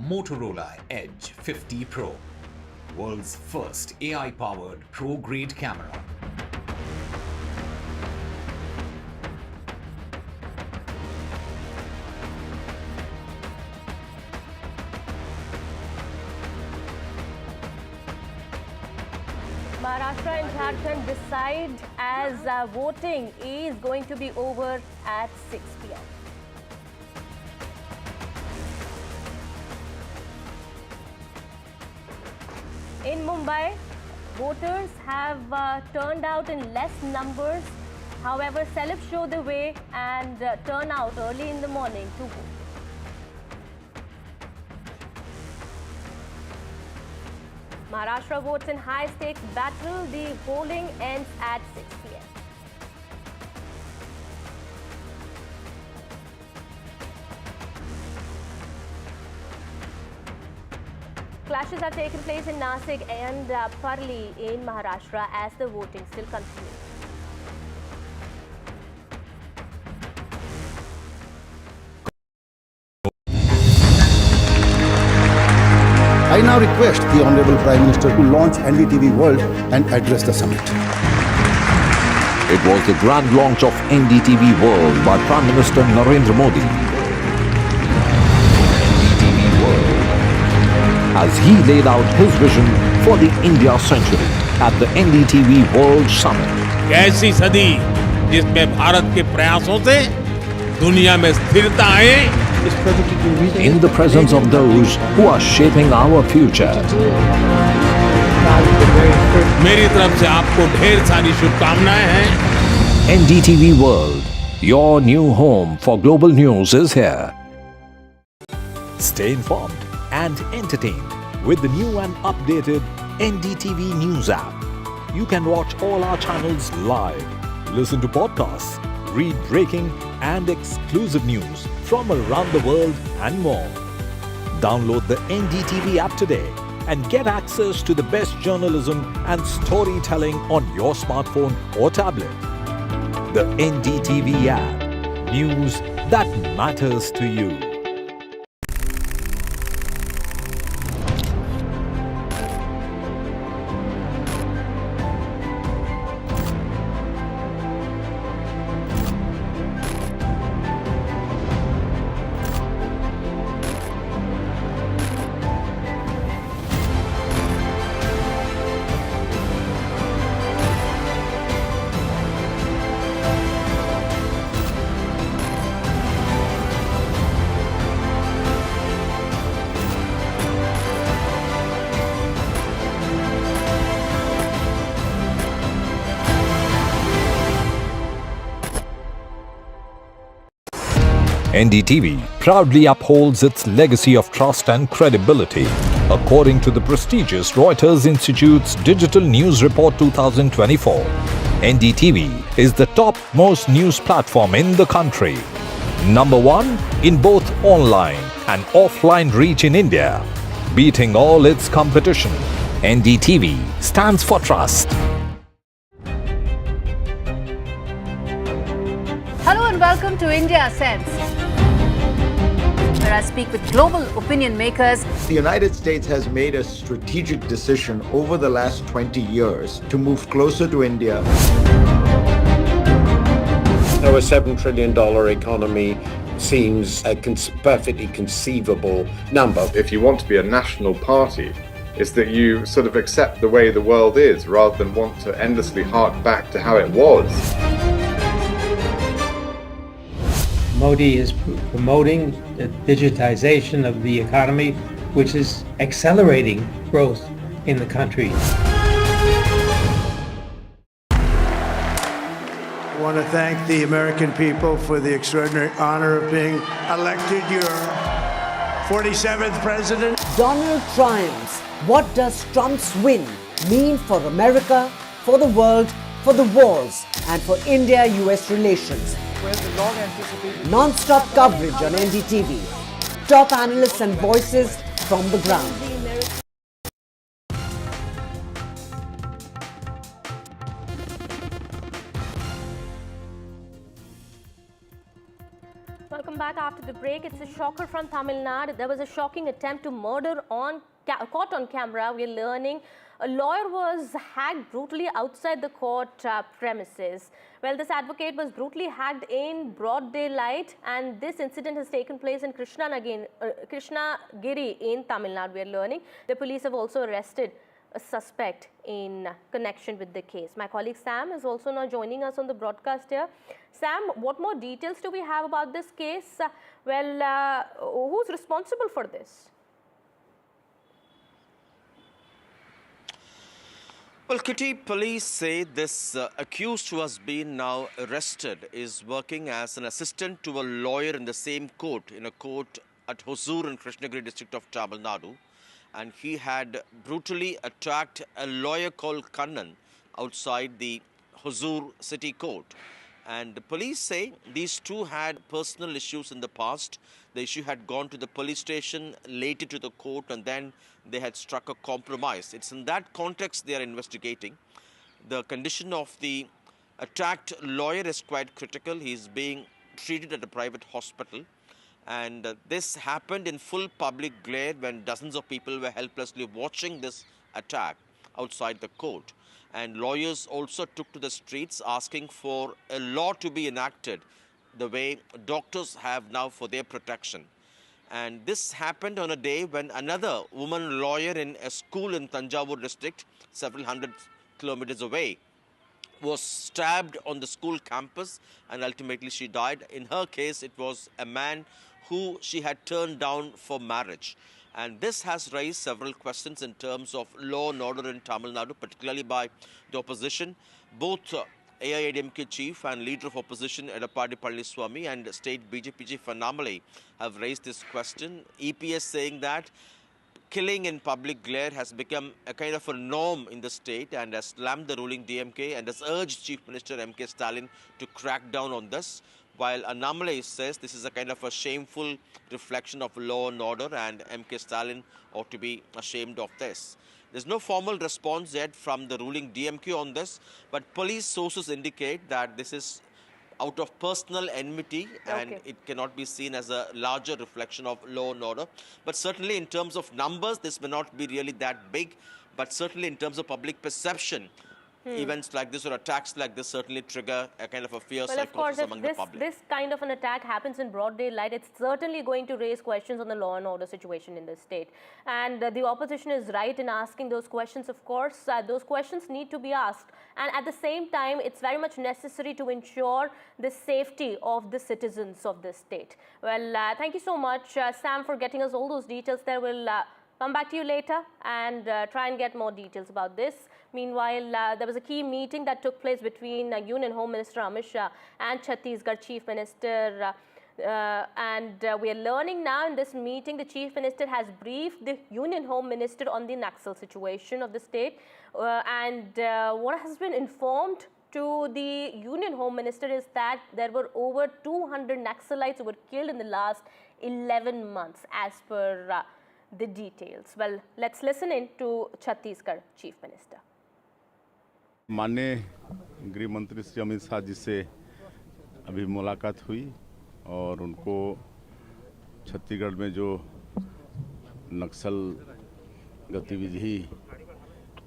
Motorola Edge 50 Pro, world's first AI-powered pro-grade camera. Maharashtra and Jharkhand decide as voting is going to be over at 6 p.m. In Mumbai, voters have turned out in less numbers. However, celebs show the way and turn out early in the morning to vote. Maharashtra votes in high-stakes battle. The polling ends at 6 p.m. Clashes have taken place in Nasik and Parli in Maharashtra as the voting still continues. I now request the Honorable Prime Minister to launch NDTV World and address the summit. It was the grand launch of NDTV World by Prime Minister Narendra Modi. NDTV World, as he laid out his vision for the India century at the NDTV World Summit. ऐसी सदी जिसमें भारत के प्रयासों से दुनिया में स्थिरता आए, in the presence of those who are shaping our future. मेरी तरफ से आपको ढेर सारी शुभकामनाएं हैं। NDTV World, your new home for global news is here. Stay informed and entertained with the new and updated NDTV News app. You can watch all our channels live, listen to podcasts, read breaking and exclusive news from around the world and more. Download the NDTV app today and get access to the best journalism and storytelling on your smartphone or tablet. The NDTV app. News that matters to you. NDTV proudly upholds its legacy of trust and credibility. According to the prestigious Reuters Institute's Digital News Report 2024, NDTV is the top-most news platform in the country. Number 1 in both online and offline reach in India, beating all its competition. NDTV stands for trust. Hello and welcome to India Sense, where I speak with global opinion makers. The United States has made a strategic decision over the last 20 years to move closer to India. Our $7 trillion economy seems a perfectly conceivable number. If you want to be a national party, it's that you sort of accept the way the world is rather than want to endlessly hark back to how it was. Modi is promoting the digitization of the economy, which is accelerating growth in the country. I want to thank the American people for the extraordinary honor of being elected your 47th president. Donald triumphs. What does Trump's win mean for America, for the world, for the wars, and for India-US relations? Non-stop coverage on NDTV. Top analysts and voices from the ground. Welcome back after the break. It's a shocker from Tamil Nadu. There was a shocking attempt to murder caught on camera. We're learning a lawyer was hacked brutally outside the court premises. Well, this advocate was brutally hacked in broad daylight, and this incident has taken place in Krishnagiri in Tamil Nadu. We're learning the police have also arrested a suspect in connection with the case. My colleague Sam is also now joining us on the broadcast here. Sam, what more details do we have about this case? Who's responsible for this? Well, Kitty, police say this accused who has been now arrested is working as an assistant to a lawyer in the same court, in a court at Hosur in Krishnagiri district of Tamil Nadu. And he had brutally attacked a lawyer called Kannan outside the Hosur city court. And the police say these two had personal issues in the past. The issue had gone to the police station, later to the court, and then they had struck a compromise. It's in that context they are investigating. The condition of the attacked lawyer is quite critical. He's being treated at a private hospital. And this happened in full public glare when dozens of people were helplessly watching this attack outside the court. And lawyers also took to the streets asking for a law to be enacted the way doctors have now for their protection. And this happened on a day when another woman lawyer in a school in Tanjavur district, several hundred kilometers away, was stabbed on the school campus and ultimately she died. In her case, it was a man who she had turned down for marriage. And this has raised several questions in terms of law and order in Tamil Nadu, particularly by the opposition. Both AIADMK chief and leader of opposition Edappadi Palaniswamy and state BJP chief Annamalai have raised this question. EPS saying that killing in public glare has become a kind of a norm in the state and has slammed the ruling DMK and has urged Chief Minister M.K. Stalin to crack down on this. While Annamalai says this is a kind of a shameful reflection of law and order and M.K. Stalin ought to be ashamed of this. There's no formal response yet from the ruling DMK on this, but police sources indicate that this is out of personal enmity and it cannot be seen as a larger reflection of law and order. But certainly in terms of numbers, this may not be really that big, but certainly in terms of public perception, events like this or attacks like this certainly trigger a kind of a fear psychosis among the public. This kind of an attack happens in broad daylight, it's certainly going to raise questions on the law and order situation in the state. And the opposition is right in asking those questions, of course. Those questions need to be asked. And at the same time, it's very much necessary to ensure the safety of the citizens of this state. Well, thank you so much, Sam, for getting us all those details there. We'll come back to you later and try and get more details about this. Meanwhile, there was a key meeting that took place between Union Home Minister Amit Shah and Chhattisgarh Chief Minister. We are learning now in this meeting, the Chief Minister has briefed the Union Home Minister on the Naxal situation of the state. What has been informed to the Union Home Minister is that there were over 200 Naxalites who were killed in the last 11 months as per the details. Well, let's listen in to Chhattisgarh Chief Minister. माननीय गृह मंत्री श्री अमित शाह जी से अभी मुलाकात हुई और उनको छत्तीसगढ़ में जो नक्सल गतिविधि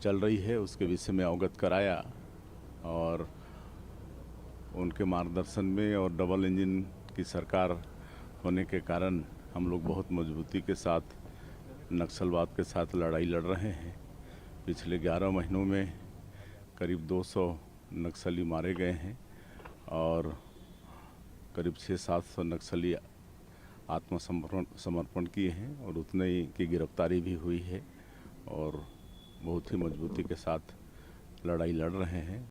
चल रही है उसके विषय में अवगत कराया और उनके मार्गदर्शन में और डबल इंजन की सरकार होने के कारण हम लोग बहुत मजबूती के साथ नक्सलवाद के साथ लड़ाई लड़ रहे हैं। पिछले 11 महीनों में करीब 200 नक्सली मारे गए हैं और करीब 600-700 नक्सली आत्मसमर्पण किए हैं और उतने ही की गिरफ्तारी भी हुई है और बहुत ही मजबूती के साथ लड़ाई लड़ रहे हैं।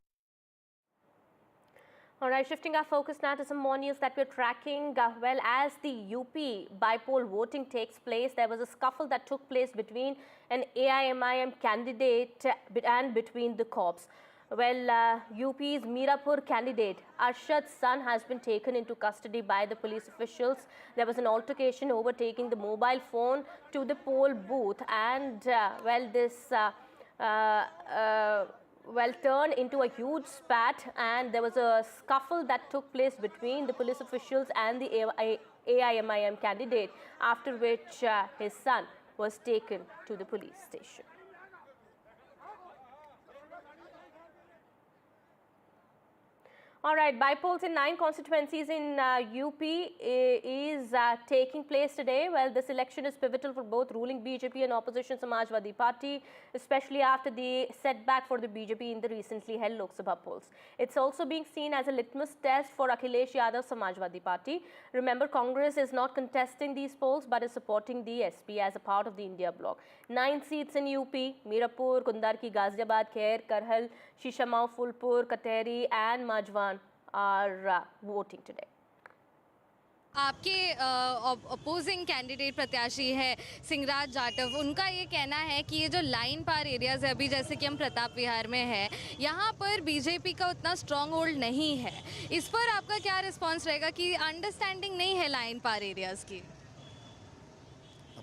All right, shifting our focus now to some more news that we're tracking. Well, as the UP by-poll voting takes place, there was a scuffle that took place between an AIMIM candidate and between the corps. Well, UP's Mirapur candidate Arshad's son has been taken into custody by the police officials. There was an altercation over taking the mobile phone to the poll booth, and turned into a huge spat, and there was a scuffle that took place between the police officials and the AIMIM candidate, after which his son was taken to the police station. All right, by-polls in 9 constituencies in UP is taking place today. Well, this election is pivotal for both ruling BJP and opposition Samajwadi Party, especially after the setback for the BJP in the recently held Lok Sabha polls. It's also being seen as a litmus test for Akhilesh Yadav Samajwadi Party. Remember, Congress is not contesting these polls but is supporting the SP as a part of the India bloc. 9 seats in UP, Mirapur, Kundarki, Ghaziabad, Khair, Karhal, Shishamau, Fulpur, Kateri and Majwan are voting today. आपके opposing candidate प्रत्याशी है सिंगराज जाटव, उनका ये कहना है कि ये जो लाइन पार एरियाज़ है, अभी जैसे कि हम प्रताप विहार में है, यहाँ पर बीजेपी का उतना स्ट्रॉन्ग होल्ड नहीं है। इस पर आपका क्या रिस्पांस रहेगा कि अंडरस्टैंडिंग नहीं है लाइन पार एरियाज़ की?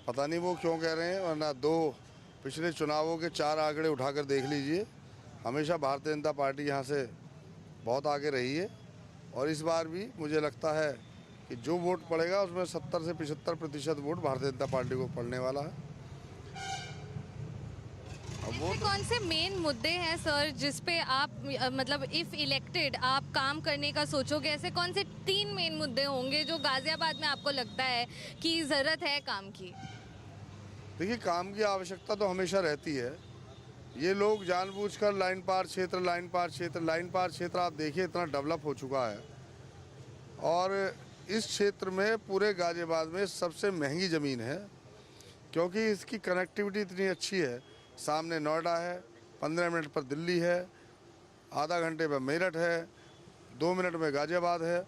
पता नहीं वो क्यों कह रहे हैं, वरना 2 पिछले चुनावों के 4 आंकड़े उठाकर देख लीजिए। हमेशा भारतीय जनता पार्टी यहाँ से बहुत आगे रही है और इस बार भी मुझे लगता है कि जो वोट पड़ेगा उसमें 70 से 75% वोट भारतीय जनता पार्टी को पड़ने वाला है। अब वो कौन से मेन मुद्दे हैं सर जिस पे आप मतलब इफ इलेक्टेड आप काम करने का सोचोगे? ऐसे कौन से 3 मेन मुद्दे होंगे जो गाजियाबाद में आपको लगता है कि ज़रूरत है काम की? देखिए, काम की आवश्यकता तो हमेशा रहती है। ये लोग जानबूझकर लाइन पार क्षेत्र आप देखिए इतना डेवलप हो चुका है और इस क्षेत्र में पूरे गाजियाबाद में सबसे महंगी ज़मीन है क्योंकि इसकी कनेक्टिविटी इतनी अच्छी है। सामने नोएडा है, 15 मिनट पर दिल्ली है, आधा घंटे पर मेरठ है, 2 मिनट में गाजियाबाद है।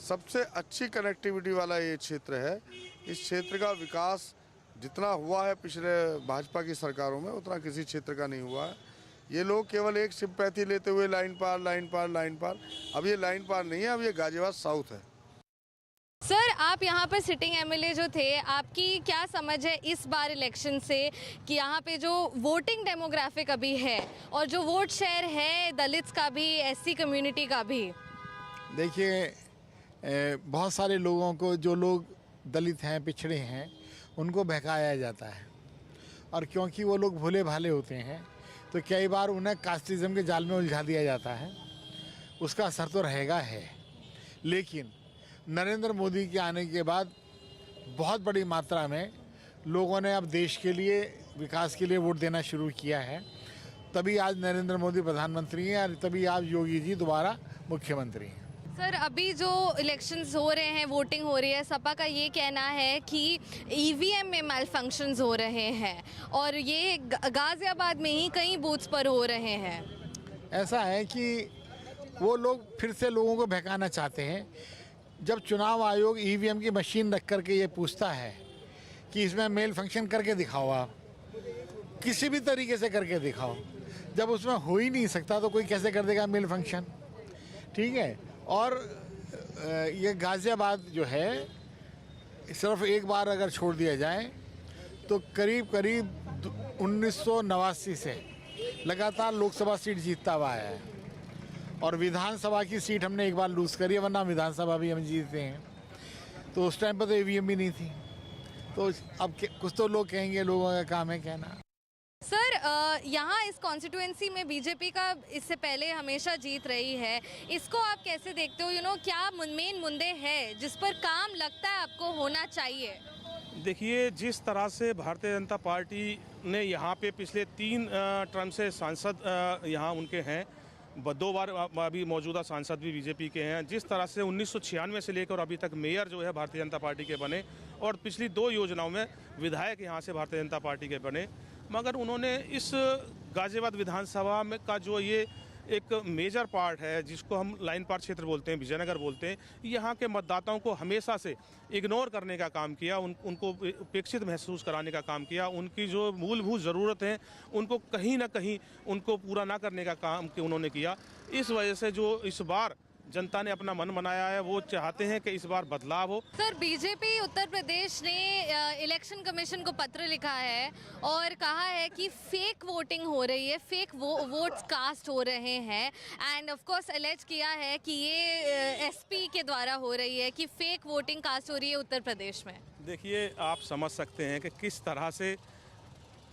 सबसे अच्छी कनेक्टिविटी वाला ये क्षेत्र है। इस क्षेत्र का विकास जितना हुआ है पिछले भाजपा की सरकारों में उतना किसी क्षेत्र का नहीं हुआ है। ये लोग केवल एक सिंपैथी लेते हुए लाइन पार। अब ये लाइन पार नहीं है, अब ये गाजियाबाद साउथ है। सर, आप यहाँ पर सिटिंग एमएलए जो थे, आपकी क्या समझ है इस बार इलेक्शन से कि यहाँ पे जो वोटिंग डेमोग्राफिक अभी है और जो वोट शेयर है दलित्स का भी, एससी कम्युनिटी का भी? देखिए, बहुत सारे लोगों को, जो लोग दलित हैं, पिछड़े हैं, उनको बहकाया जाता है और क्योंकि वो लोग भोले भाले होते हैं तो कई बार उन्हें कास्टिज्म के जाल में उलझा दिया जाता है। उसका असर तो रहेगा है, लेकिन नरेंद्र मोदी के आने के बाद बहुत बड़ी मात्रा में लोगों ने अब देश के लिए, विकास के लिए वोट देना शुरू किया है। तभी आज नरेंद्र मोदी प्रधानमंत्री हैं और तभी आज योगी जी दोबारा मुख्यमंत्री हैं। सर, अभी जो इलेक्शंस हो रहे हैं, वोटिंग हो रही है, सपा का ये कहना है कि ईवीएम में मैल फंक्शंस हो रहे हैं और ये गाजियाबाद में ही कई बूथ्स पर हो रहे हैं। ऐसा है कि वो लोग फिर से लोगों को बहकाना चाहते हैं। जब चुनाव आयोग ईवीएम की मशीन रख करके ये पूछता है कि इसमें मेल फंक्शन करके दिखाओ, आप किसी भी तरीके से करके दिखाओ, जब उसमें हो ही नहीं सकता तो कोई कैसे कर देगा मेल फंक्शन? ठीक है। और ये गाज़ियाबाद जो है सिर्फ एक बार अगर छोड़ दिया जाए तो करीब 1989 से लगातार लोकसभा सीट जीतता हुआ आया है और विधानसभा की सीट हमने एक बार लूज़ करी है, वरना विधानसभा भी हम जीतते हैं। तो उस टाइम पर तो ईवीएम भी नहीं थी। तो अब कुछ तो लोग कहेंगे, लोगों का काम है कहना। सर यहाँ इस कॉन्स्टिट्यूएंसी में बीजेपी का इससे पहले हमेशा जीत रही है, इसको आप कैसे देखते हो? क्या मेन मुद्दे हैं जिस पर काम लगता है आपको होना चाहिए? देखिए, जिस तरह से भारतीय जनता पार्टी ने यहाँ पे पिछले 3 टर्म से सांसद यहाँ उनके हैं, 2 बार अभी मौजूदा सांसद भी बीजेपी के हैं, जिस तरह से 1996 से लेकर अभी तक मेयर जो है भारतीय जनता पार्टी के बने और पिछली 2 योजनाओं में विधायक यहाँ से भारतीय जनता पार्टी के बने, मगर उन्होंने इस गाजियाबाद विधानसभा में का जो ये एक मेजर पार्ट है जिसको हम लाइन पार क्षेत्र बोलते हैं, विजयनगर बोलते हैं, यहाँ के मतदाताओं को हमेशा से इग्नोर करने का काम किया, उनको उपेक्षित महसूस कराने का काम किया, उनकी जो मूलभूत ज़रूरत है उनको कहीं ना कहीं उनको पूरा ना करने का काम उन्होंने किया। इस वजह से जो इस बार जनता ने अपना मन बनाया है, वो चाहते हैं कि इस बार बदलाव हो। सर, बीजेपी उत्तर प्रदेश ने इलेक्शन कमीशन को पत्र लिखा है और कहा है कि फेक वोटिंग हो रही है, फेक वोट्स कास्ट हो रहे हैं एंड ऑफ कोर्स एलेज किया है कि ये एसपी के द्वारा हो रही है, कि फेक वोटिंग कास्ट हो रही है उत्तर प्रदेश में। देखिए, आप समझ सकते हैं कि किस तरह से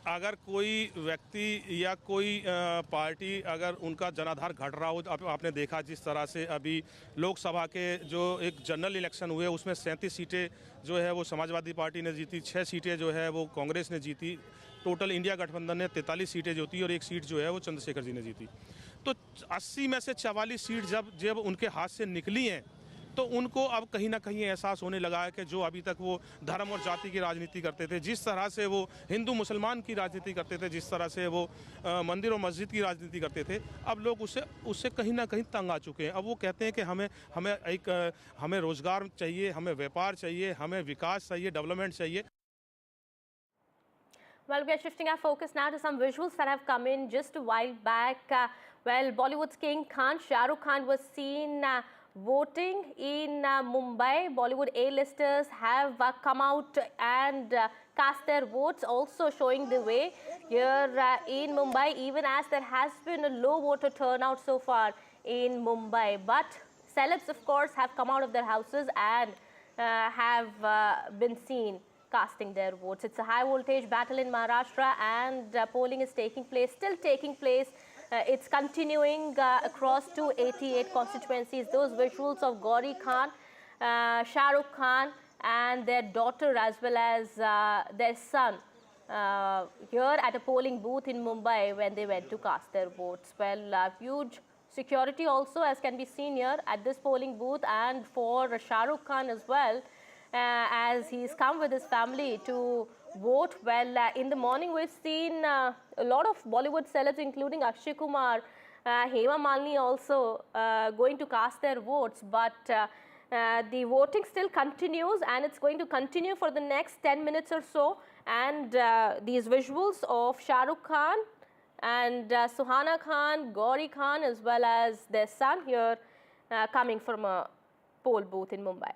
अगर कोई व्यक्ति या कोई पार्टी अगर उनका जनाधार घट रहा हो, तो आपने देखा जिस तरह से अभी लोकसभा के जो एक जनरल इलेक्शन हुए उसमें 37 सीटें जो है वो समाजवादी पार्टी ने जीती, 6 सीटें जो है वो कांग्रेस ने जीती, टोटल इंडिया गठबंधन ने 43 सीटें जीती और 1 सीट जो है वो चंद्रशेखर जी ने जीती। तो 80 में से 44 सीट जब उनके हाथ से निकली हैं तो उनको अब कहीं ना कहीं एहसास होने लगा है कि जो अभी तक वो धर्म और जाति की राजनीति करते थे, जिस तरह से वो हिंदू मुसलमान की राजनीति करते थे, जिस तरह से वो मंदिर और मस्जिद की राजनीति करते थे, अब लोग उससे कहीं ना कहीं तंग आ चुके हैं। अब वो कहते हैं कि हमें रोजगार चाहिए, हमें व्यापार चाहिए, हमें विकास चाहिए, डेवलपमेंट चाहिए। Well, we are shifting our focus now to some visuals that have come in just a while back. Bollywood's King Khan, Shah Rukh Khan was seen voting in Mumbai. Bollywood A-listers have come out and cast their votes, also showing the way here in Mumbai, even as there has been a low voter turnout so far in Mumbai. But celebs, of course, have come out of their houses and have been seen casting their votes. It's a high voltage battle in Maharashtra and polling is taking place, still taking place. It's continuing across 288 constituencies. Those visuals of Gauri Khan, Shah Rukh Khan and their daughter as well as their son here at a polling booth in Mumbai when they went to cast their votes. Well, huge security also, as can be seen here at this polling booth, and for Shah Rukh Khan as well, as he's come with his family to vote. Well, in the morning we've seen a lot of Bollywood celebs, including Akshay Kumar, Hema Malini also going to cast their votes. But the voting still continues and it's going to continue for the next 10 minutes or so. And these visuals of Shah Rukh Khan and Suhana Khan, Gauri Khan as well as their son here coming from a poll booth in Mumbai.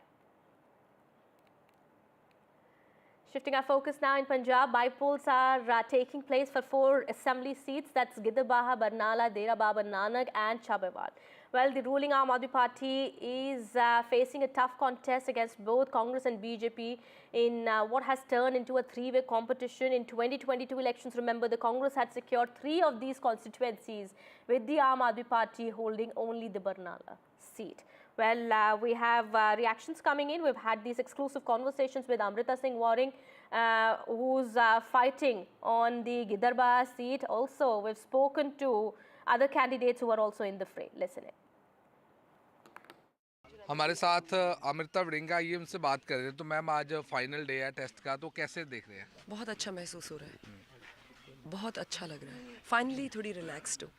Shifting our focus now in Punjab, by-polls are taking place for 4 assembly seats. That's Gidarbaha, Barnala, Dera Baba Nanak and Chabewal. Well, the ruling Aam Aadmi Party is facing a tough contest against both Congress and BJP in what has turned into a 3-way competition. In 2022 elections, remember, the Congress had secured 3 of these constituencies, with the Aam Aadmi Party holding only the Barnala seat. Well, we have reactions coming in. We've had these exclusive conversations with Amrita Singh Waring, who's fighting on the Gidarbaha seat. Also, we've spoken to other candidates who are also in the fray. Listen in. हमारे साथ अमृता वड़िंग आइए, उनसे बात कर रहे हैं। तो ma'am, आज फाइनल डे है टेस्ट का, तो कैसे देख रहे हैं? बहुत अच्छा महसूस हो रहा है, बहुत अच्छा लग रहा है। फाइनली थोड़ी रिलैक्स्ड हूँ।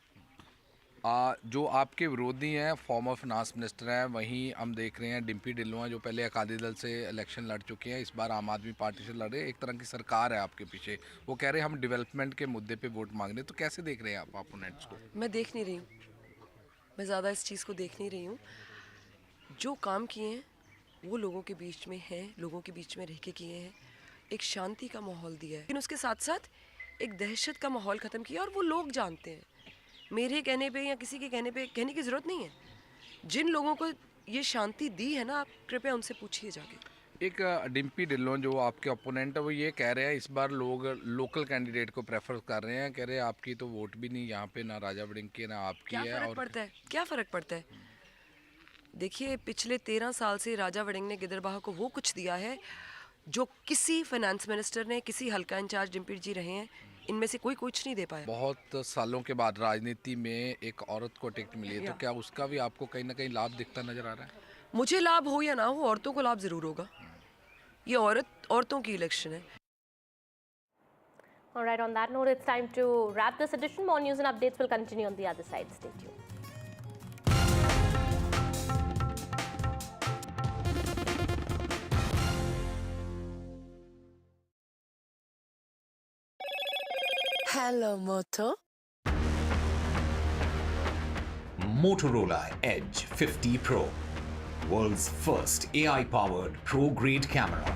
जो आपके विरोधी हैं, फॉर्मर फाइनेंस मिनिस्टर हैं, वहीं हम देख रहे हैं डिम्पी ढिल्लों हैं जो पहले अकाली दल से इलेक्शन लड़ चुके हैं, इस बार आम आदमी पार्टी से लड़ रहे हैं। एक तरह की सरकार है आपके पीछे, वो कह रहे हैं हम डेवलपमेंट के मुद्दे पे वोट मांग रहे हैं। तो कैसे देख रहे हैं आप अपोनेंट्स को? मैं देख नहीं रही हूँ, मैं ज़्यादा इस चीज़ को देख नहीं रही हूँ। जो काम किए हैं वो लोगों के बीच में हैं, लोगों के बीच में रह के किए हैं, एक शांति का माहौल दिया है, लेकिन उसके साथ साथ एक दहशत का माहौल ख़त्म किया। और वो लोग जानते हैं, मेरे कहने पे या किसी के कहने पे कहने की ज़रूरत नहीं है। जिन लोगों को ये शांति दी है ना, आप कृपया उनसे पूछिए जाके। एक डिम्पी ढिल्लों जो आपके ओपोनेंट है वो ये कह रहे हैं इस बार लोग लोकल कैंडिडेट को प्रेफर कर रहे हैं, कह रहे हैं आपकी तो वोट भी नहीं यहाँ पे, ना राजा वड़िंग की ना आपकी है। क्या फ़र्क पड़ता है? क्या फ़र्क पड़ता है? देखिए, पिछले 13 साल से राजा वड़िंग ने गिदरबाह को वो कुछ दिया है जो किसी फाइनेंस मिनिस्टर ने, किसी हल्का इंचार्ज डिम्पी जी रहे हैं, इनमें से कोई कुछ नहीं दे पाया। बहुत सालों के बाद राजनीति में एक औरत को टिकट मिली है, तो क्या उसका भी आपको कहीं ना कहीं लाभ दिखता नजर आ रहा है? मुझे लाभ हो या ना हो, औरतों को लाभ ज़रूर होगा। ये औरतों की इलेक्शन है। All right, on that note, it's time to wrap this edition. More news and updates will continue on the other side. Stay tuned. Hello, Moto. Motorola Edge 50 Pro, world's first AI-powered pro-grade camera.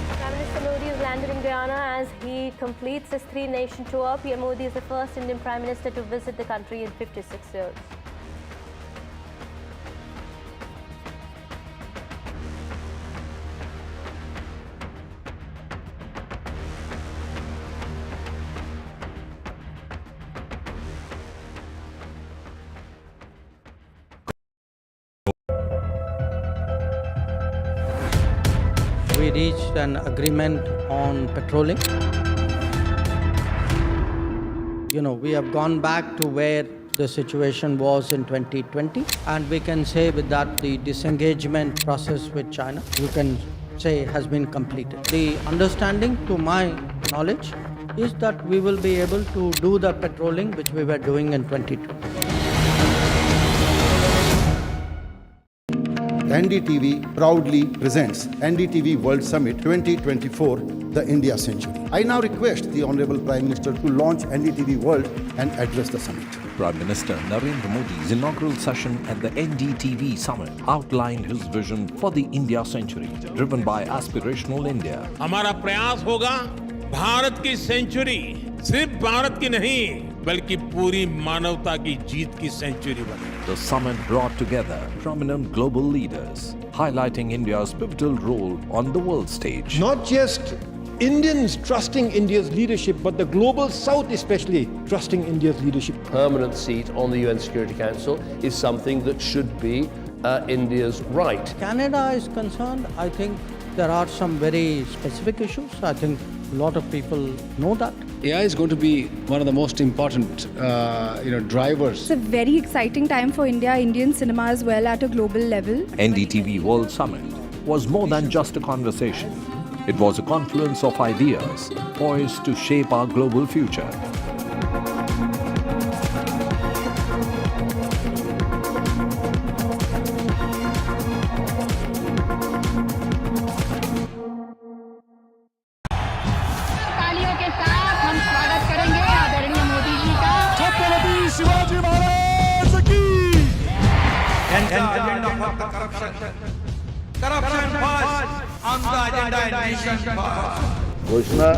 Prime Minister Modi has landed in Guyana as he completes his three-nation tour. PM Modi is the first Indian Prime Minister to visit the country in 56 years. We reached an agreement on patrolling. We have gone back to where the situation was in 2020, and we can say with that the disengagement process with China, you can say, has been completed. The understanding, to my knowledge, is that we will be able to do the patrolling which we were doing in 2020. NDTV proudly presents NDTV World Summit 2024, the India Century. I now request the Honorable Prime Minister to launch NDTV World and address the summit. Prime Minister Narendra Modi's inaugural session at the NDTV Summit outlined his vision for the India Century, driven by aspirational India. हमारा प्रयास होगा भारत की century सिर्फ भारत की नहीं बल्कि पूरी मानवता की जीत की सेंचुरी बने। The summit brought together prominent global leaders, highlighting India's pivotal role on the world stage. Not just Indians trusting India's leadership, but the global South especially trusting India's leadership. Permanent seat on the UN Security Council is something that should be India's right. Canada is concerned, I think there are some very specific issues. I think a lot of people know that. AI is going to be one of the most important, drivers. It's a very exciting time for India, Indian cinema as well at a global level. NDTV World Summit was more than just a conversation. It was a confluence of ideas poised to shape our global future. Shivaji Maharaj की घोषणा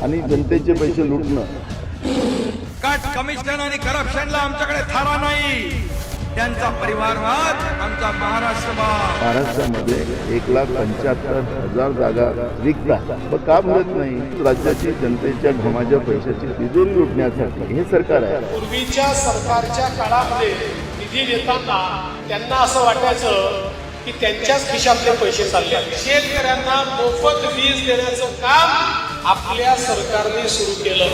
आणि जनतेचे पैसे लुटणं, cut commission आणि करप्शनला आमच्याकडे थारा नाही, त्यांचा परिवारवाद आमचा महाराष्ट्रवाद. महाराष्ट्रामध्ये 1,75,000 जागा रिक्त आहेत, पण का भरत नाही? राज्याची जनतेच्या घमाच्या पैशाची तिजोरी लुटण्यासाठी हे सरकार आहे. पूर्वीच्या सरकारच्या काळामध्ये निधी देताना त्यांना असं वाटायचं की त्यांच्याच खिशातले पैसे चालले. शेतकऱ्यांना मोफत वीज देण्याचं काम आपल्या सरकारने सुरू केलं.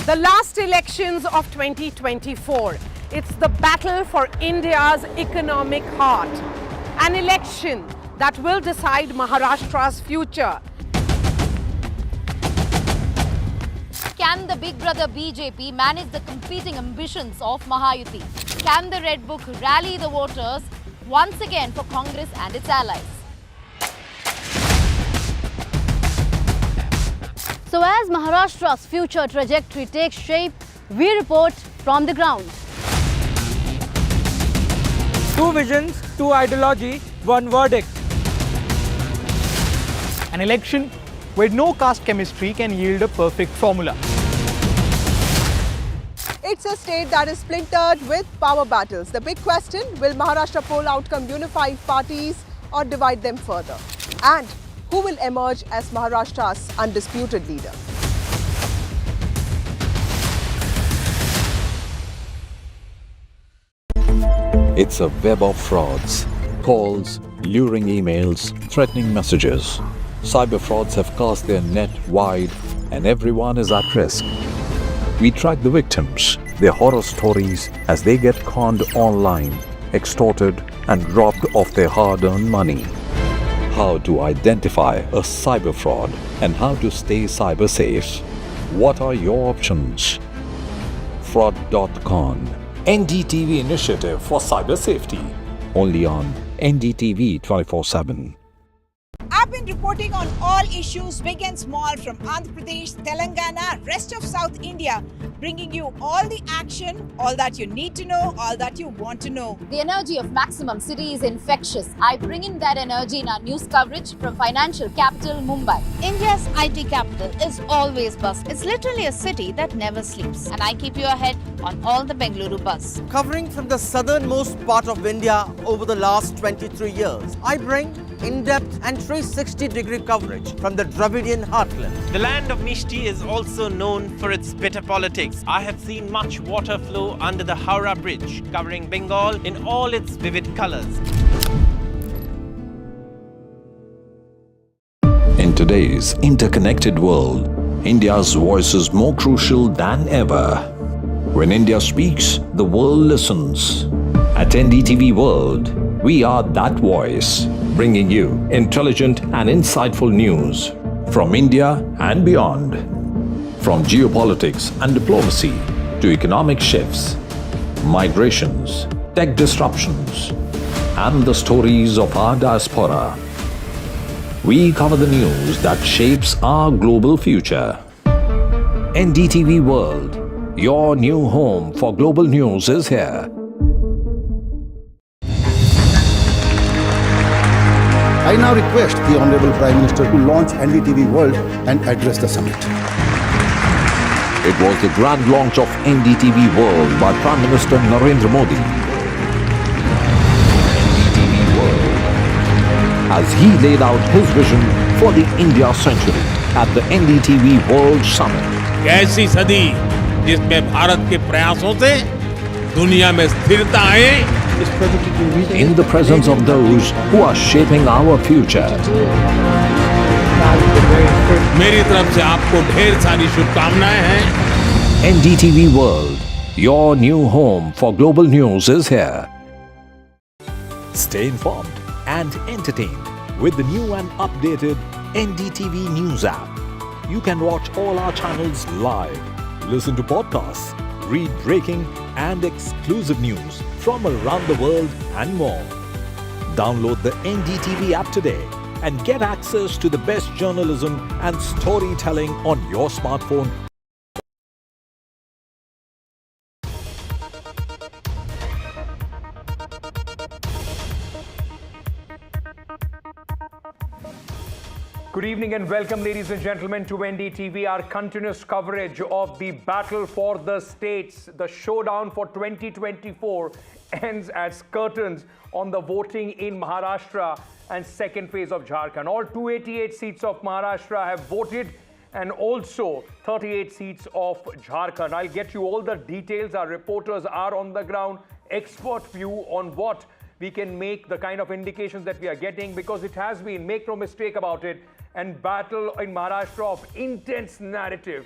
The last elections of 2024, it's the battle for India's economic heart. An election that will decide Maharashtra's future. Can the big brother BJP manage the competing ambitions of Mahayuti? Can the Red Book rally the voters once again for Congress and its allies? So as Maharashtra's future trajectory takes shape, we report from the ground. Two visions, two ideology, one verdict. An election where no caste chemistry can yield a perfect formula. It's a state that is splintered with power battles. The big question, will Maharashtra poll outcome unify parties or divide them further? And who will emerge as Maharashtra's undisputed leader? It's a web of frauds, calls, luring emails, threatening messages. Cyber frauds have cast their net wide and everyone is at risk. We track the victims, their horror stories as they get conned online, extorted and robbed of their hard-earned money. How to identify a cyber fraud and how to stay cyber safe. What are your options? Fraud.con, NDTV initiative for cyber safety. Only on NDTV 24/7. I've been reporting on all issues big and small from Andhra Pradesh, Telangana, rest of South India, bringing you all the action, all that you need to know, all that you want to know. The energy of Maximum City is infectious. I bring in that energy in our news coverage from financial capital Mumbai. India's IT capital is always buzz. It's literally a city that never sleeps. And I keep you ahead on all the Bengaluru buzz. Covering from the southernmost part of India over the last 23 years, I bring in-depth and 360-degree coverage from the Dravidian heartland. The land of Mishti is also known for its bitter politics. I have seen much water flow under the Howrah Bridge, covering Bengal in all its vivid colors. In today's interconnected world, India's voice is more crucial than ever. When India speaks, the world listens. At NDTV World, we are that voice, bringing you intelligent and insightful news from India and beyond. From geopolitics and diplomacy to economic shifts, migrations, tech disruptions, and the stories of our diaspora. We cover the news that shapes our global future. NDTV World, your new home for global news is here. I now request the Honorable Prime Minister to launch NDTV World and address the summit. It was the grand launch of NDTV World by Prime Minister Narendra Modi. NDTV World, as he laid out his vision for the India century at the NDTV World Summit. ऐसी सदी जिसमें भारत के प्रयासों से दुनिया में स्थिरता आए. In the presence of those who are shaping our future. मेरी तरफ से आपको ढेर सारी शुभकामनाएं हैं. NDTV World, your new home for global news is here. Stay informed and entertained with the new and updated NDTV News app. You can watch all our channels live, listen to podcasts, read breaking and exclusive news from around the world and more. Download the NDTV app today and get access to the best journalism and storytelling on your smartphone. Good evening and welcome, ladies and gentlemen, to NDTV, our continuous coverage of the battle for the states. The showdown for 2024 ends as curtains on the voting in Maharashtra and second phase of Jharkhand. All 288 seats of Maharashtra have voted and also 38 seats of Jharkhand. I'll get you all the details. Our reporters are on the ground, expert view on what we can make, the kind of indications that we are getting, because it has been, make no mistake about it, and battle in Maharashtra of intense narrative,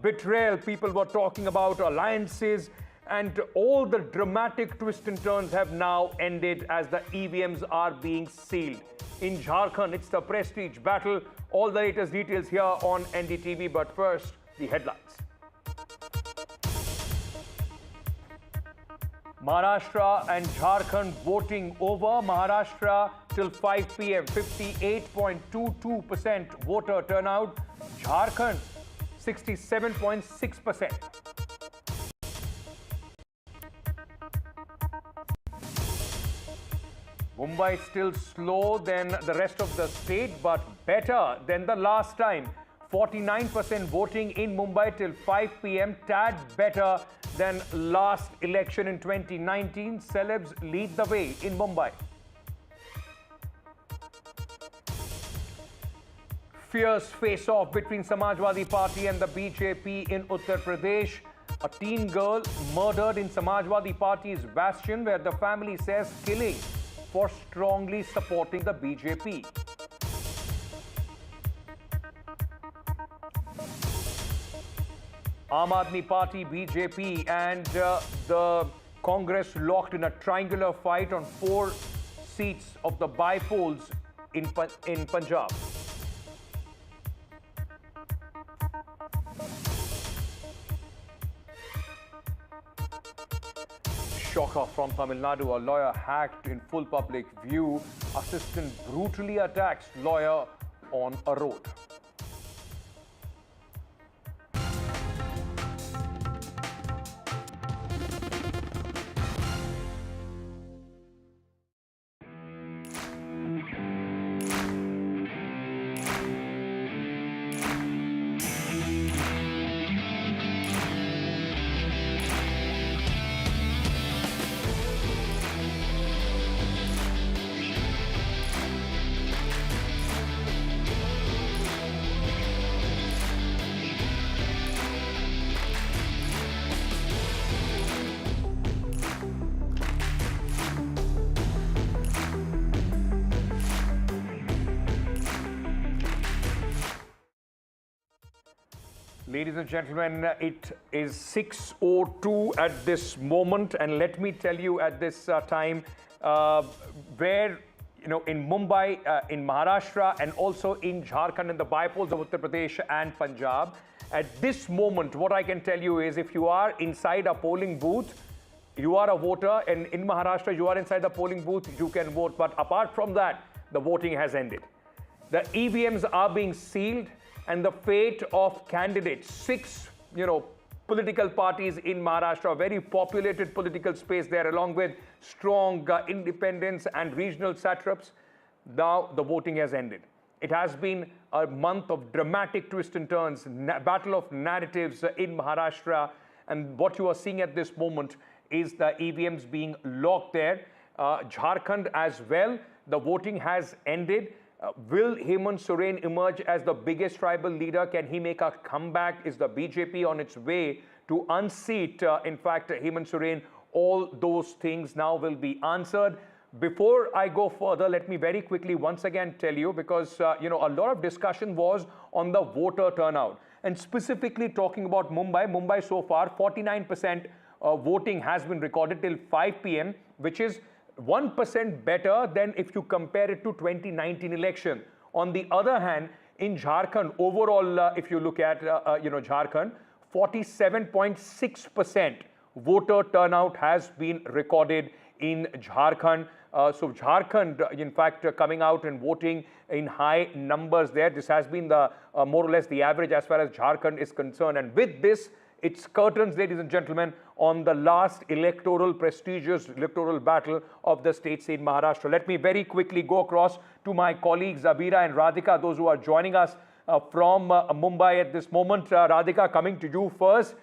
betrayal. People were talking about alliances, and all the dramatic twists and turns have now ended as the EVMs are being sealed. In Jharkhand, it's the prestige battle. All the latest details here on NDTV, but first, the headlines. Maharashtra and Jharkhand voting over. Maharashtra till 5 p.m. 58.22% voter turnout. Jharkhand 67.6%. Mumbai still slow than the rest of the state, but better than the last time. 49% voting in Mumbai till 5 p.m. Tad better than last election in 2019. Celebs lead the way in Mumbai. Fierce face-off between Samajwadi Party and the BJP in Uttar Pradesh. A teen girl murdered in Samajwadi Party's bastion, where the family says killing for strongly supporting the BJP. Aam Aadmi Party, BJP and the Congress locked in a triangular fight on 4 seats of the by-polls in Punjab. Shocker from Tamil Nadu. A lawyer hacked in full public view. Assistant brutally attacks lawyer on a road. Ladies and gentlemen, it is 6:02 at this moment, and let me tell you at this time where, in Mumbai, in Maharashtra, and also in Jharkhand, in the by-polls of Uttar Pradesh and Punjab, at this moment, what I can tell you is if you are inside a polling booth, you are a voter, and in Maharashtra, you are inside the polling booth, you can vote. But apart from that, the voting has ended. The EVMs are being sealed. And the fate of candidates, 6, political parties in Maharashtra, very populated political space there, along with strong independents and regional satraps. Now the voting has ended. It has been a month of dramatic twists and turns, battle of narratives in Maharashtra. And what you are seeing at this moment is the EVMs being locked there. Jharkhand as well, the voting has ended. Will Hemant Soren emerge as the biggest tribal leader? Can he make a comeback? Is the BJP on its way to unseat, in fact, Hemant Soren? All those things now will be answered. Before I go further, let me very quickly once again tell you, because, a lot of discussion was on the voter turnout. And specifically talking about Mumbai. Mumbai so far, 49% voting has been recorded till 5 p.m., which is 1% better than if you compare it to 2019 election. On the other hand, in Jharkhand, overall, if you look at, Jharkhand, 47.6% voter turnout has been recorded in Jharkhand. So Jharkhand, in fact, coming out and voting in high numbers there. This has been the more or less the average as far as Jharkhand is concerned. And with this, it's curtains, ladies and gentlemen, on the last prestigious electoral battle of the states in Maharashtra. Let me very quickly go across to my colleagues Abira and Radhika, those who are joining us from Mumbai at this moment. Radhika, coming to you first.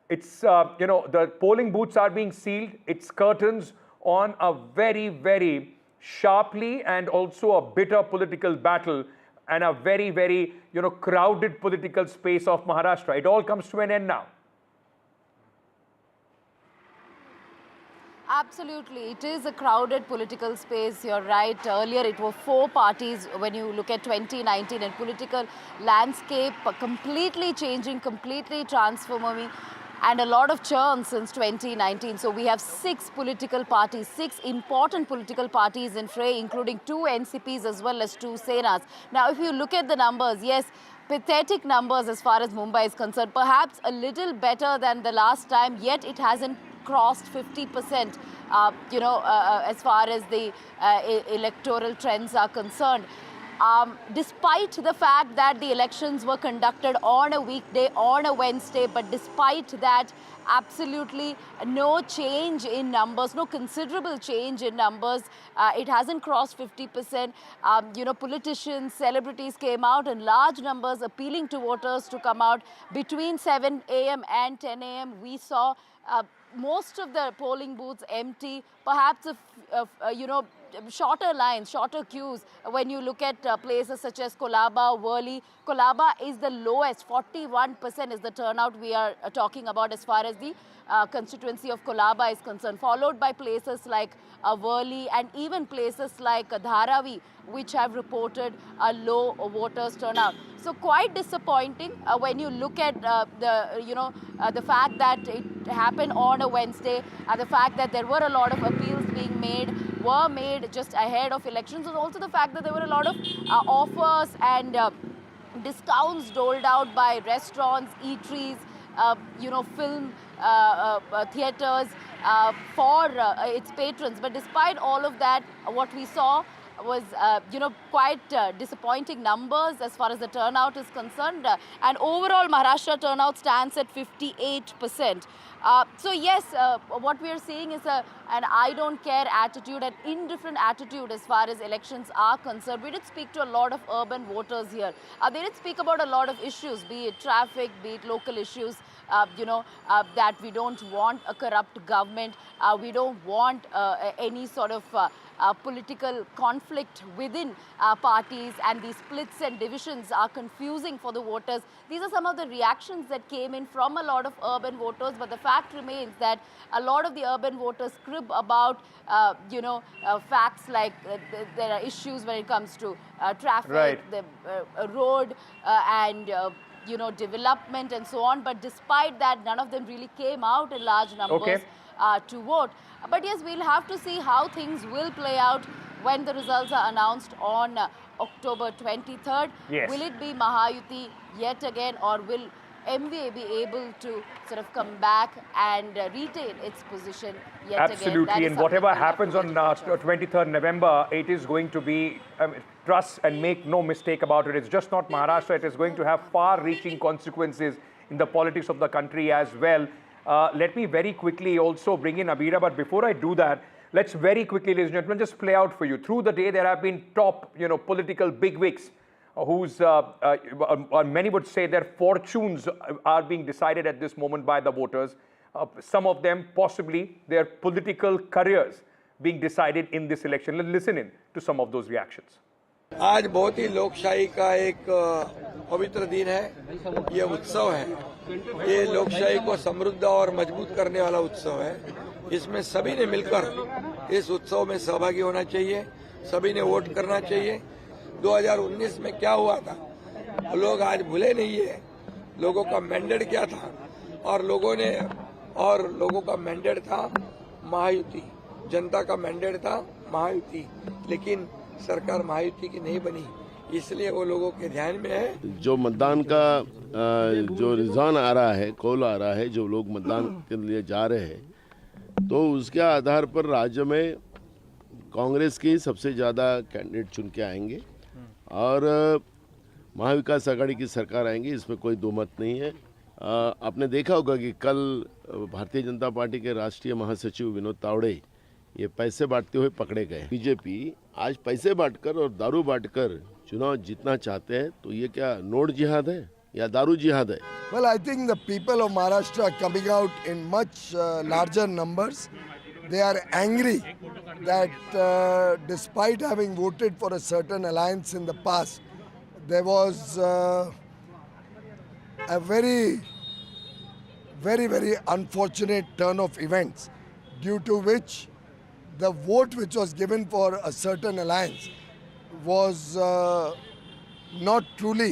It's, the polling booths are being sealed. It's curtains on a very, very sharply and also a bitter political battle and a very, very, crowded political space of Maharashtra. It all comes to an end now. Absolutely. It is a crowded political space. You're right. Earlier, it were 4 parties. When you look at 2019 and political landscape completely changing, completely transforming, and a lot of churn since 2019. So we have 6 political parties, 6 important political parties in fray, including 2 NCPs as well as 2 Senas. Now, if you look at the numbers, yes, pathetic numbers as far as Mumbai is concerned. Perhaps a little better than the last time, yet it hasn't crossed 50%, as far as the electoral trends are concerned. Despite the fact that the elections were conducted on a weekday, on a Wednesday, but despite that, absolutely no change in numbers, no considerable change in numbers. It hasn't crossed 50%. Politicians, celebrities came out in large numbers appealing to voters to come out. Between 7 a.m. and 10 a.m. we saw most of the polling booths empty, perhaps shorter lines, shorter queues. When you look at places such as Kolaba, Worli, Kolaba is the lowest, 41% is the turnout we are talking about as far as the constituency of Kolaba is concerned, followed by places like Worli and even places like Dharavi, which have reported a low voters turnout. So quite disappointing when you look at the fact that it happened on a Wednesday, the fact that there were a lot of appeals were made just ahead of elections, and also the fact that there were a lot of offers and discounts doled out by restaurants, eateries, film theatres for its patrons. But despite all of that, what we saw was, quite disappointing numbers as far as the turnout is concerned. And overall, Maharashtra turnout stands at 58%. So yes, what we are seeing is an I don't care attitude, an indifferent attitude as far as elections are concerned. We did speak to a lot of urban voters here. They did speak about a lot of issues, be it traffic, be it local issues, that we don't want a corrupt government. We don't want any sort of political conflict within parties, and these splits and divisions are confusing for the voters. These are some of the reactions that came in from a lot of urban voters, but the fact remains that a lot of the urban voters crib about facts like there are issues when it comes to traffic, right, the road and development and so on. But despite that, none of them really came out in large numbers to vote. But yes, we'll have to see how things will play out when the results are announced on October 23rd. Yes. Will it be Mahayuti yet again, or will MVA be able to sort of come back and retain its position yet again? Absolutely, and whatever happens on 23rd November, it is going to be, trust and make no mistake about it, it's just not Maharashtra, it is going to have far-reaching consequences in the politics of the country as well. Let me very quickly also bring in Abira, but before I do that, let's very quickly, ladies and gentlemen, just play out for you. Through the day, there have been top, political bigwigs whose, many would say their fortunes are being decided at this moment by the voters. Some of them, possibly, their political careers being decided in this election. Let's listen in to some of those reactions. आज बहुत ही लोकशाही का एक पवित्र दिन है, ये उत्सव है, ये लोकशाही को समृद्ध और मजबूत करने वाला उत्सव है। इसमें सभी ने मिलकर इस उत्सव में सहभागी होना चाहिए, सभी ने वोट करना चाहिए। 2019 में क्या हुआ था, लोग आज भूले नहीं है, लोगों का मैंडेट क्या था, और लोगों का मैंडेट था महायुति, जनता का मैंडेट था महायुति, लेकिन सरकार महायुति की नहीं बनी, इसलिए वो लोगों के ध्यान में है। जो मतदान का जो रुझान आ रहा है, कॉल आ रहा है, जो लोग मतदान के लिए जा रहे हैं, तो उसके आधार पर राज्य में कांग्रेस की सबसे ज़्यादा कैंडिडेट चुन के आएंगे और महाविकास आघाड़ी की सरकार आएंगी, इसमें कोई दो मत नहीं है। आपने देखा होगा कि कल भारतीय जनता पार्टी के राष्ट्रीय महासचिव विनोद तावड़े ये पैसे बांटते हुए पकड़े गए। बीजेपी आज पैसे बांटकर और दारू बांटकर चुनाव जीतना चाहते हैं, तो ये क्या नोट जिहाद है या दारू जिहाद है? Well, I think the people of Maharashtra are coming out in much larger numbers. They are angry that despite having voted for a certain alliance in the past, there was a very unfortunate turn of events, due to which the vote which was given for a certain alliance was not truly